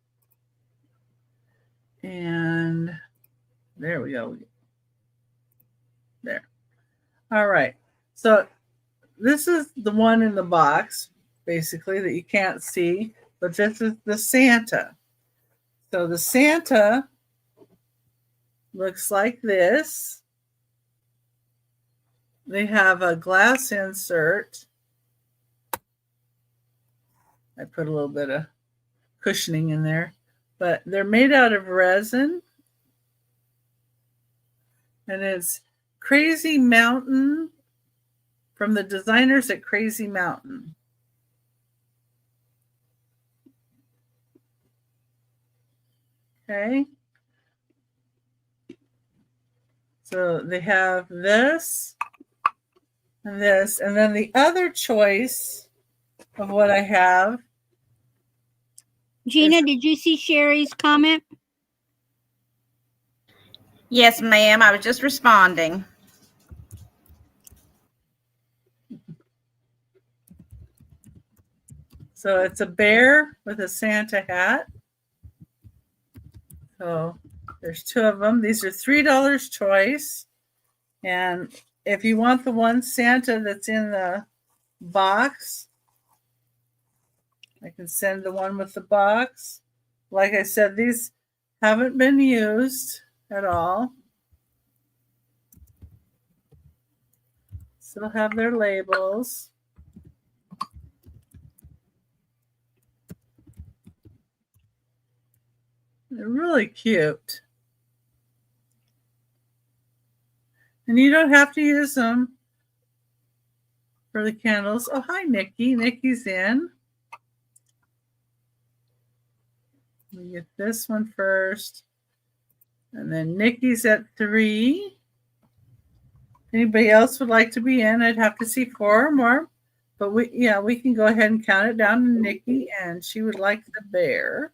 And there we go. There. All right. So this is the one in the box, basically, that you can't see, but this is the Santa. So the Santa looks like this. They have a glass insert. I put a little bit of cushioning in there, but they're made out of resin. And it's Crazy Mountain from the designers at Crazy Mountain. Okay. So they have this and this, and then the other choice of what I have. Jeana, did you see Sherry's comment? Yes, ma'am. I was just responding. So it's a bear with a Santa hat. So there's 2 of them. These are $3 choice. And if you want the one Santa that's in the box, I can send the one with the box. like I said, these haven't been used at all. Still have their labels. They're really cute. And you don't have to use them for the candles. Oh, hi, Nikki. Nikki's in. We get this one first. And then Nikki's at 3. Anybody else would like to be in? I'd have to see 4 or more. But we can go ahead and count it down to Nikki, and she would like the bear.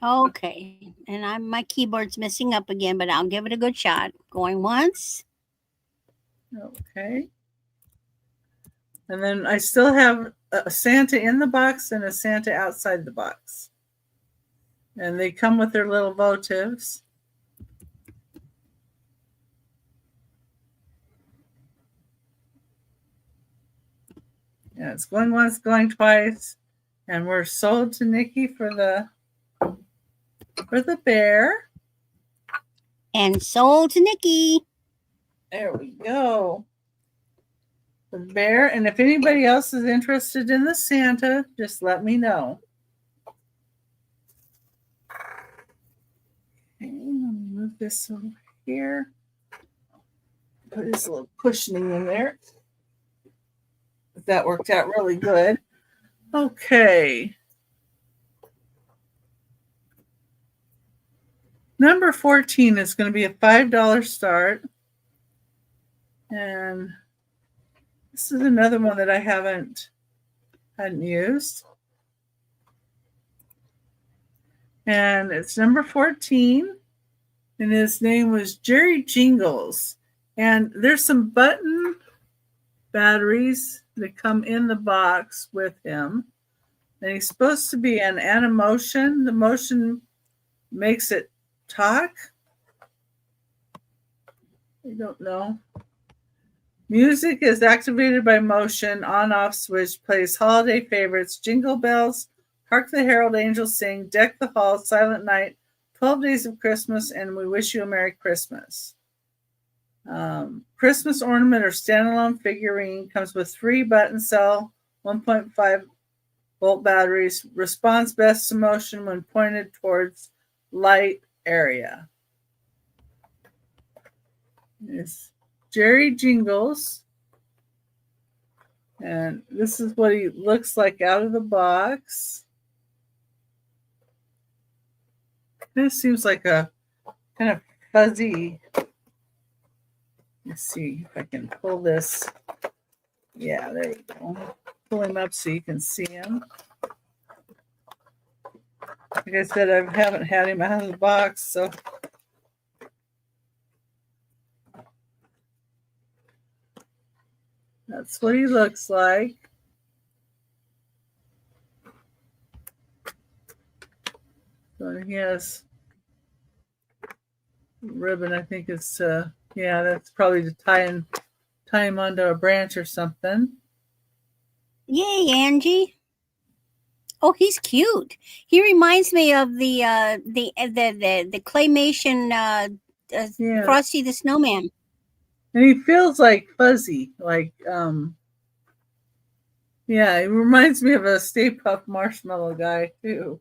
Okay. And my keyboard's messing up again, but I'll give it a good shot. Going once. Okay. And then I still have a Santa in the box and a Santa outside the box. And they come with their little votives. Yeah, it's going once, going twice. And we're sold to Nikki for the bear. And sold to Nikki. There we go. The bear. And if anybody else is interested in the Santa, just let me know. Okay, let me move this over here. Put this little cushioning in there. That worked out really good. Okay. Number 14 is going to be a $5 start. And this is another one that I hadn't used. And it's number 14. And his name was Jerry Jingles. And there's some button batteries that come in the box with him. And he's supposed to be an Animotion. The motion makes it talk. I don't know. Music is activated by motion. On-off switch plays holiday favorites. Jingle bells, Hark the Herald Angels Sing, Deck the Hall, Silent Night, 12 Days of Christmas, and We Wish You a Merry Christmas. Christmas ornament or standalone figurine comes with 3 button cell, 1.5 volt batteries. Responds best to motion when pointed towards light area. It's Jerry Jingles. And this is what he looks like out of the box. This seems like a kind of fuzzy. Let's see if I can pull this. Yeah, there you go. Pull him up so you can see him. Like I said, I haven't had him out of the box, so. That's what he looks like. So he has ribbon, I think it's, yeah, that's probably to tie him onto a branch or something. Yay, Angie. Oh, he's cute. He reminds me of the claymation Yeah. Frosty the Snowman. And he feels like fuzzy, like yeah, he reminds me of a Stay Puft Marshmallow guy too.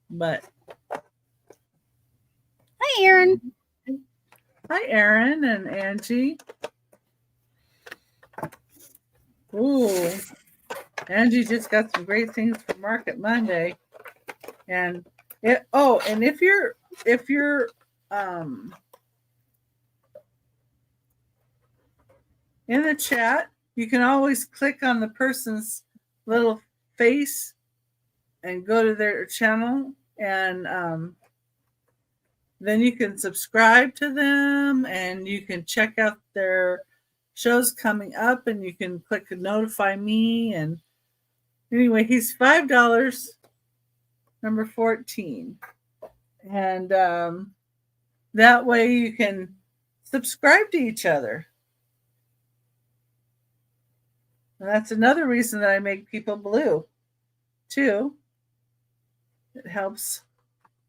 But Hi, Aaron. hi, Aaron and Angie. Ooh, Angie just got some great things for Market Monday, and if you're in the chat, you can always click on the person's little face and go to their channel, and then you can subscribe to them, and you can check out their shows coming up, and you can click notify me. And anyway, he's $5, number 14. And that way you can subscribe to each other. And that's another reason that I make people blue. too. It helps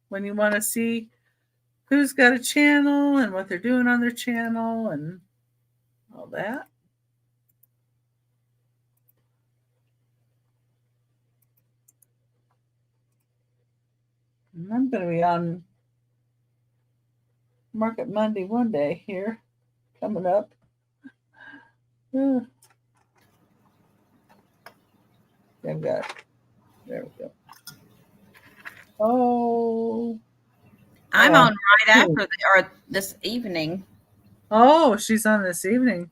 when you want to see who's got a channel and what they're doing on their channel and all that. And I'm going to be on Market Monday one day here coming up. There we go. Oh. I'm on right after or this evening. Oh, she's on this evening.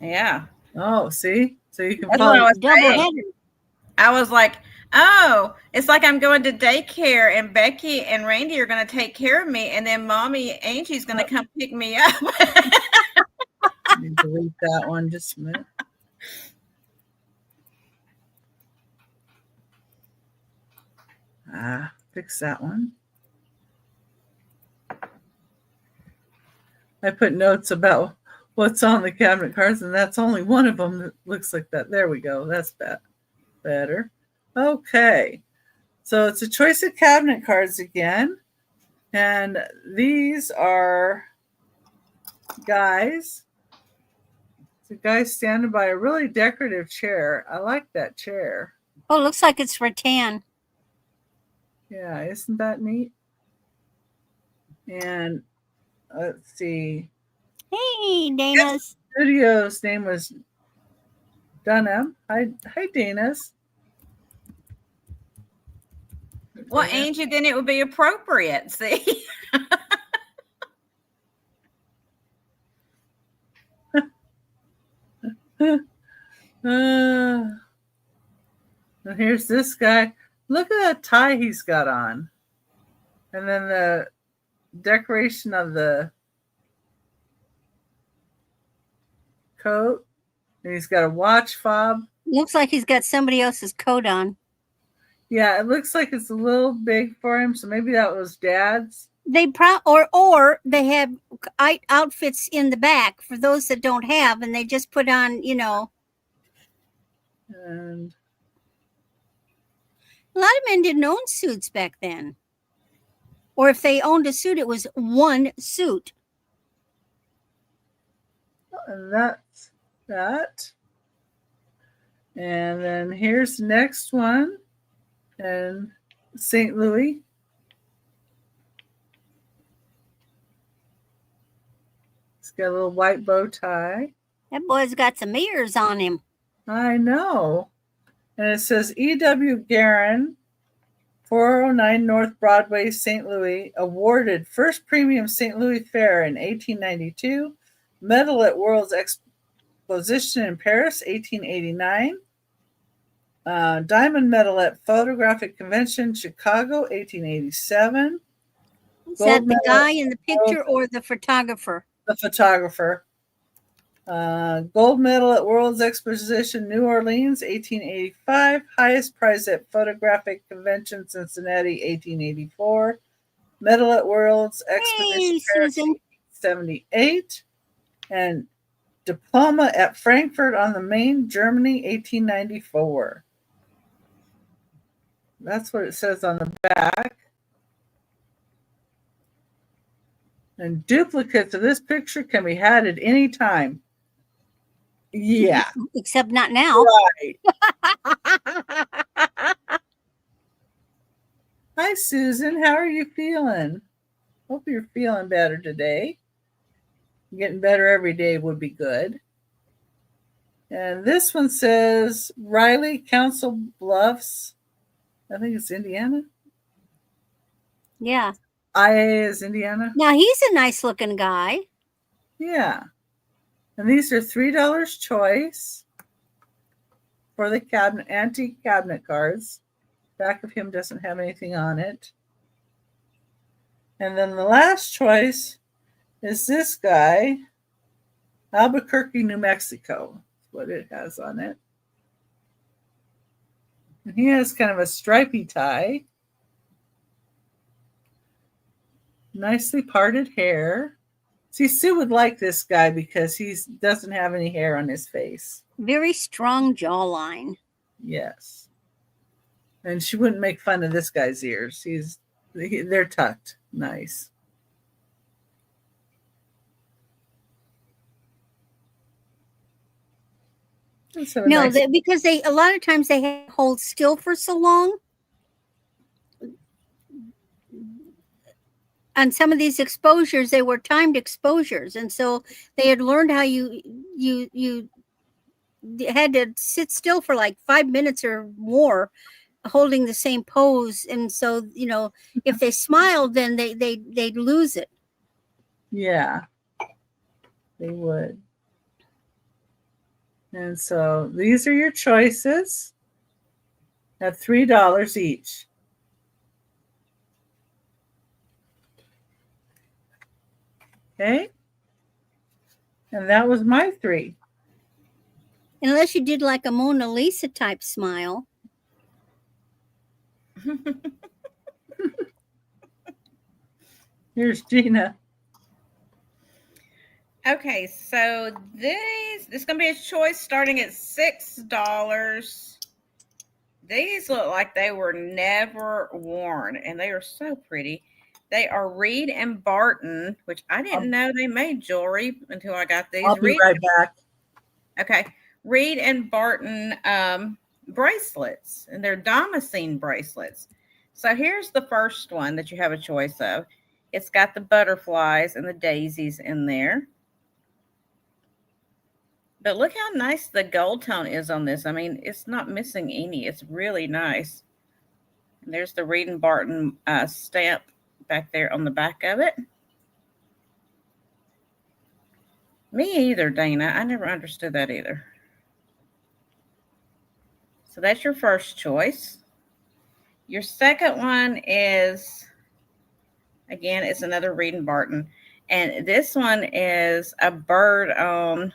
Yeah. Oh, see? So you can That's follow. what I was Double saying. header. I was like, oh, it's like I'm going to daycare and Becky and Randy are going to take care of me. And then Mommy Angie's going to come pick me up. Let me delete that one just a minute. Fix that one. I put notes about what's on the cabinet cards, and that's only one of them that looks like that. There we go. That's better. Okay. So it's a choice of cabinet cards again. And these are guys. It's a guy standing by a really decorative chair. I like that chair. Oh, looks like it's rattan. Yeah, isn't that neat? And let's see. Hey, Dana's. Studio's name was Dunham. Hi, Dana's. Well, Angie, then it would be appropriate. See? And here's this guy. Look at that tie he's got on. And then the decoration of the coat. And he's got a watch fob. Looks like he's got somebody else's coat on. Yeah, it looks like it's a little big for him. So maybe that was Dad's. They or they have outfits in the back for those that don't have, and they just put on, And a lot of men didn't own suits back then. Or if they owned a suit, it was one suit. And that's that. And then here's the next one. And St. Louis. It's got a little white bow tie. That boy's got some ears on him. I know. And it says E.W. Guerin, 409 North Broadway, St. Louis, awarded first premium St. Louis Fair in 1892, medal at World's Exposition in Paris, 1889, diamond medal at Photographic Convention, Chicago, 1887. Is that the guy in the picture or the photographer? The photographer. Gold medal at World's Exposition, New Orleans, 1885. Highest prize at Photographic Convention, Cincinnati, 1884. Medal at World's Exposition, Paris, 1878. And diploma at Frankfurt on the Main, Germany, 1894. That's what it says on the back. And duplicates of this picture can be had at any time. Yeah. Except not now. Right. Hi, Susan. How are you feeling? Hope you're feeling better today. Getting better every day would be good. And this one says Riley, Council Bluffs. I think it's Indiana. Yeah. IA is Indiana. Now he's a nice looking guy. Yeah. And these are $3 choice for the cabinet, antique cabinet cards. Back of him doesn't have anything on it. And then the last choice is this guy, Albuquerque, New Mexico. That's what it has on it. And he has kind of a stripy tie. Nicely parted hair. See, Sue would like this guy because he doesn't have any hair on his face. Very strong jawline. Yes. And she wouldn't make fun of this guy's ears. They're tucked. Nice. No, because a lot of times they hold still for so long. On some of these exposures, they were timed exposures, and so they had learned how you had to sit still for like 5 minutes or more, holding the same pose. And so, if they smiled, then they'd lose it. Yeah, they would. And so these are your choices at $3 each. Okay. And that was my 3. Unless you did like a Mona Lisa type smile. Here's Jeana. Okay, so this is going to be a choice starting at $6. These look like they were never worn, and they are so pretty. They are Reed and Barton, which I didn't know they made jewelry until I got these. I'll be right back. Okay, Reed and Barton bracelets, and they're damascene bracelets. So here's the first one that you have a choice of. It's got the butterflies and the daisies in there. But look how nice the gold tone is on this. I mean, it's not missing any. It's really nice. And there's the Reed and Barton stamp back there on the back of it. Me either, Dana. I never understood that either. So that's your first choice. Your second one is, again, it's another Reed and Barton. And this one is a bird on...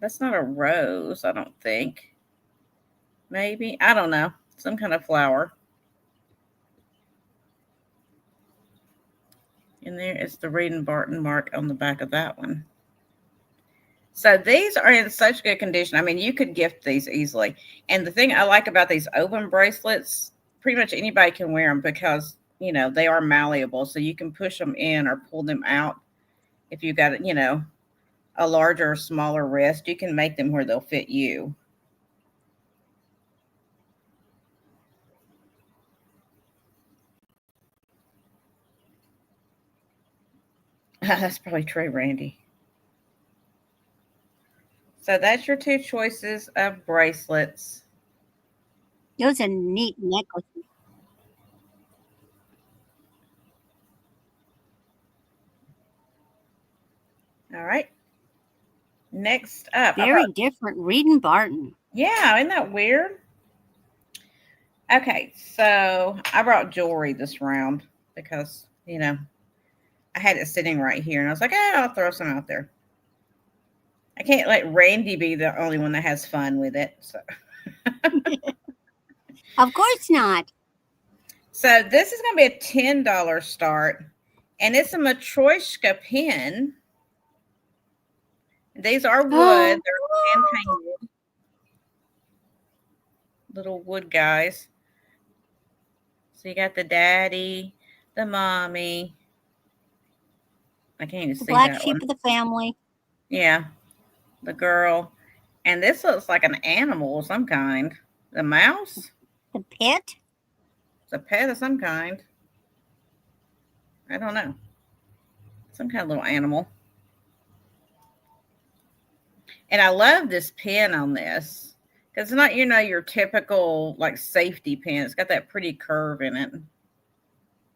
That's not a rose, I don't think. Maybe. I don't know. Some kind of flower. And there is the Reed and Barton mark on the back of that one. So these are in such good condition. I mean, you could gift these easily. And the thing I like about these open bracelets, pretty much anybody can wear them because, they are malleable. So you can push them in or pull them out. If you got, a larger or smaller wrist, you can make them where they'll fit you. That's probably true, Randy. So that's your 2 choices of bracelets. Those are neat necklaces. All right. Next up. Very different. Reed and Barton. Yeah, isn't that weird? Okay, so I brought jewelry this round because, I had it sitting right here. And I was like, I'll throw some out there. I can't let Randy be the only one that has fun with it. So. Of course not. So this is going to be a $10 start. And it's a Matryoshka pin. These are wood. They're hand painted. Little wood guys. So you got the daddy, the mommy. I can't even see black that sheep one. of the family. Yeah. The girl. And this looks like an animal of some kind. The mouse? The pet? It's a pet of some kind. I don't know. Some kind of little animal. And I love this pin on this. Because it's not, your typical, safety pin. It's got that pretty curve in it.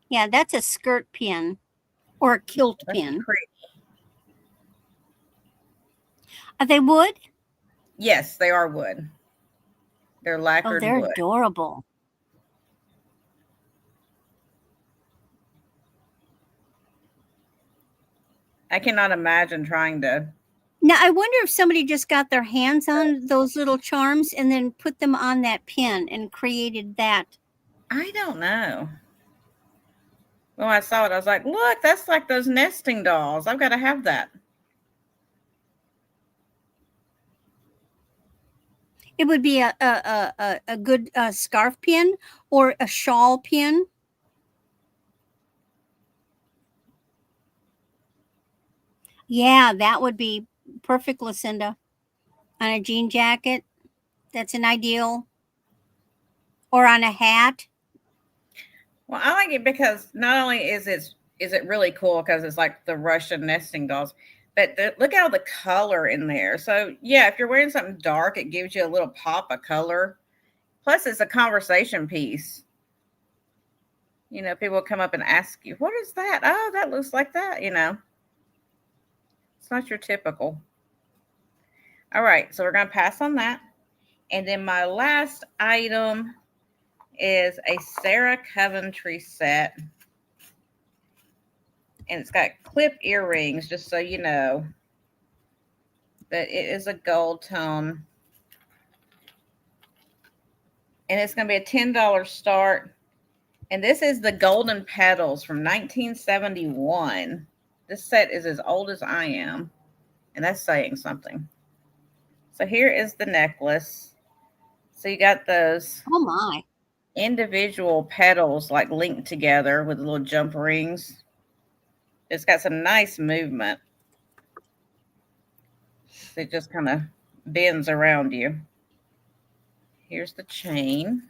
Yeah, that's a skirt pin. Or a kilt pin. Pretty. Are they wood? Yes, they are wood. They're lacquered they're wood. Adorable. I cannot imagine trying to. Now, I wonder if somebody just got their hands on those little charms and then put them on that pin and created that. I don't know. When I saw it, I was like, look, that's like those nesting dolls. I've got to have that. It would be a good scarf pin or a shawl pin. Yeah, that would be perfect, Lucinda. On a jean jacket, that's an ideal. Or on a hat. Well, I like it because not only is it really cool because it's like the Russian nesting dolls, but look at all the color in there. So yeah, if you're wearing something dark, it gives you a little pop of color. Plus, it's a conversation piece. You know, people will come up and ask you, "What is that?" "Oh, that looks like that." You know, it's not your typical. All right, so we're gonna pass on that, and then my last item is a Sarah Coventry set. And it's got clip earrings, just so you know. But it is a gold tone. And it's going to be a $10 start. And this is the Golden Petals from 1971. This set is as old as I am. And that's saying something. So here is the necklace. So you got those. Oh my. Individual petals like linked together with little jump rings. It's got some nice movement. It just kind of bends around you. Here's the chain.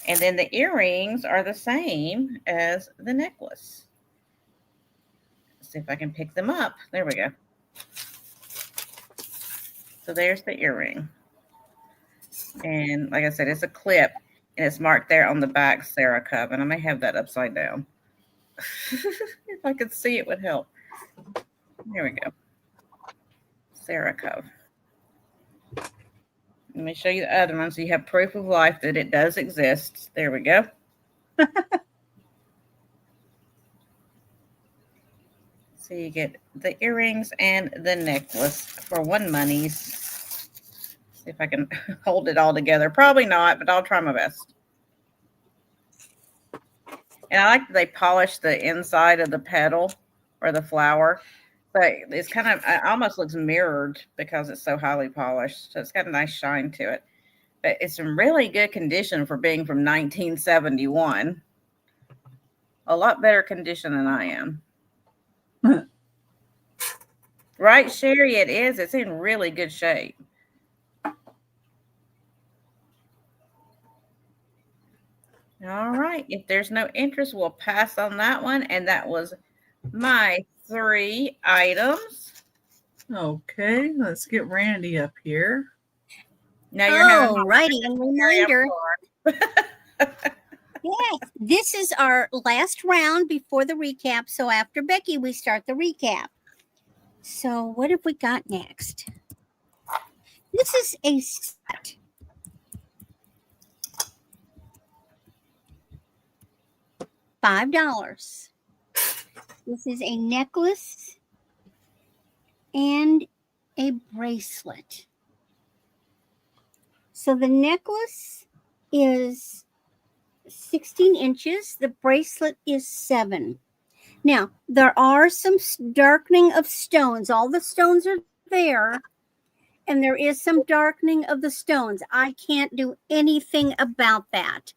And then the earrings are the same as the necklace. Let's see if I can pick them up. There we go. So there's the earring. And like I said, it's a clip. And it's marked there on the back, Sarah Cove. And I may have that upside down. If I could see, it would help. There we go. Sarah Cove. Let me show you the other one so you have proof of life that it does exist. There we go. So you get the earrings and the necklace for one monies. See if I can hold it all together. Probably not, but I'll try my best. And I like that they polish the inside of the petal or the flower. But it's kind of, it almost looks mirrored because it's so highly polished. So it's got a nice shine to it. But it's in really good condition for being from 1971. A lot better condition than I am. Right, Sherry? It is. It's in really good shape. All right. If there's no interest, we'll pass on that one. And that was my 3 items. Okay, let's get Randy up here. Now you're having righty. And reminder. Yes, this is our last round before the recap. So after Becky, we start the recap. So what have we got next? This is a set. $5. This is a necklace and a bracelet. So the necklace is 16 inches. The bracelet is 7. Now, there are some darkening of stones. All the stones are there, and there is some darkening of the stones. I can't do anything about that.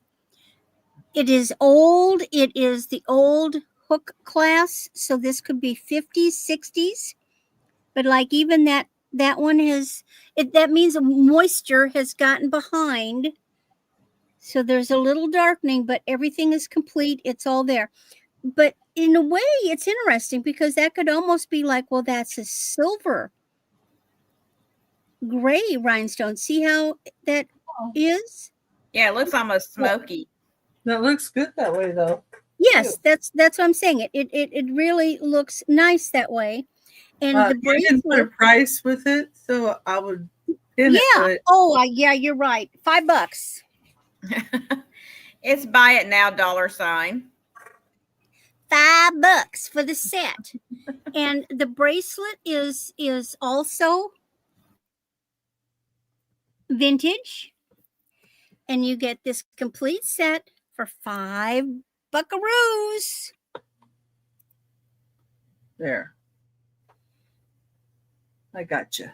It is old. It is the old hook class, so this could be 50s, 60s. But like even that one has, that means moisture has gotten behind. So there's a little darkening, but everything is complete. It's all there. But in a way, it's interesting because that could almost be like, well, that's a silver gray rhinestone. See how that is? Yeah, it looks almost smoky. That looks good that way, though. Yes, that's what I'm saying. It really looks nice that way. And the you didn't put a price with it, so I would. Yeah. Yeah, you're right. $5. It's buy it now $sign. $5 for the set. And the bracelet is also vintage. And you get this complete set for $5 buckaroos. There. I got you.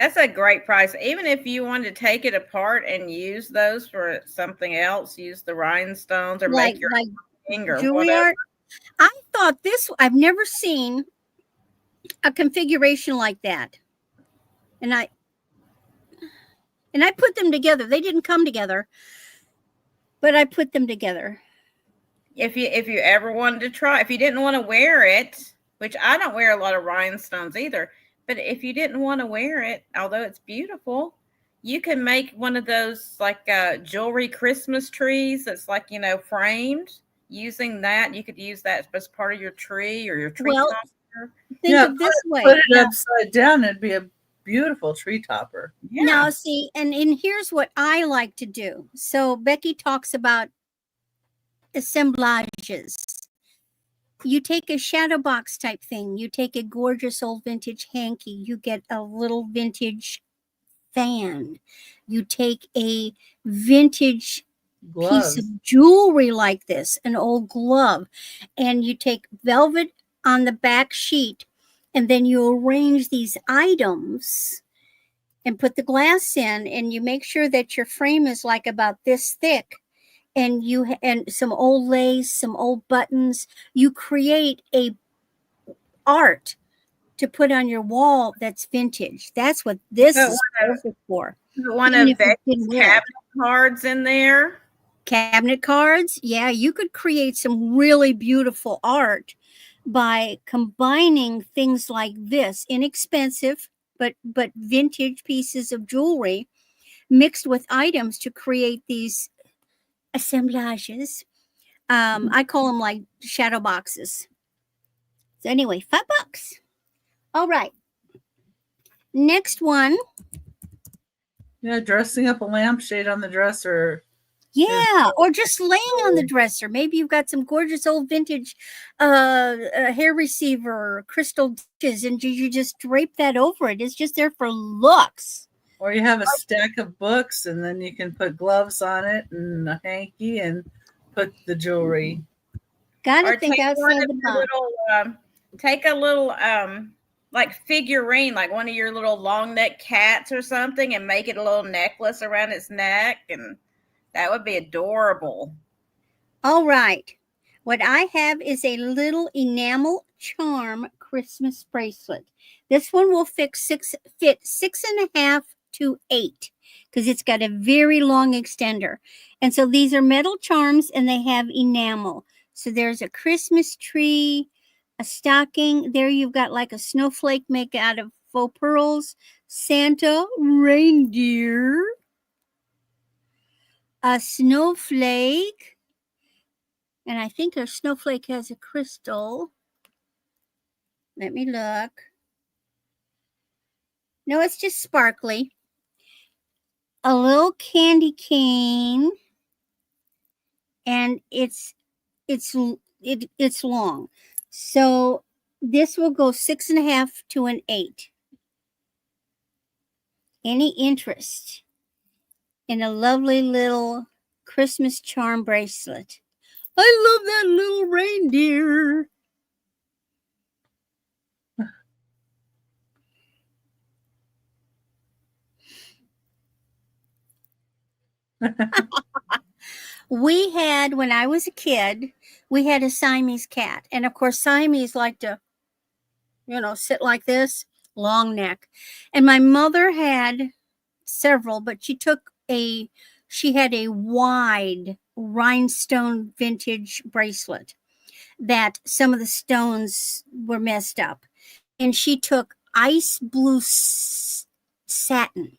That's a great price. Even if you wanted to take it apart and use those for something else, use the rhinestones or make your ring or jewelry whatever. art. I thought I've never seen a configuration like that. And I put them together. They didn't come together, but I put them together. If you ever wanted to try, if you didn't want to wear it, which I don't wear a lot of rhinestones either, but if you didn't want to wear it, although it's beautiful, you can make one of those like jewelry Christmas trees that's like, framed. Using that, you could use that as part of your tree or your tree topper. Think of this way. Put it upside down. It'd be a beautiful tree topper. Yeah. Now, see, and here's what I like to do. So Becky talks about assemblages. You take a shadow box type thing. You take a gorgeous old vintage hanky. You get a little vintage fan. You take a vintage piece of jewelry like this, an old glove, and you take velvet on the back sheet, and then you arrange these items and put the glass in, and you make sure that your frame is like about this thick, and some old lace, some old buttons. You create a art to put on your wall that's vintage. That's what this is perfect for. One of Becky's cabinet cards in there. Cabinet cards, yeah, you could create some really beautiful art by combining things like this, inexpensive but vintage pieces of jewelry mixed with items to create these assemblages. I call them like shadow boxes. So anyway, $5. All right. Next one. Yeah, dressing up a lampshade on the dresser. Yeah, or just laying on the dresser. Maybe you've got some gorgeous old vintage hair receiver or crystal dishes, and you just drape that over it. It's just there for looks. Or you have a stack of books, and then you can put gloves on it and a hanky and put the jewelry. Gotta think outside the box. Take a little like figurine, like one of your little long neck cats or something, and make it a little necklace around its neck, and that would be adorable. All right. What I have is a little enamel charm Christmas bracelet. This one will fit 6.5 to 8 because it's got a very long extender. And so these are metal charms and they have enamel. So there's a Christmas tree, a stocking. There you've got like a snowflake made out of faux pearls, Santa, reindeer, a snowflake, and I think a snowflake has a crystal. Let me look. No, it's just sparkly. A little candy cane, and it's long. So this will go 6.5 to an 8. Any interest in a lovely little Christmas charm bracelet? I love that little reindeer. We had, when I was a kid, we had a Siamese cat. And of course, Siamese like to, sit like this, long neck. And my mother had several, but she had a wide rhinestone vintage bracelet that some of the stones were messed up. And she took ice blue satin,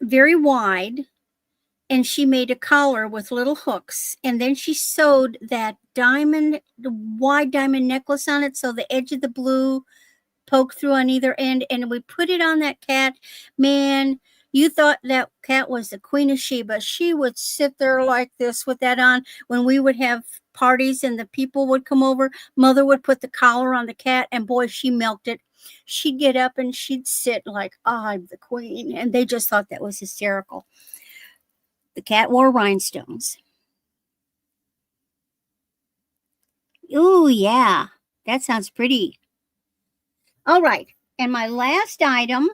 very wide, and she made a collar with little hooks. And then she sewed that wide diamond necklace on it, so the edge of the blue poked through on either end. And we put it on that cat. Man, you thought that cat was the Queen of Sheba. She would sit there like this with that on. When we would have parties and the people would come over, Mother would put the collar on the cat, and boy, she milked it. She'd get up and she'd sit like, I'm the queen. And they just thought that was hysterical. The cat wore rhinestones. Oh, yeah. That sounds pretty. All right. And my last item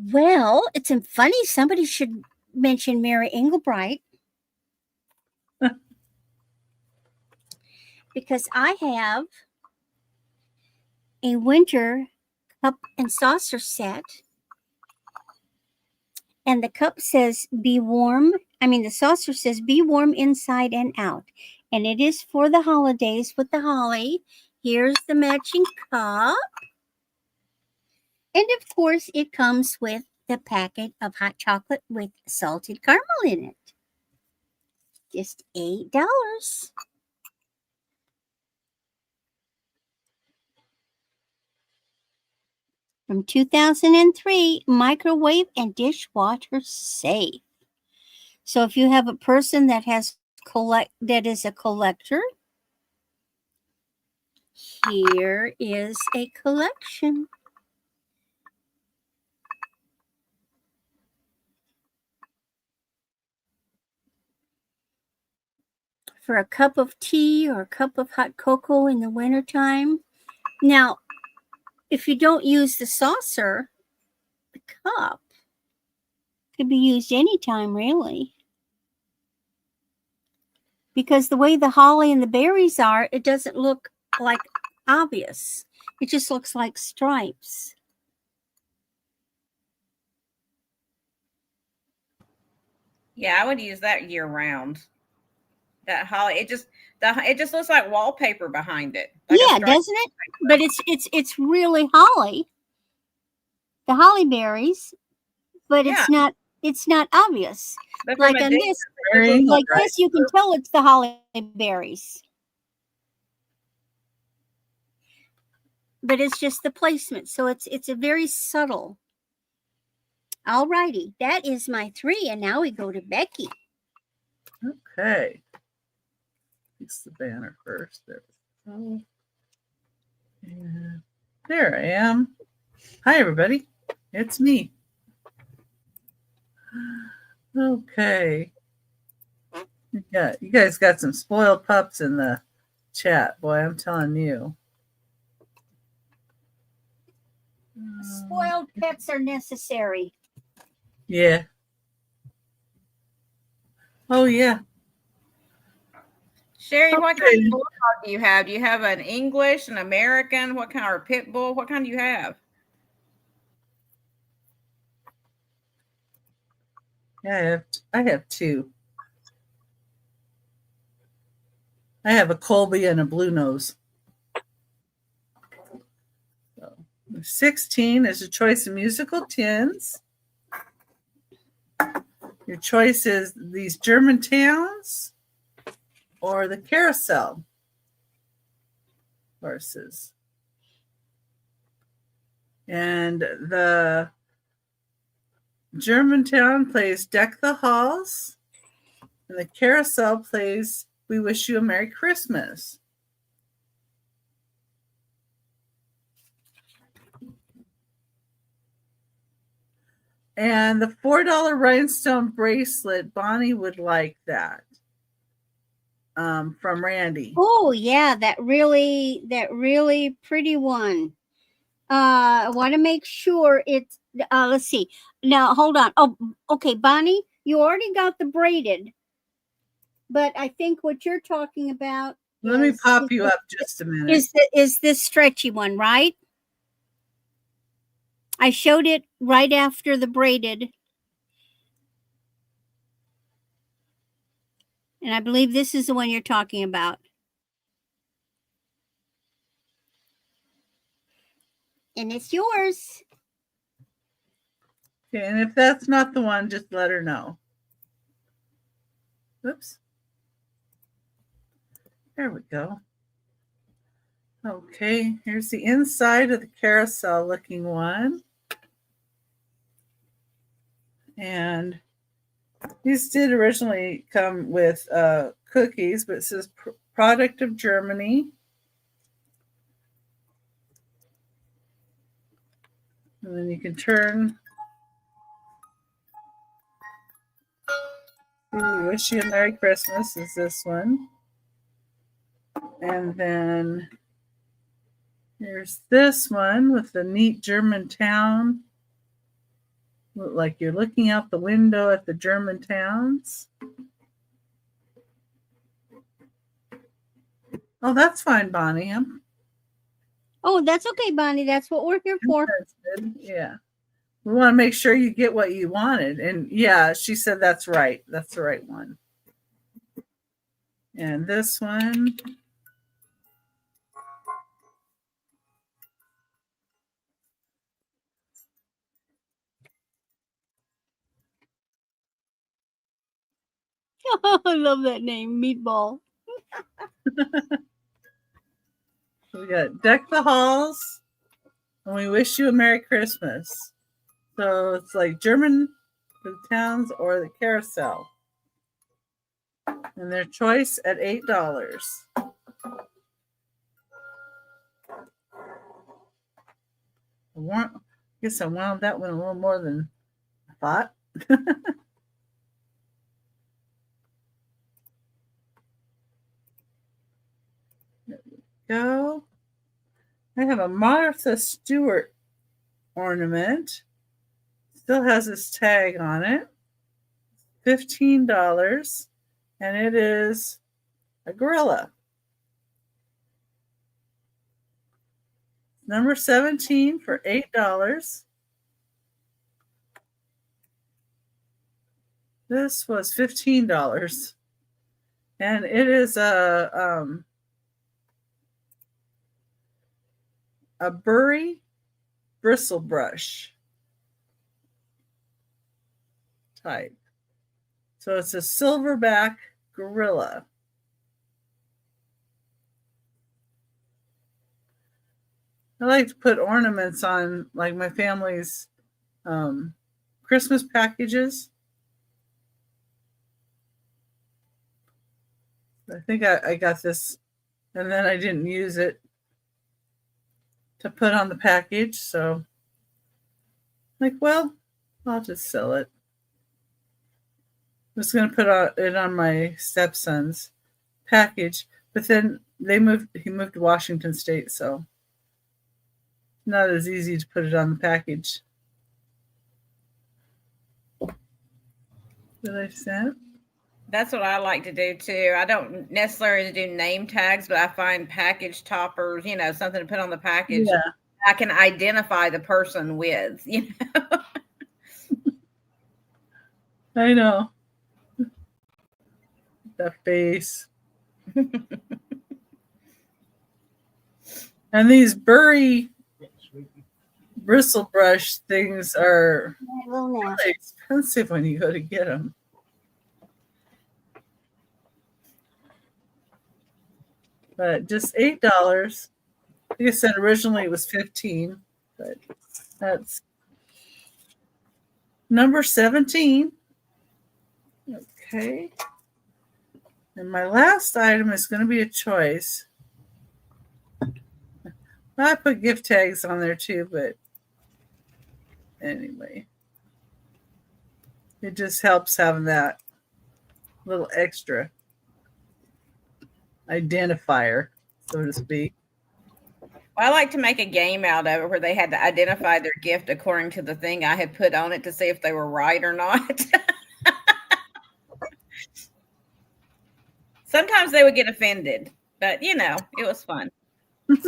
Well, it's funny. Somebody should mention Mary Engelbright. Because I have a winter cup and saucer set. And the cup says, be warm. The saucer says, be warm inside and out. And it is for the holidays with the holly. Here's the matching cup. And of course, it comes with the packet of hot chocolate with salted caramel in it. Just $8. From 2003, microwave and dishwasher safe. So if you have a person that is a collector, here is a collection. For a cup of tea or a cup of hot cocoa in the wintertime. Now, if you don't use the saucer, the cup could be used anytime, really. Because the way the holly and the berries are, it doesn't look like obvious. It just looks like stripes. Yeah, I would use that year round. That holly, it just looks like wallpaper behind it. Like yeah, doesn't it? But it's really holly. The holly berries, but yeah. It's not obvious. But like on this, this, you can tell it's the holly berries. But it's just the placement, so it's a very subtle. All righty, that is my 3, and now we go to Becky. Okay. Fix the banner first. There we go. And there I am. Hi, everybody. It's me. Okay. Yeah, you guys got some spoiled pups in the chat. Boy, I'm telling you. Spoiled pets are necessary. Yeah. Oh, yeah. Sherry, what kind of bulldog do you have? Do you have an English, an American? What kind, or a pit bull? What kind do you have? Yeah, I have 2. I have a Colby and a Blue Nose. So, 16 is a choice of musical tins. Your choice is these German towns or the carousel horses. And the Germantown plays Deck the Halls, and the carousel plays We Wish You a Merry Christmas. And the $4 rhinestone bracelet, Bonnie would like that. From Randy. Oh yeah, that really pretty one. I want to make sure it's. Let's see. Now hold on. Oh, okay, Bonnie, you already got the braided, but I think what you're talking about. Let me pop you up just a minute. Is this stretchy one, right? I showed it right after the braided. And I believe this is the one you're talking about. And it's yours. Okay, and if that's not the one, just let her know. Oops. There we go. Okay, here's the inside of the carousel looking one. And these did originally come with cookies, but it says product of Germany. And then you can turn. We Wish You a Merry Christmas is this one. And then here's this one with the neat German town. Look like you're looking out the window at the German towns. Oh, that's fine, Bonnie. Oh, that's okay, Bonnie. That's what we're here for. Yeah. We want to make sure you get what you wanted. And yeah, she said that's right. That's the right one. And this one. I love that name, Meatball. We got Deck the Halls, and we wish you a Merry Christmas. So it's like German for the towns or the carousel. And their choice at $8. I guess I wound that one a little more than I thought. There we go. I have a Martha Stewart ornament. Still has this tag on it. $15. And it is a gorilla. Number 17 for $8. This was $15. And it is a Bury bristle brush type. So it's a silverback gorilla. I like to put ornaments on like my family's Christmas packages. I think I got this and then I didn't use it to put on the package. So like, well, I'll just sell it. I was going to put it on my stepson's package, but then he moved to Washington State, so not as easy to put it on the package. Did I send? That's what I like to do too. I don't necessarily do name tags, but I find package toppers, something to put on the package. Yeah. I can identify the person with, I know. The face. And these Bury bristle brush things are really expensive when you go to get them. But just $8. Like I said, originally it was $15, but that's number 17. Okay. And my last item is going to be a choice. I put gift tags on there too, but anyway, it just helps having that little extra identifier, so to speak. I like to make a game out of it where they had to identify their gift according to the thing I had put on it to see if they were right or not. Sometimes they would get offended, but it was fun. Of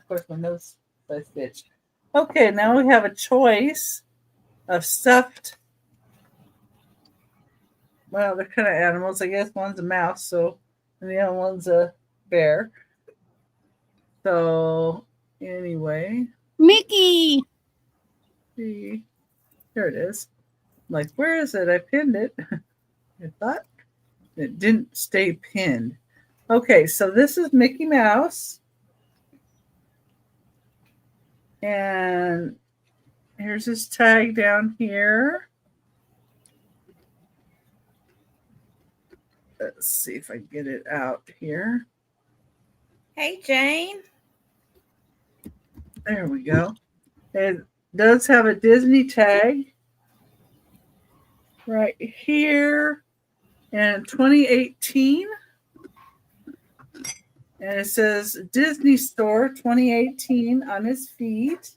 course, my nose is stitched. Okay, now we have a choice of stuffed. Well, they're kind of animals. I guess one's a mouse, and the other one's a bear. So, anyway. Mickey! See, there it is. Like, where is it? I pinned it. I thought it didn't stay pinned. Okay, so this is Mickey Mouse. And here's his tag down here. Let's see if I can get it out here. Hey, Jane. There we go. It does have a Disney tag right here in 2018. And it says Disney Store 2018 on his feet.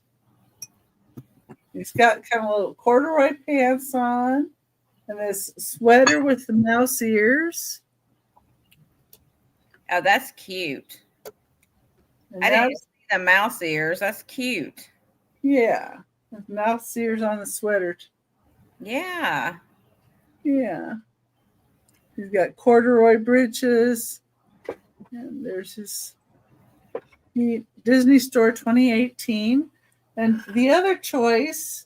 He's got kind of little corduroy pants on and this sweater with the mouse ears. Oh, that's cute. And I didn't see the mouse ears. That's cute. Yeah. With mouse ears on the sweater. Yeah. Yeah. He's got corduroy breeches. And there's his Disney Store 2018. And the other choice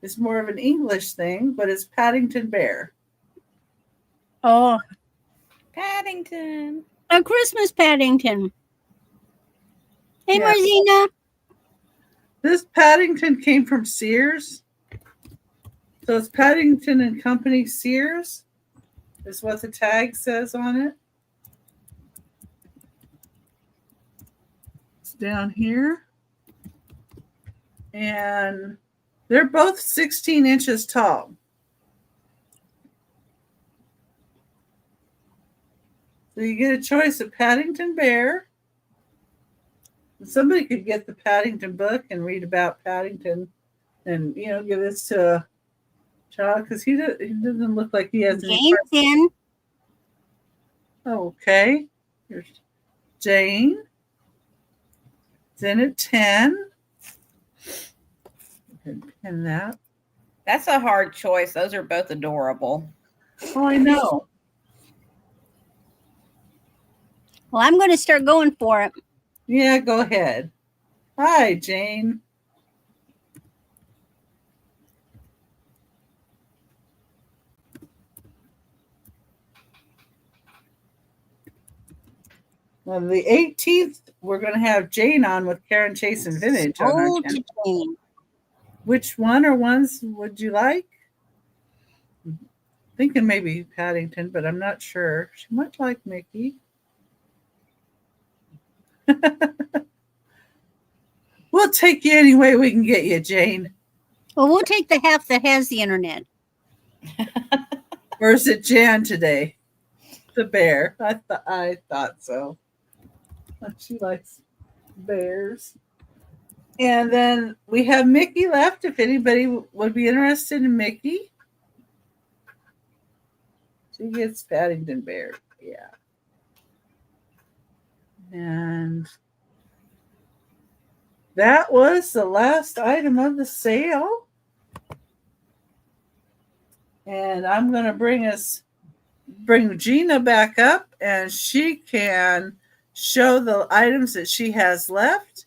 is more of an English thing, but it's Paddington Bear. Oh, Paddington. a Christmas Paddington. Hey, Yeah. Marzina. This Paddington came from Sears. So it's Paddington and Company Sears is what the tag says on it. It's down here. And they're both 16 inches tall. So you get a choice of Paddington Bear. Somebody could get the Paddington book and read about Paddington and, give this to a child because he doesn't look like he has any. Jane's in. Okay. Here's Jane. It's in at 10. And that. That's a hard choice. Those are both adorable. Oh, I know. Well, I'm going to start going for it. Yeah, go ahead. Hi, Jane. On the 18th, we're going to have Jane on with Karen Chase and Vintage. Oh, Jane. Which one or ones would you like? Thinking maybe Paddington, but I'm not sure. She might like Mickey. We'll take you any way we can get you, Jane. Well, we'll take the half that has the internet. Or is it Jan today? The bear. I thought so. She likes bears. And then we have Mickey left if anybody would be interested in Mickey. She gets Paddington Bear. Yeah. And that was the last item of the sale. And I'm going to bring Jeana back up and she can show the items that she has left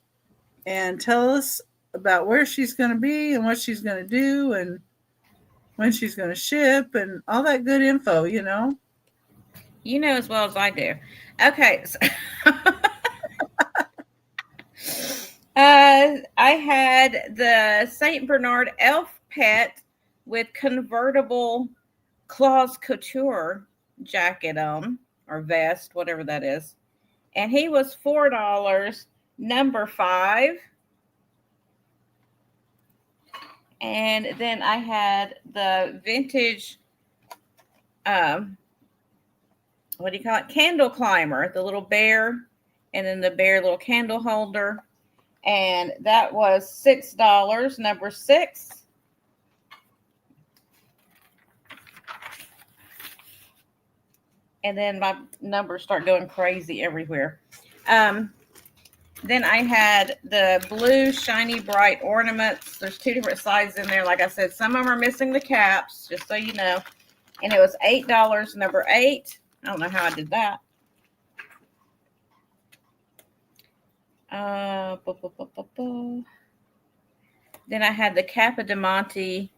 and tell us about where she's going to be and what she's going to do and when she's going to ship and all that good info, You know as well as I do. Okay. So I had the St. Bernard elf pet with convertible Claus Couture jacket on, or vest, whatever that is. And he was $4, number 5. And then I had the vintage, what do you call it? Candle climber, the little bear, and then the bear little candle holder. And that was $6, number 6. And then my numbers start going crazy everywhere. Then I had the blue shiny bright ornaments. There's 2 different sizes in there. Like I said, some of them are missing the caps, just so you know. And it was $8, number 8. I don't know how I did that. Then I had the Kappa de Monte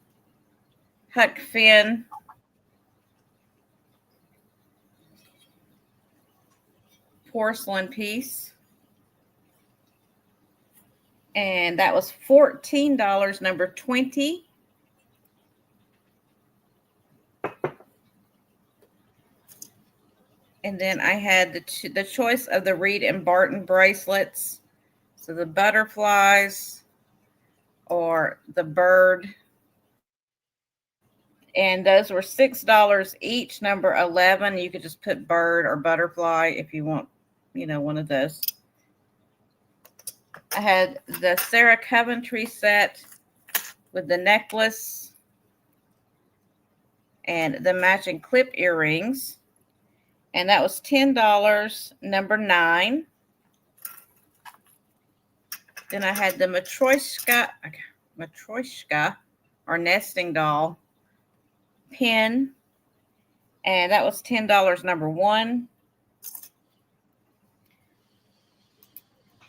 Huck Finn porcelain piece. And that was $14, number 20. And then I had the choice of the Reed and Barton bracelets. So the butterflies or the bird. And those were $6 each, number 11. You could just put bird or butterfly if you want, one of those. I had the Sarah Coventry set with the necklace and the matching clip earrings. And that was $10, number 9. Then I had the Matryoshka or nesting doll pin. And that was $10, number 1.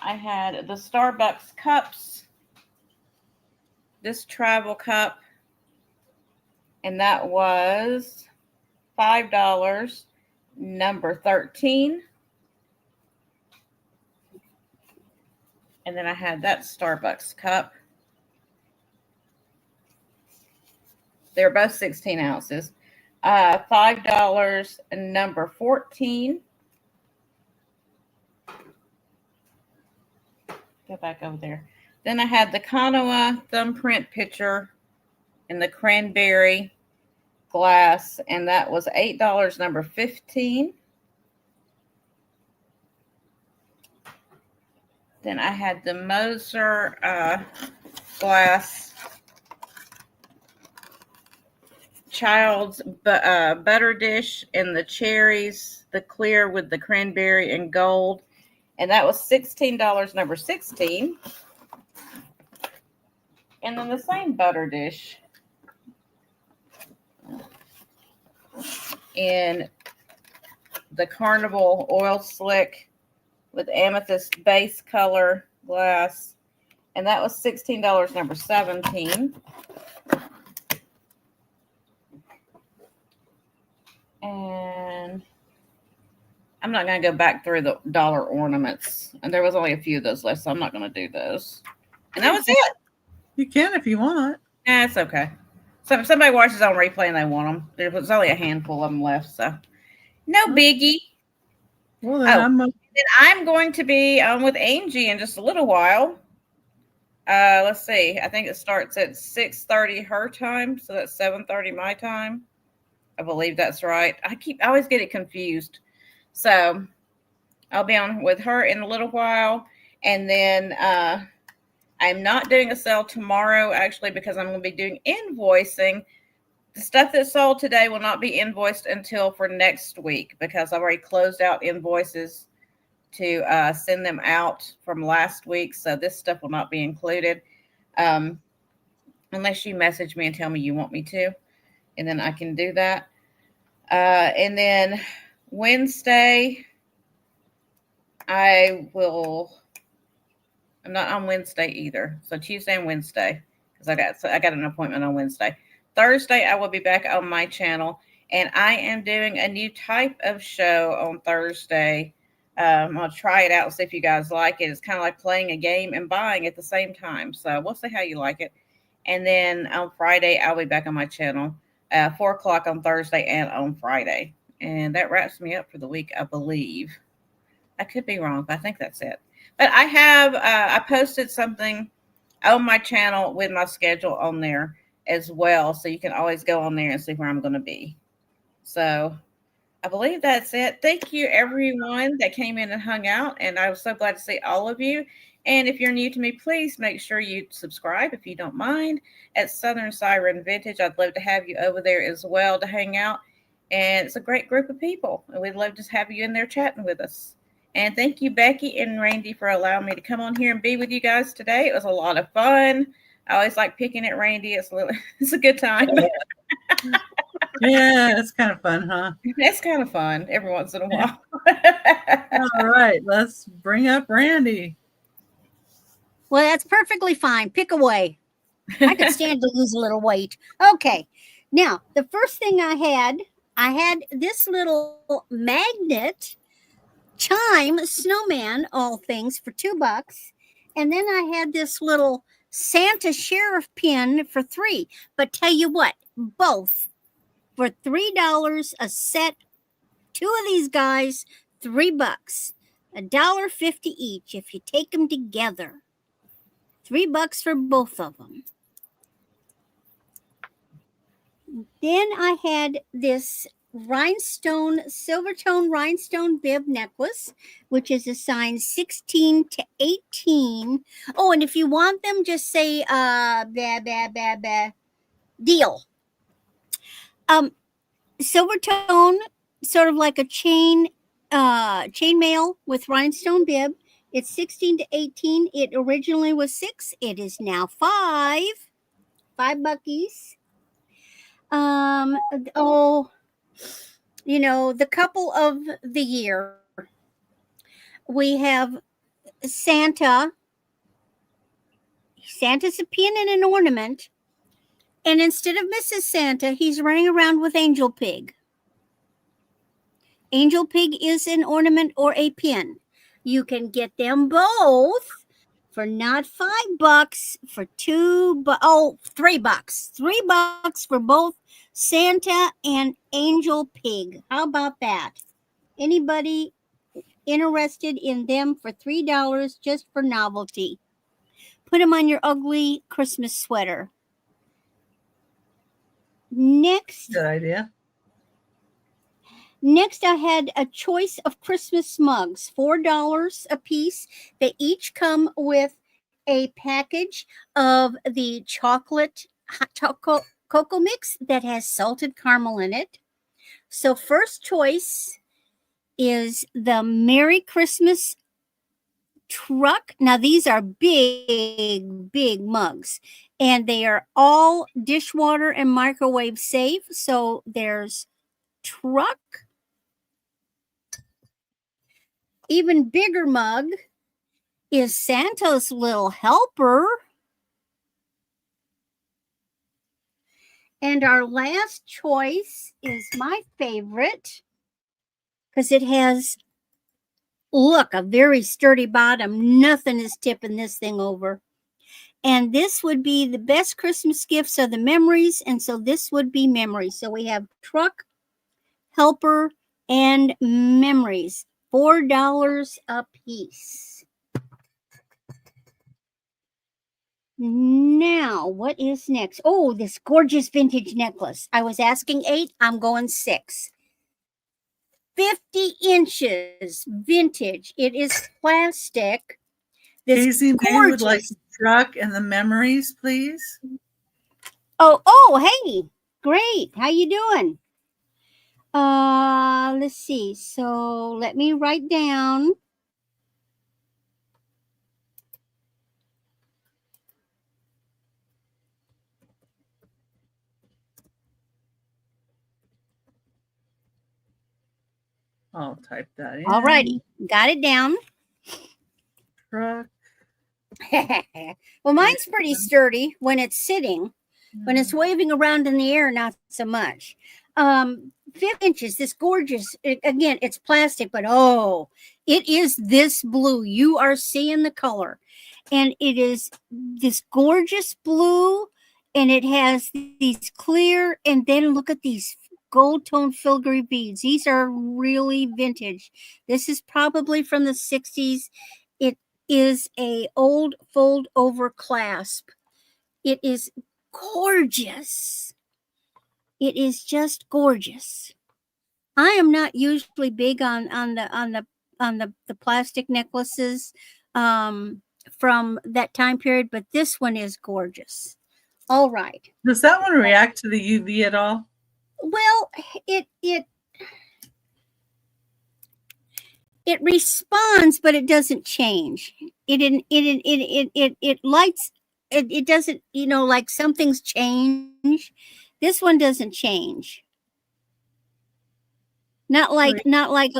I had the Starbucks cups, this travel cup, and that was $5, number 13. And then I had that Starbucks cup. They're both 16 ounces. $5, number 14. Go back over there. Then I had the Kanoa thumbprint picture in the cranberry glass, and that was $8, number 15. Then I had the Moser glass child's butter dish in the cherries, the clear with the cranberry and gold. And that was $16, number 16. And then the same butter dish in the Carnival oil slick with amethyst base color glass. And that was $16, number 17. And I'm not going to go back through the dollar ornaments. And there was only a few of those left, so I'm not going to do those. And that was it. You can if you want. It's okay. So if somebody watches on replay and they want them, there's only a handful of them left. So no biggie. Well, then I'm going to be on with Angie in just a little while. Let's see. I think it starts at 6:30 her time. So that's 7:30 my time. I believe that's right. I always get it confused. So I'll be on with her in a little while. And then I'm not doing a sale tomorrow, actually, because I'm going to be doing invoicing. The stuff that's sold today will not be invoiced until for next week, because I've already closed out invoices to send them out from last week. So this stuff will not be included unless you message me and tell me you want me to. And then I can do that. And then Wednesday, I'm not on Wednesday either. So Tuesday and Wednesday, because I got an appointment on Wednesday. Thursday, I will be back on my channel, and I am doing a new type of show on Thursday. I'll try it out and see if you guys like it. It's kind of like playing a game and buying at the same time. So we'll see how you like it. And then on Friday, I'll be back on my channel. 4 o'clock on Thursday and on Friday. And that wraps me up for the week, I believe. I could be wrong, but I think that's it. But I have, I posted something on my channel with my schedule on there as well. So you can always go on there and see where I'm going to be. So I believe that's it. Thank you, everyone that came in and hung out. And I was so glad to see all of you. And if you're new to me, please make sure you subscribe if you don't mind at Southern Syren Vintage. I'd love to have you over there as well to hang out. And it's a great group of people. And we'd love to have you in there chatting with us. And thank you, Becky and Randy, for allowing me to come on here and be with you guys today. It was a lot of fun. I always like picking at Randy. It's a good time. Yeah, it's kind of fun, huh? It's kind of fun every once in a while. All right, let's bring up Randy. Well, that's perfectly fine. Pick away. I could stand to lose a little weight. Okay. Now, the first thing I had this little magnet chime snowman, all things, for $2. And then I had this little Santa sheriff pin for $3. But tell you what, both for $3 a set. 2 of these guys, $3. $1.50 each if you take them together. $3 for both of them. Then I had this silver-tone rhinestone bib necklace, which is a size 16 to 18. Oh, and if you want them, just say deal. Silver-tone, sort of like a chain mail with rhinestone bib. It's 16 to 18. It originally was 6. It is now 5. $5. The couple of the year, we have Santa's a pin and an ornament, and instead of Mrs. Santa, he's running around with Angel Pig. Angel Pig is an ornament or a pin. You can get them both for not $5, for $3. $3 for both Santa and Angel Pig. How about that? Anybody interested in them for $3 just for novelty? Put them on your ugly Christmas sweater. Next. Good idea. Next, I had a choice of Christmas mugs, $4 a piece. They each come with a package of the chocolate hot cocoa mix that has salted caramel in it. So first choice is the Merry Christmas truck. Now these are big mugs, and they are all dishwater and microwave safe. So there's truck. Even bigger mug is Santa's little helper. And our last choice is my favorite because it has, look, a very sturdy bottom. Nothing is tipping this thing over. And this would be the best Christmas gifts are the memories. And so this would be memories. So we have truck, helper, and memories. $4 a piece. Now, what is next? Oh, this gorgeous vintage necklace. I was asking 8. I'm going 6. 50 inches vintage. It is plastic. This Daisy, gorgeous. May would like the truck and the memories, please. Oh, hey, great. How you doing? Let's see. So let me write down. I'll type that in. All righty. Got it down. Truck. Well, mine's pretty sturdy when it's sitting. When it's waving around in the air, not so much. 50 inches, this gorgeous, again, it's plastic, but oh, it is this blue. You are seeing the color. And it is this gorgeous blue, and it has these clear, and then look at these gold tone filigree beads. These are really vintage. This is probably from the 60s. It is a old fold over clasp. It is gorgeous. It is just gorgeous. I am not usually big on the plastic necklaces from that time period, but this one is gorgeous. All right. Does that one react to the UV at all? Well, it responds, but it doesn't change. It lights. It doesn't, like some things change. This one doesn't change. Not like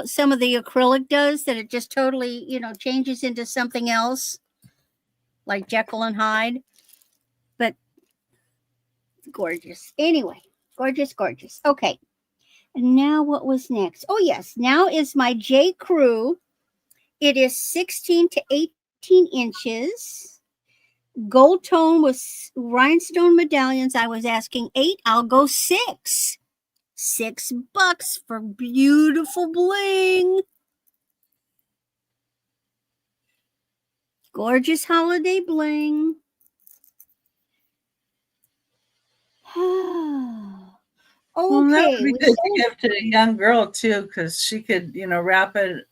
some of the acrylic does, that it just totally, changes into something else, like Jekyll and Hyde. But gorgeous. Anyway, gorgeous. Okay. And now what was next? Oh, yes. Now is my J. Crew. It is 16 to 18 inches. Gold tone with rhinestone medallions. I was asking 8. I'll go 6. $6 for beautiful bling. Gorgeous holiday bling. Well, that would Okay. be We good to sold, give to a young girl too, because she could, wrap it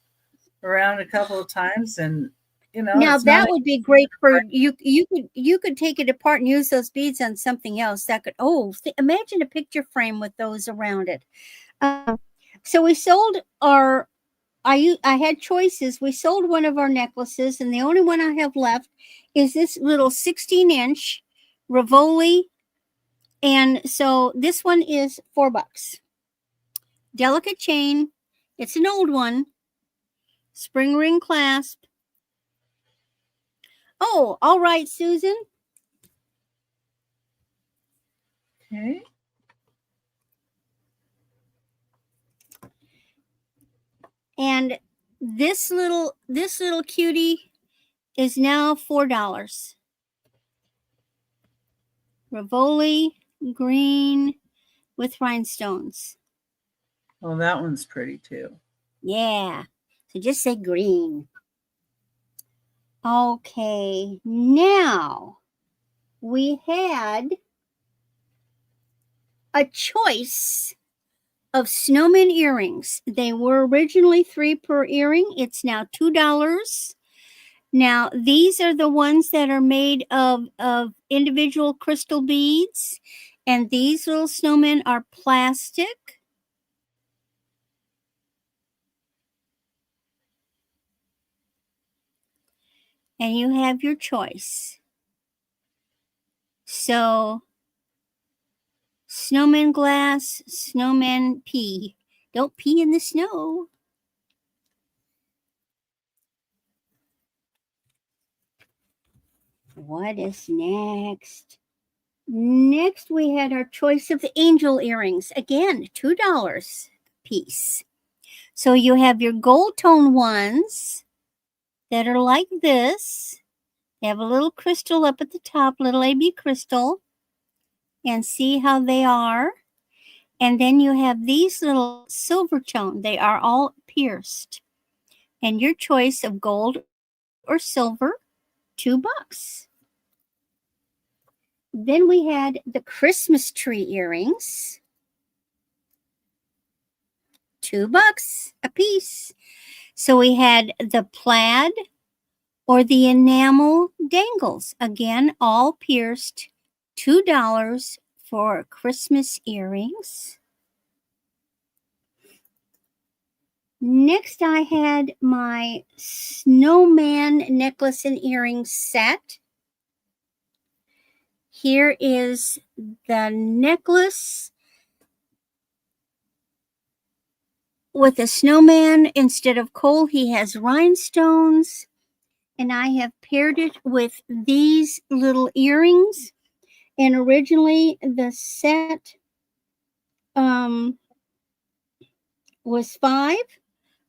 around a couple of times, and now it's not. that would be great for you. You could take it apart and use those beads on something else. That could imagine a picture frame with those around it. So we sold our. I had choices. We sold one of our necklaces, and the only one I have left is this little 16-inch Rivoli. And so this one is $4. Delicate chain. It's an old one. Spring ring clasp. Oh, all right, Susan. Okay. And this little cutie is now $4. Rivoli green with rhinestones. Well, that one's pretty too. Yeah. So just say green. Okay. Now we had a choice of snowman earrings. They were originally $3 per earring. It's now $2. Now, these are the ones that are made of individual crystal beads. And these little snowmen are plastic. And you have your choice. So, snowman glass, snowman pee. Don't pee in the snow. What is next? Next, we had our choice of the angel earrings. Again, $2 a piece. So you have your gold tone ones that are like this. They have a little crystal up at the top, little AB crystal. And see how they are. And then you have these little silver tone. They are all pierced. And your choice of gold or silver, $2. Then we had the Christmas tree earrings, $2 a piece. So we had the plaid or the enamel dangles. Again, all pierced, $2 for Christmas earrings. Next, I had my snowman necklace and earring set. Here is the necklace with a snowman. Instead of coal, he has rhinestones. And I have paired it with these little earrings. And originally the set was $5.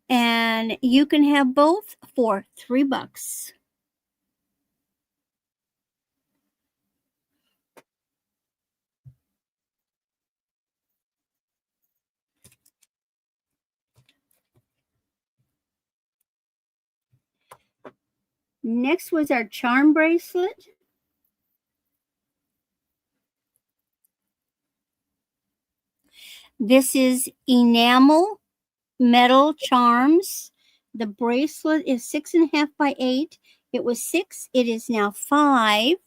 And you can have both for $3. Next was our charm bracelet. This is enamel metal charms. The bracelet is 6.5 by 8. It was 6. It is now 5.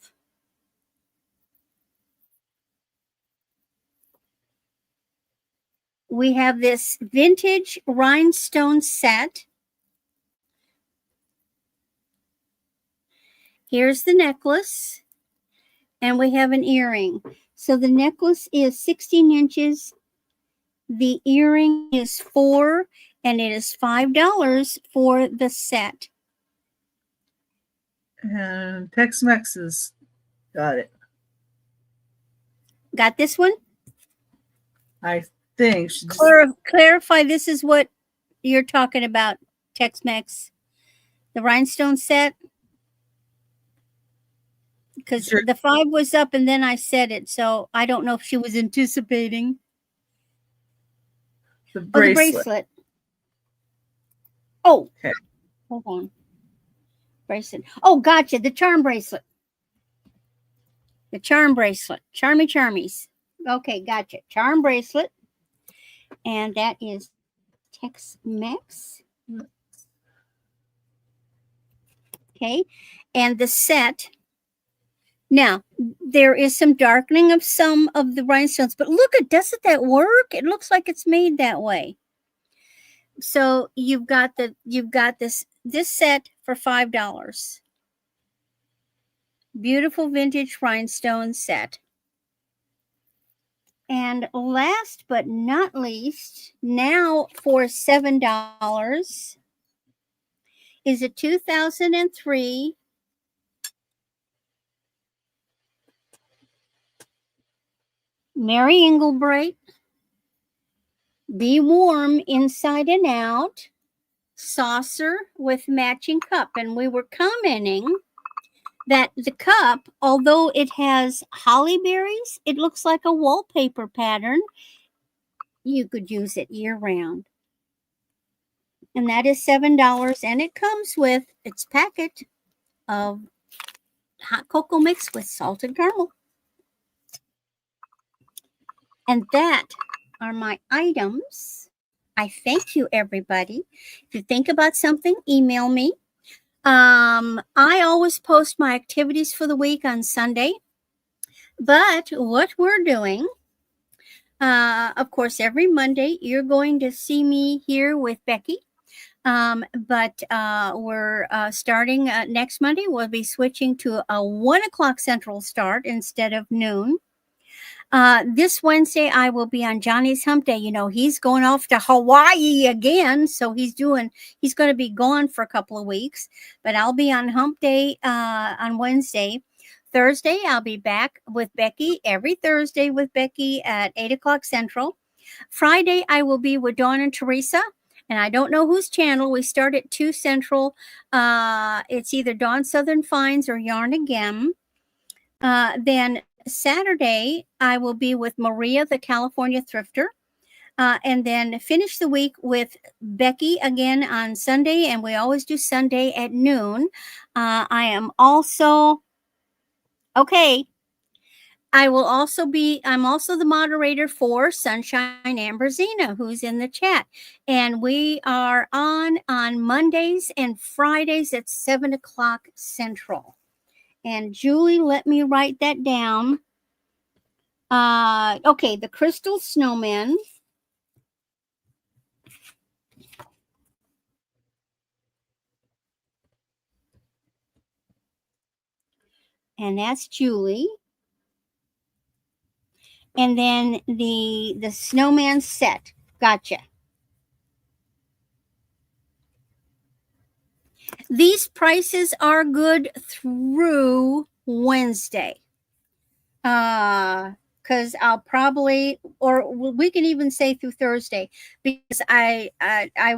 We have this vintage rhinestone set. Here's the necklace. And we have an earring. So the necklace is 16 inches. The earring is 4, and it is $5 for the set. And Tex-Mex has got it. Got this one? I think. Clarify, this is what you're talking about, Tex-Mex. The rhinestone set? Because the 5 was up and then I said it, so I don't know if she was anticipating. The bracelet. Oh, the bracelet. Oh, okay. Hold on. Bracelet. Oh, gotcha. The charm bracelet. The charm bracelet. Charmy charmies. Okay, gotcha. Charm bracelet. And that is Tex-Mex. Okay. And the set. Now, there is some darkening of some of the rhinestones, but look at, doesn't that work? It looks like it's made that way. So you've got this set for $5. Beautiful vintage rhinestone set. And last but not least, now for $7 is a 2003 Mary Englebright Be Warm Inside and Out saucer with matching cup. And we were commenting that the cup, although it has holly berries, it looks like a wallpaper pattern. You could use it year round. And that is $7. And it comes with its packet of hot cocoa mix with salted caramel. And that are my items. I thank you, everybody. If you think about something, email me. I always post my activities for the week on Sunday. But what we're doing, of course, every Monday, you're going to see me here with Becky. But we're starting next Monday. We'll be switching to a 1 o'clock Central start instead of noon. This Wednesday, I will be on Johnny's Hump Day. You know, he's going off to Hawaii again. So he's going to be gone for a couple of weeks. But I'll be on Hump Day on Wednesday. Thursday, I'll be back with Becky every Thursday with Becky at 8 o'clock Central. Friday, I will be with Dawn and Teresa. And I don't know whose channel. We start at 2 Central. It's either Dawn Southern Finds or Yarn Again. Then Saturday, I will be with Maria, the California Thrifter. And then finish the week with Becky again on Sunday. And we always do Sunday at noon. I'm also the moderator for Sunshine Amberzina, who's in the chat. And we are on Mondays and Fridays at 7 o'clock Central. And Julie, let me write that down. Okay, the Crystal Snowman. And that's Julie. And then the snowman set. Gotcha. These prices are good through Wednesday. Because I'll probably, or we can even say through Thursday, because I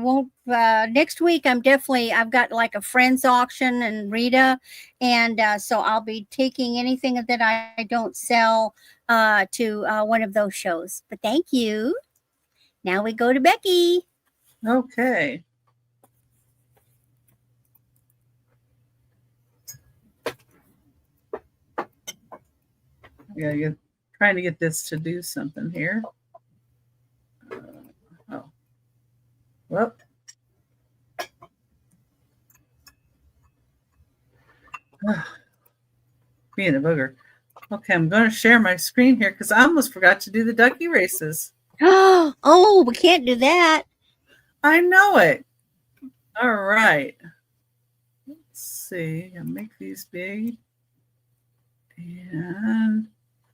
won't, next week I've got like a friend's auction and Rita. And so I'll be taking anything that I don't sell to one of those shows. But thank you. Now we go to Becky. Okay. Yeah, you're trying to get this to do something here. Well. Being a booger. Okay, I'm going to share my screen here because I almost forgot to do the ducky races. Oh, we can't do that. I know it. All right. Let's see. I'll make these big. And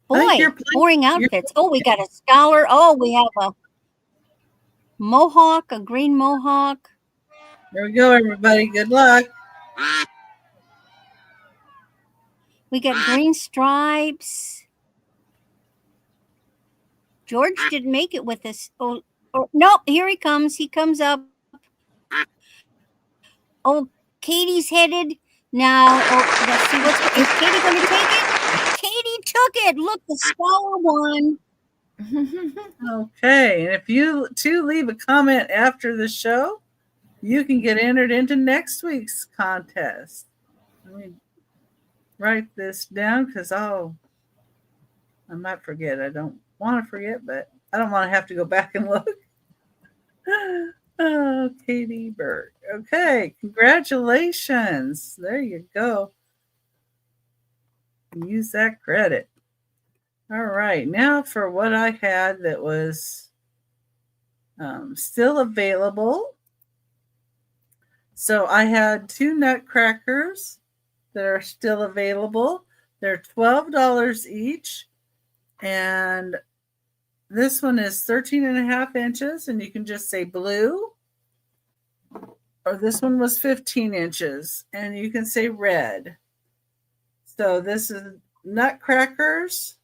boy, boring outfits. Oh, we got a scholar. Oh, we have a mohawk, a green mohawk. There we go, everybody. Good luck. We got green stripes. George didn't make it with us. Oh, nope, here he comes. He comes up. Oh, Katie's headed. Now, let's see. Is Katie going to take it? Katie took it. Look, the scholar won. Okay, and if you two leave a comment after the show, you can get entered into next week's contest. Let me write this down because I might forget. I don't want to forget, but I don't want to have to go back and look. Oh, Katie Burke. Okay, congratulations. There you go. Use that credit. All right, now for what I had that was still available. So I had 2 nutcrackers that are still available. They're $12 each. And this one is 13.5 inches, and you can just say blue. Or this one was 15 inches, and you can say red. So this is nutcrackers.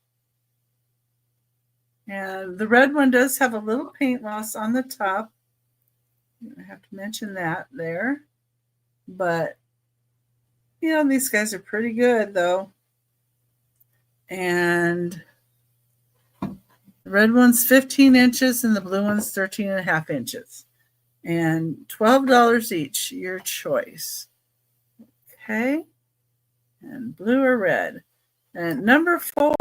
And the red one does have a little paint loss on the top. I have to mention that there. But, you know, these guys are pretty good, though. And the red one's 15 inches, and the blue one's 13.5 inches. And $12 each, your choice. Okay. And blue or red. And number 4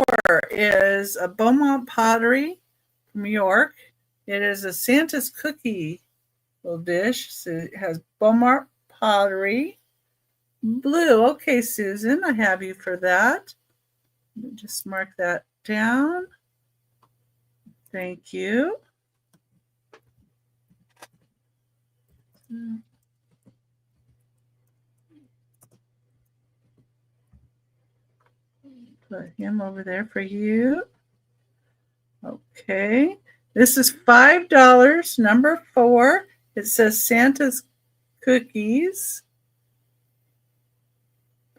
is a Beaumont pottery from York. It is a Santa's cookie little dish. So it has Beaumont pottery. Blue. Okay, Susan, I have you for that. Let me just mark that down. Thank you. Put him over there for you. Okay. This is $5, number 4. It says Santa's cookies.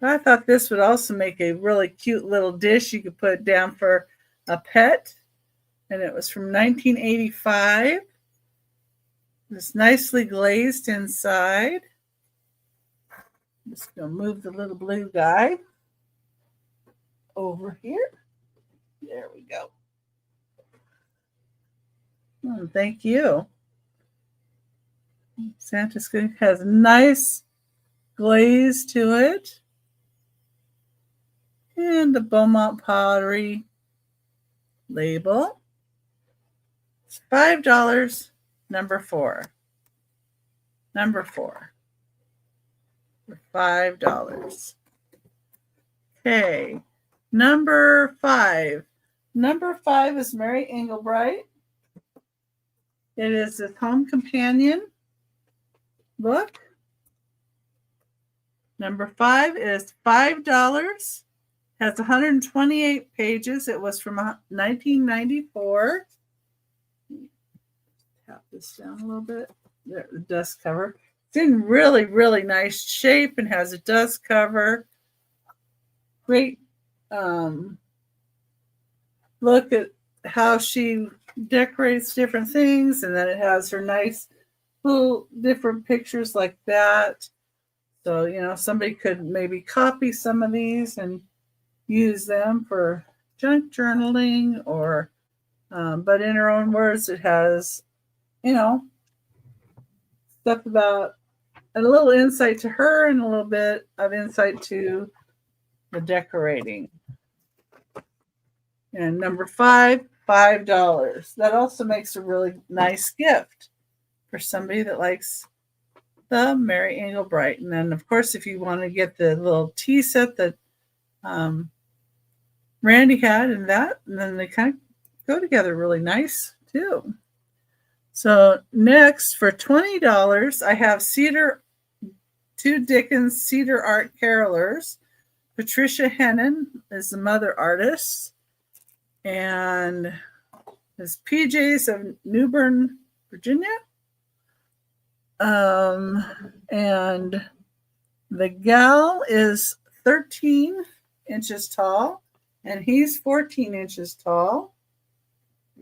I thought this would also make a really cute little dish you could put down for a pet. And it was from 1985. It's nicely glazed inside. I'm just going to move the little blue guy over here. There we go. Oh, thank you. Santa's cookie has nice glaze to it. And the Beaumont pottery label. It's $5, number 4. Number 4. For $5. Okay. Number 5. Number 5 is Mary Englebright. It is a home companion book. Number 5 is $5. Has 128 pages. It was from 1994. Tap this down a little bit. There, the dust cover. It's in really, really nice shape and has a dust cover. Great look at how she decorates different things, and then it has her nice little different pictures like that. So, you know, somebody could maybe copy some of these and use them for junk journaling, or but in her own words, it has, you know, stuff about a little insight to her and a little bit of insight to the decorating. And number 5, $5. That also makes a really nice gift for somebody that likes the Mary Englebright. And then, of course, if you want to get the little tea set that Randy had and that, and then they kind of go together really nice too. So next, for $20, I have 2 Dickens Cedar Art Carolers. Patricia Hennon is the mother artist. And his PJs of New Bern, Virginia. And the gal is 13 inches tall, and he's 14 inches tall.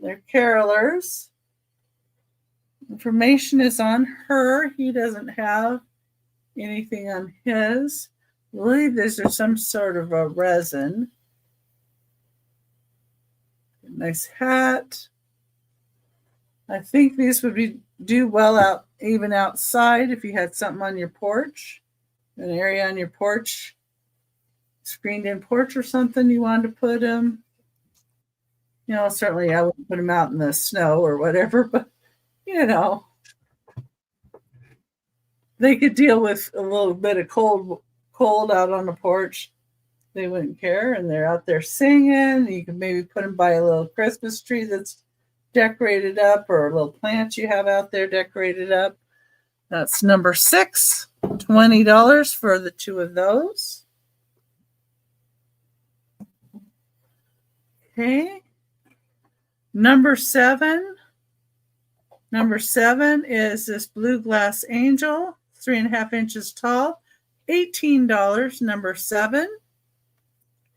They're carolers. Information is on her. He doesn't have anything on his. I believe these are some sort of a resin. Nice hat. I think these would do well out even outside if you had something on your porch, an area on your porch, screened in porch or something you wanted to put them. You know, certainly I wouldn't put them out in the snow or whatever, but you know, they could deal with a little bit of cold out on the porch. They wouldn't care, and they're out there singing. You can maybe put them by a little Christmas tree that's decorated up, or a little plant you have out there decorated up. That's number 6, $20 for the 2 of those. Okay. Number 7 is this blue glass angel, 3.5 inches tall, $18. Number 7.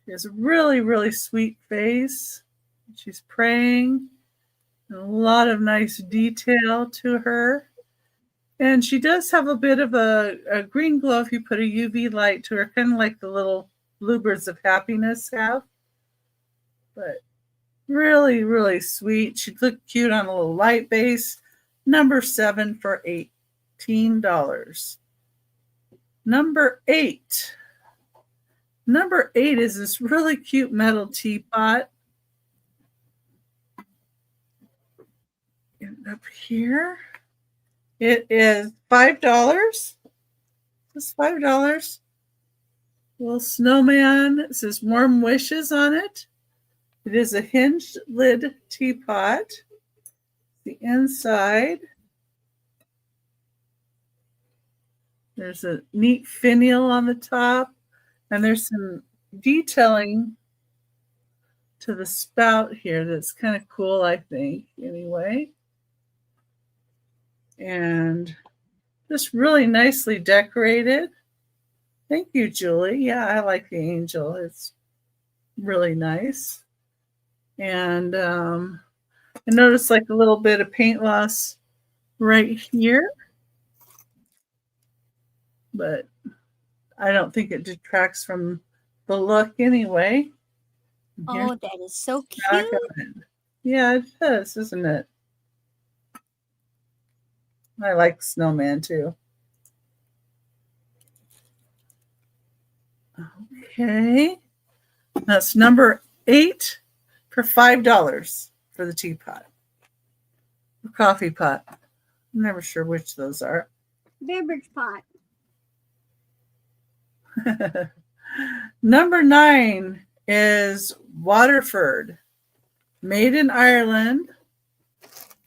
She has a really, really sweet face. She's praying. A lot of nice detail to her. And she does have a bit of a green glow if you put a UV light to her, kind of like the little bluebirds of happiness have. But really, really sweet. She'd look cute on a little light base. Number 7 for $18. Number 8. Number 8 is this really cute metal teapot. And up here, it is $5. It's $5. Little snowman. It says warm wishes on it. It is a hinged lid teapot. The inside, there's a neat finial on the top, and there's some detailing to the spout here that's kind of cool, I think, anyway. And just really nicely decorated. Thank you, Julie. Yeah, I like the angel. It's really nice. And I noticed like a little bit of paint loss right here, but I don't think it detracts from the look anyway. Oh, that is so cute. Yeah, it does, isn't it? I like snowman too. Okay, that's number 8 for $5 for the teapot. The coffee pot. I'm never sure which those are. Beverage pot. Number 9 is Waterford, made in Ireland.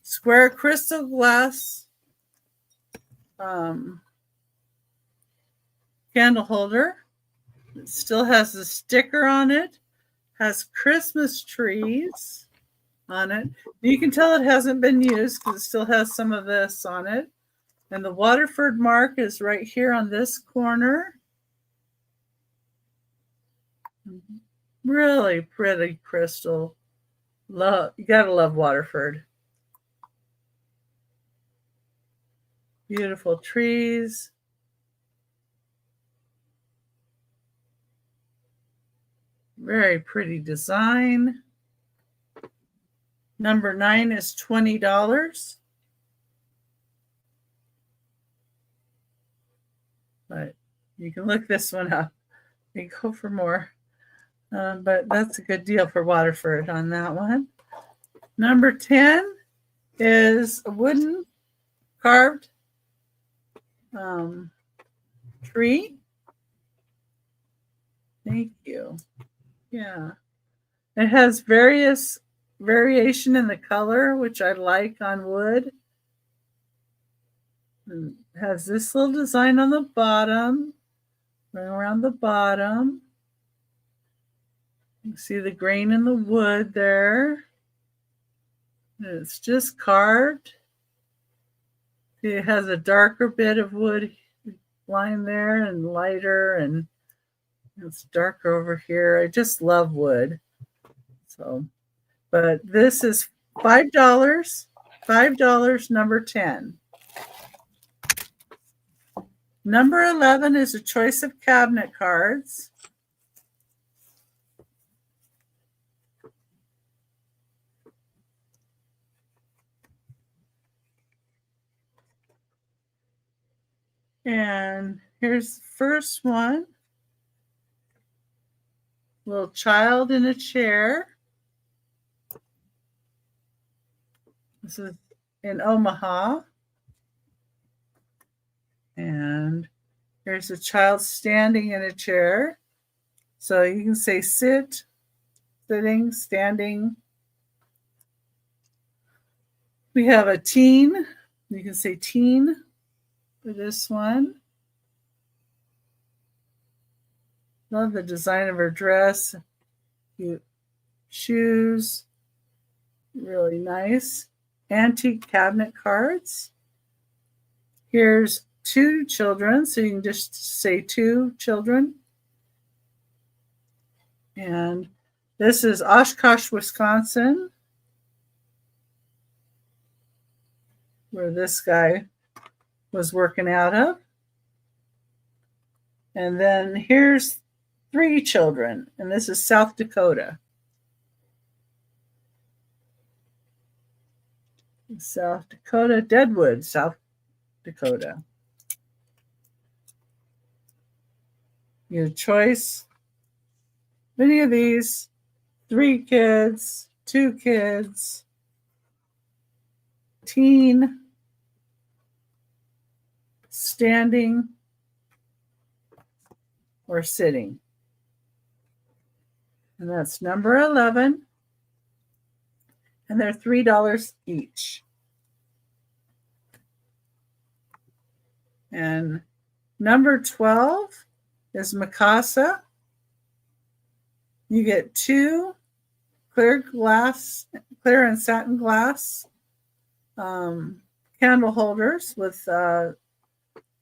Square crystal glass candle holder. It still has a sticker on it. Has Christmas trees on it. You can tell it hasn't been used because it still has some of this on it. And the Waterford mark is right here on this corner. Really pretty crystal. You gotta love Waterford. Beautiful trees. Very pretty design. Number 9 is $20. But you can look this one up. You go for more. But that's a good deal for Waterford on that one. Number 10 is a wooden carved tree. Thank you. Yeah. It has variation in the color, which I like on wood. And it has this little design on the bottom, going around the bottom. You can see the grain in the wood there. And it's just carved. It has a darker bit of wood line there and lighter, and it's darker over here. I just love wood. So, but this is $5. $5, number 10. Number 11 is a choice of cabinet cards. And here's the first one. Little child in a chair. This is in Omaha. And Here's a child standing in a chair. So you can say sit, sitting, standing. We have a teen. You can say teen for this one. Love the design of her dress. Cute shoes. Really nice. Antique cabinet cards. Here's 2 children. So you can just say 2 children. And this is Oshkosh, Wisconsin, where this guy was working out of. And then here's 3 children, and this is South Dakota. South Dakota, Deadwood, South Dakota. Your choice. Many of these, 3 kids, 2 kids, teen, standing, or sitting. And that's number 11. And they're $3 each. And number 12 is Mikasa. You get 2 clear and satin glass candle holders with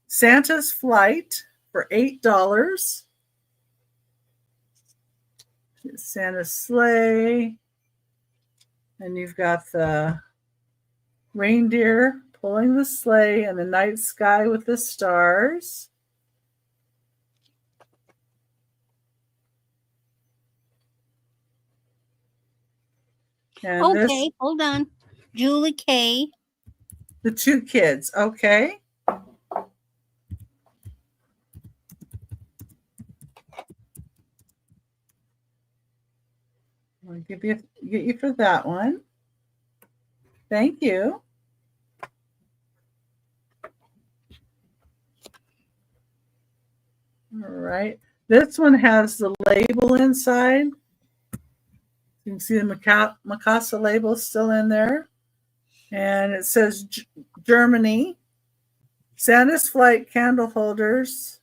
Santa's Flight for $8. Santa's sleigh. And you've got the reindeer pulling the sleigh and the night sky with the stars. And okay, hold on. Julie K. The 2 kids, okay. I'll get you for that one. Thank you. All right. This one has the label inside. You can see the Mikasa label still in there. And it says Germany. Santa's Flight candle holders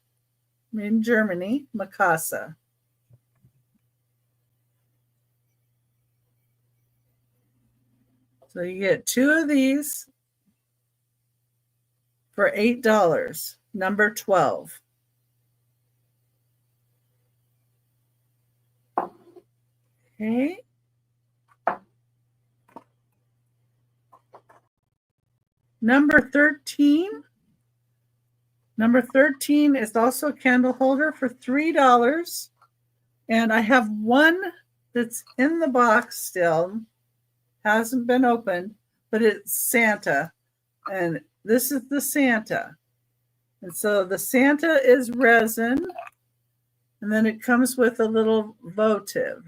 made in Germany, Mikasa. So you get 2 of these for $8, number 12. Okay. Number 13. Number 13 is also a candle holder for $3. And I have one that's in the box still. Hasn't been opened, but it's Santa. And this is the Santa. And so the Santa is resin. And then it comes with a little votive.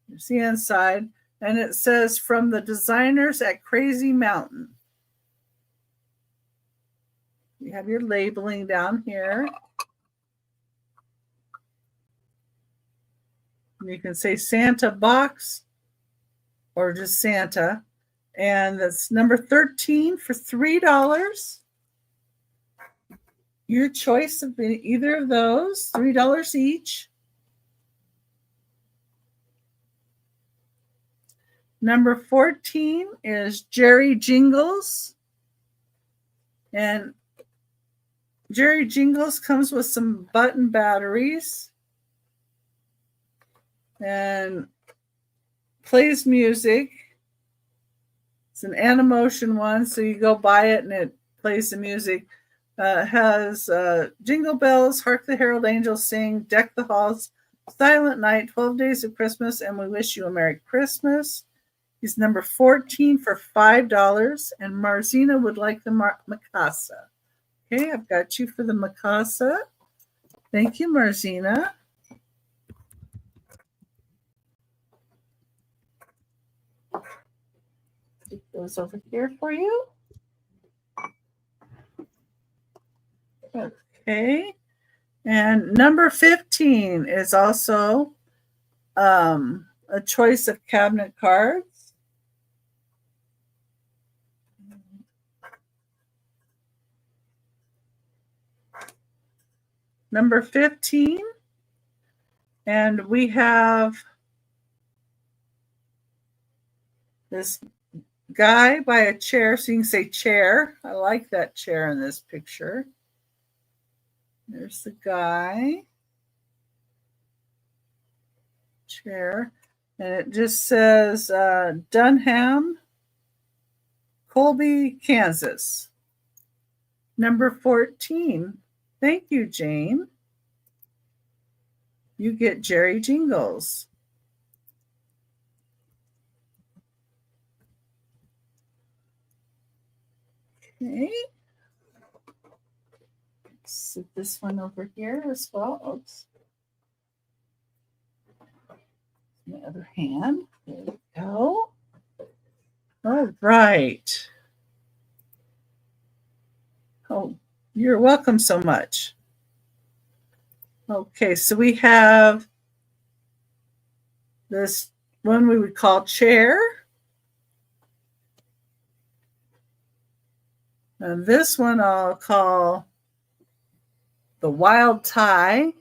You see inside. And it says from the designers at Crazy Mountain. You have your labeling down here. And you can say Santa box or just Santa. And that's number 13 for $3. Your choice of either of those, $3 each. Number 14 is Jerry Jingles. And Jerry Jingles comes with some button batteries and plays music. It's an Animotion one, so you go buy it and it plays the music. Has Jingle Bells, Hark the Herald Angels Sing, Deck the Halls, Silent Night, 12 Days of Christmas, and We Wish You a Merry Christmas. He's number 14 for $5, and Marzina would like the Mikasa. Okay, I've got you for the Mikasa. Thank you, Marzina. Take those over here for you. Okay. And number 15 is also a choice of cabinet cards. Number 15. And we have this guy by a chair. So you can say chair. I like that chair in this picture. There's the guy. Chair. And it just says Dunham, Colby, Kansas. Number 14. Thank you, Jane. You get Jerry Jingles. Okay. Sit this one over here as well. Oops. The other hand. There we go. All right. Oh, you're welcome so much. Okay, so we have this one we would call chair. And this one I'll call the wild tie.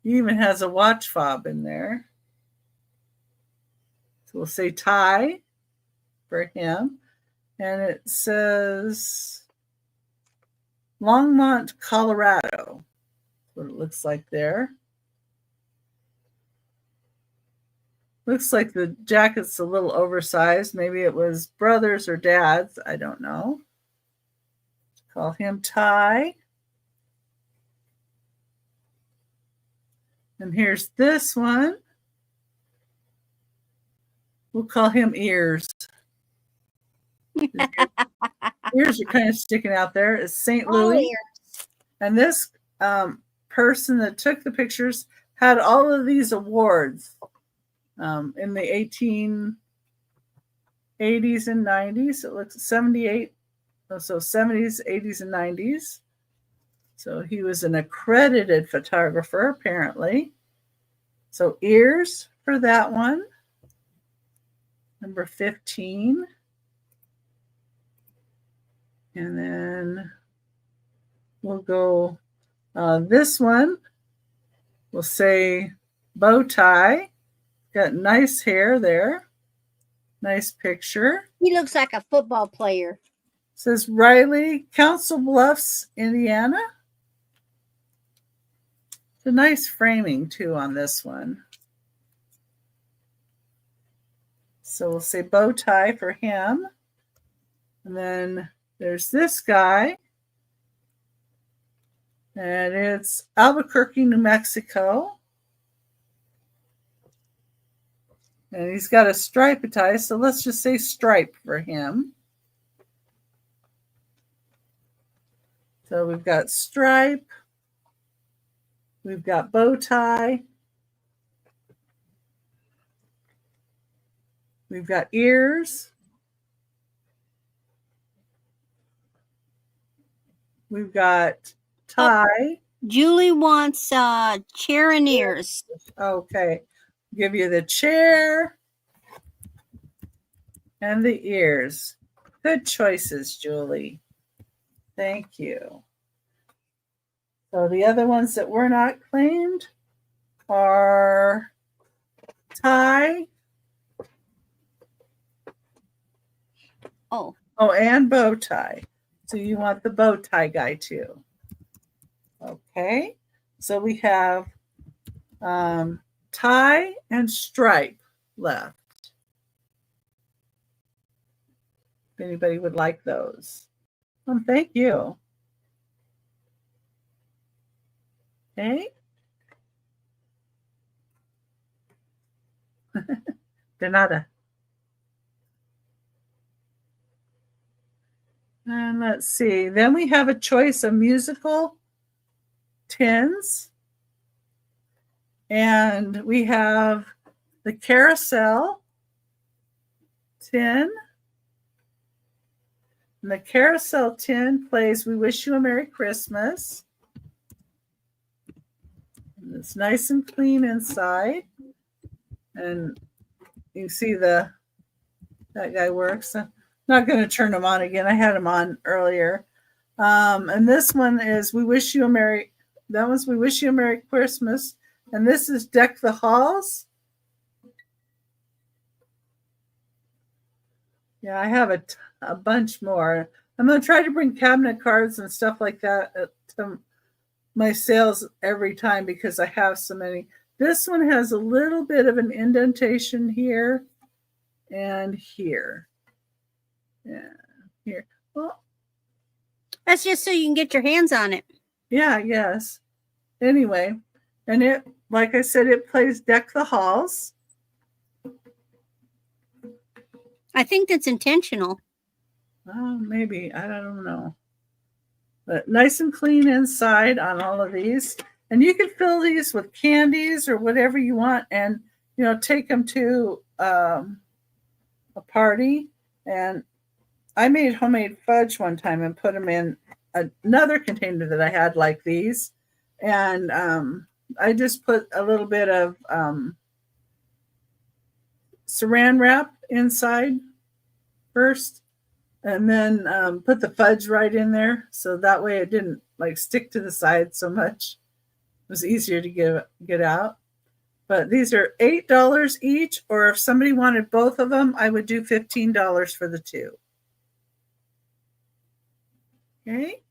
He even has a watch fob in there. So we'll say tie for him. And it says Longmont, Colorado. That's what it looks like there. Looks like the jacket's a little oversized. Maybe it was brother's or dad's. I don't know. Call him Ty. And here's this one. We'll call him Ears. Ears are kind of sticking out there. It's St. Louis. And this person that took the pictures had all of these awards in the 1880s and 90s. It looks 78. So 70s, 80s, and 90s. So he was an accredited photographer, apparently. So ears for that one. Number 15. And then we'll go this one. We'll say bow tie. Got nice hair there. Nice picture. He looks like a football player. Says Riley, Council Bluffs, Indiana. It's a nice framing too on this one. So we'll say bow tie for him. And then there's this guy. And it's Albuquerque, New Mexico. And he's got a stripe tie. So let's just say stripe for him. So we've got stripe, we've got bow tie, we've got ears, we've got tie. Julie wants chair and ears. Okay, give you the chair and the ears. Good choices, Julie. Thank you. So the other ones that were not claimed are tie. Oh, And bow tie. So you want the bow tie guy too. Okay. So we have tie and stripe left. If anybody would like those. Thank you. Okay. De nada. And let's see. Then we have a choice of musical tins. And we have the carousel tin. And the carousel tin plays We Wish You a Merry Christmas. And it's nice and clean inside. And you see that guy works. I'm not going to turn him on again. I had him on earlier. And this one is We Wish You a Merry, that one's We Wish You a Merry Christmas. And this is Deck the Halls. Yeah, I have a bunch more. I'm going to try to bring cabinet cards and stuff like that to my sales every time because I have so many. This one has a little bit of an indentation here and here. Yeah, here. Well, that's just so you can get your hands on it. Yeah, yes. Anyway, and it, like I said, it plays Deck the Halls. I think that's intentional. Oh, maybe. I don't know. But nice and clean inside on all of these. And you can fill these with candies or whatever you want and, you know, take them to a party. And I made homemade fudge one time and put them in another container that I had like these. And I just put a little bit of saran wrap inside first and then put the fudge right in there. So that way it didn't like stick to the side so much. It was easier to get out. But these are $8 each, or if somebody wanted both of them, I would do $15 for the two. Okay.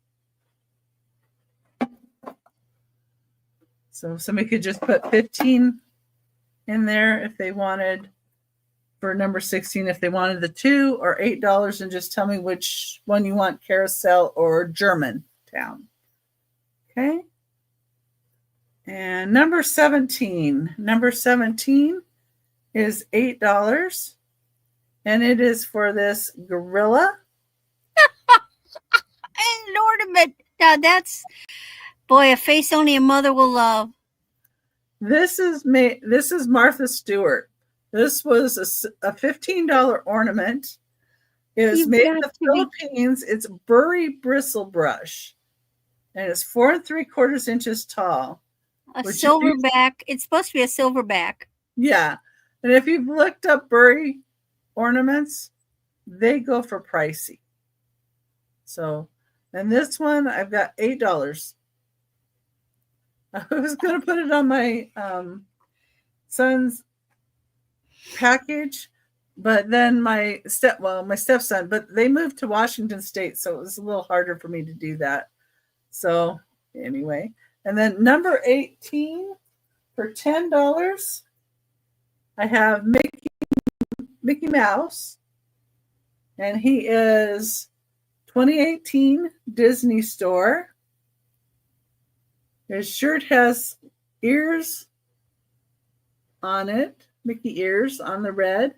So somebody could just put 15 in there if they wanted for number 16, if they wanted the two, or $8 and just tell me which one you want, Carousel or Germantown. Okay. And number 17. Number 17 is $8. And it is for this gorilla. An ornament. Now that's, boy, a face only a mother will love. This is Martha Stewart. This was a $15 ornament. It is made in the Philippines. It's Burry bristle brush. And it's 4 3/4 inches tall. A silverback. It's supposed to be a silverback. Yeah. And if you've looked up Burry ornaments, they go for pricey. So, and this one, I've got $8. I was going to put it on my son's package, but then my stepson, but they moved to Washington State, so it was a little harder for me to do that. So anyway, and then number 18 for $10, I have Mickey Mouse, and he is 2018 Disney Store. His shirt has ears on it, Mickey ears on the red.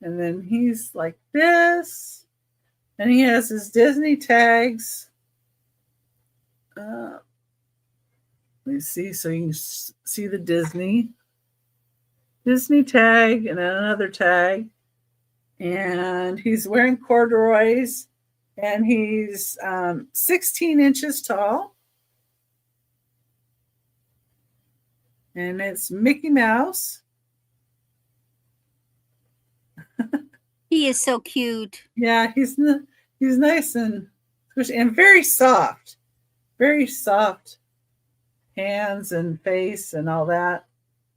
And then he's like this. And he has his Disney tags. Let me see so you can see the Disney tag and another tag. And he's wearing corduroys. And he's 16 inches tall. And it's Mickey Mouse. He is so cute. Yeah, he's nice and squishy and very soft. Very soft hands and face and all that.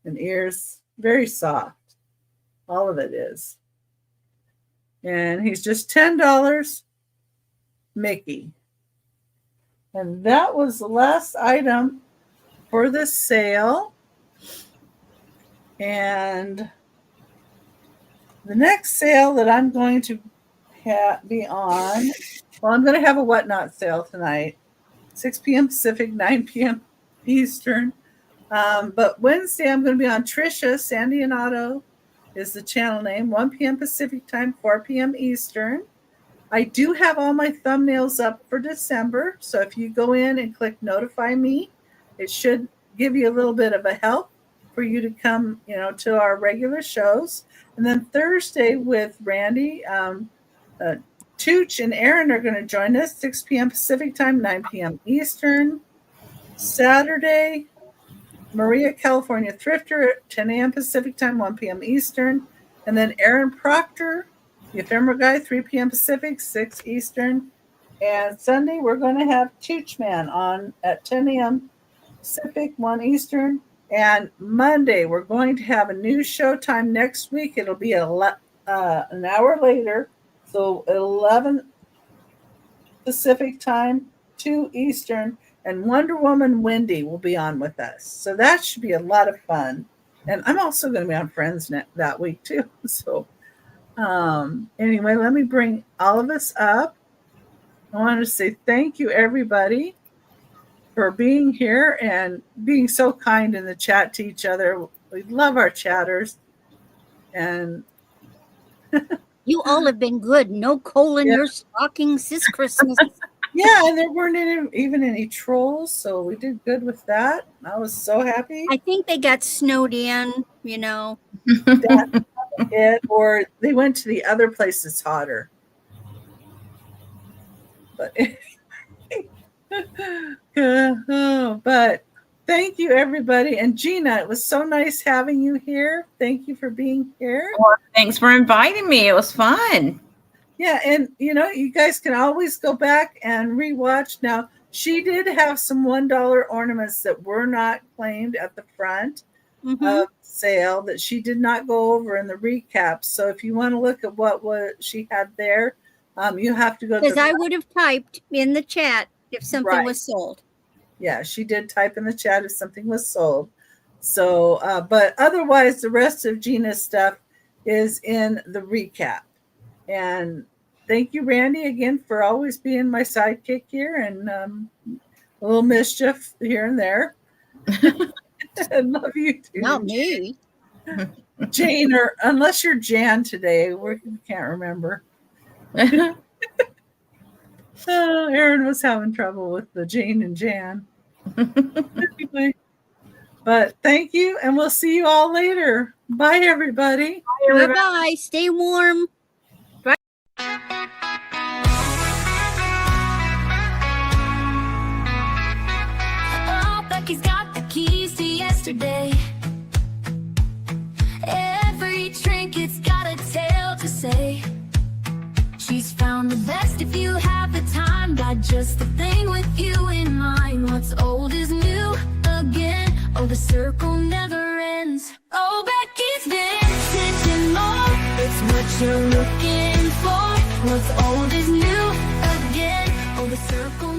And ears. Very soft. All of it is. And he's just $10. Mickey. And that was the last item for this sale. And the next sale that I'm going to be on, well, I'm going to have a Whatnot sale tonight, 6 p.m. Pacific, 9 p.m. Eastern. But Wednesday, I'm going to be on Trisha Sandionato is the channel name, 1 p.m. Pacific time, 4 p.m. Eastern. I do have all my thumbnails up for December. So if you go in and click notify me, it should give you a little bit of a help for you to come, to our regular shows. And then Thursday with Randy, Tooch and Aaron are going to join us 6 p.m. Pacific time, 9 p.m. Eastern. Saturday, Maria, California Thrifter at 10 a.m. Pacific time, 1 p.m. Eastern. And then Aaron Proctor, the Ephemera Guy, 3 p.m. Pacific, 6 Eastern. And Sunday, we're going to have Tooch Man on at 10 a.m. Pacific, 1 Eastern. And Monday, we're going to have a new show time next week. It'll be an hour later. So 11 Pacific time, 2 Eastern, and Wonder Woman Wendy will be on with us. So that should be a lot of fun. And I'm also going to be on Friends that week too. So anyway, let me bring all of us up. I want to say thank you, everybody, for being here and being so kind in the chat to each other. We love our chatters. And you all have been good. No coal in your stockings this Christmas. Yeah, and there weren't even any trolls, so we did good with that. I was so happy. I think they got snowed in, you know. That's it, or they went to the other place that's hotter. But but thank you, everybody. And Jeana, it was so nice having you here. Thank you for being here. Well, thanks for inviting me. It was fun. Yeah, and you guys can always go back and rewatch. Now, she did have some $1 ornaments that were not claimed at the front of sale that she did not go over in the recap. So if you want to look at what she had there, you have to go. Because I would have typed in the chat if something was sold. Yeah, she did type in the chat if something was sold. So, but otherwise, the rest of Jeana's stuff is in the recap. And thank you, Randy, again, for always being my sidekick here and a little mischief here and there. I love you too. Not me. Jane, or unless you're Jan today, we can't remember. Aaron was having trouble with the Jane and Jan. Anyway, but thank you, and we'll see you all later. Bye, everybody. Bye-bye. Stay warm. Becky's got the keys to yesterday. Every trinket's got a tale to say. She's found the best if you have the time. Got just the thing with you in mind. What's old is new again. Oh, the circle never ends. Oh, Becky's vintage and more. It's what you're looking for. What's old is new again. Oh, the circle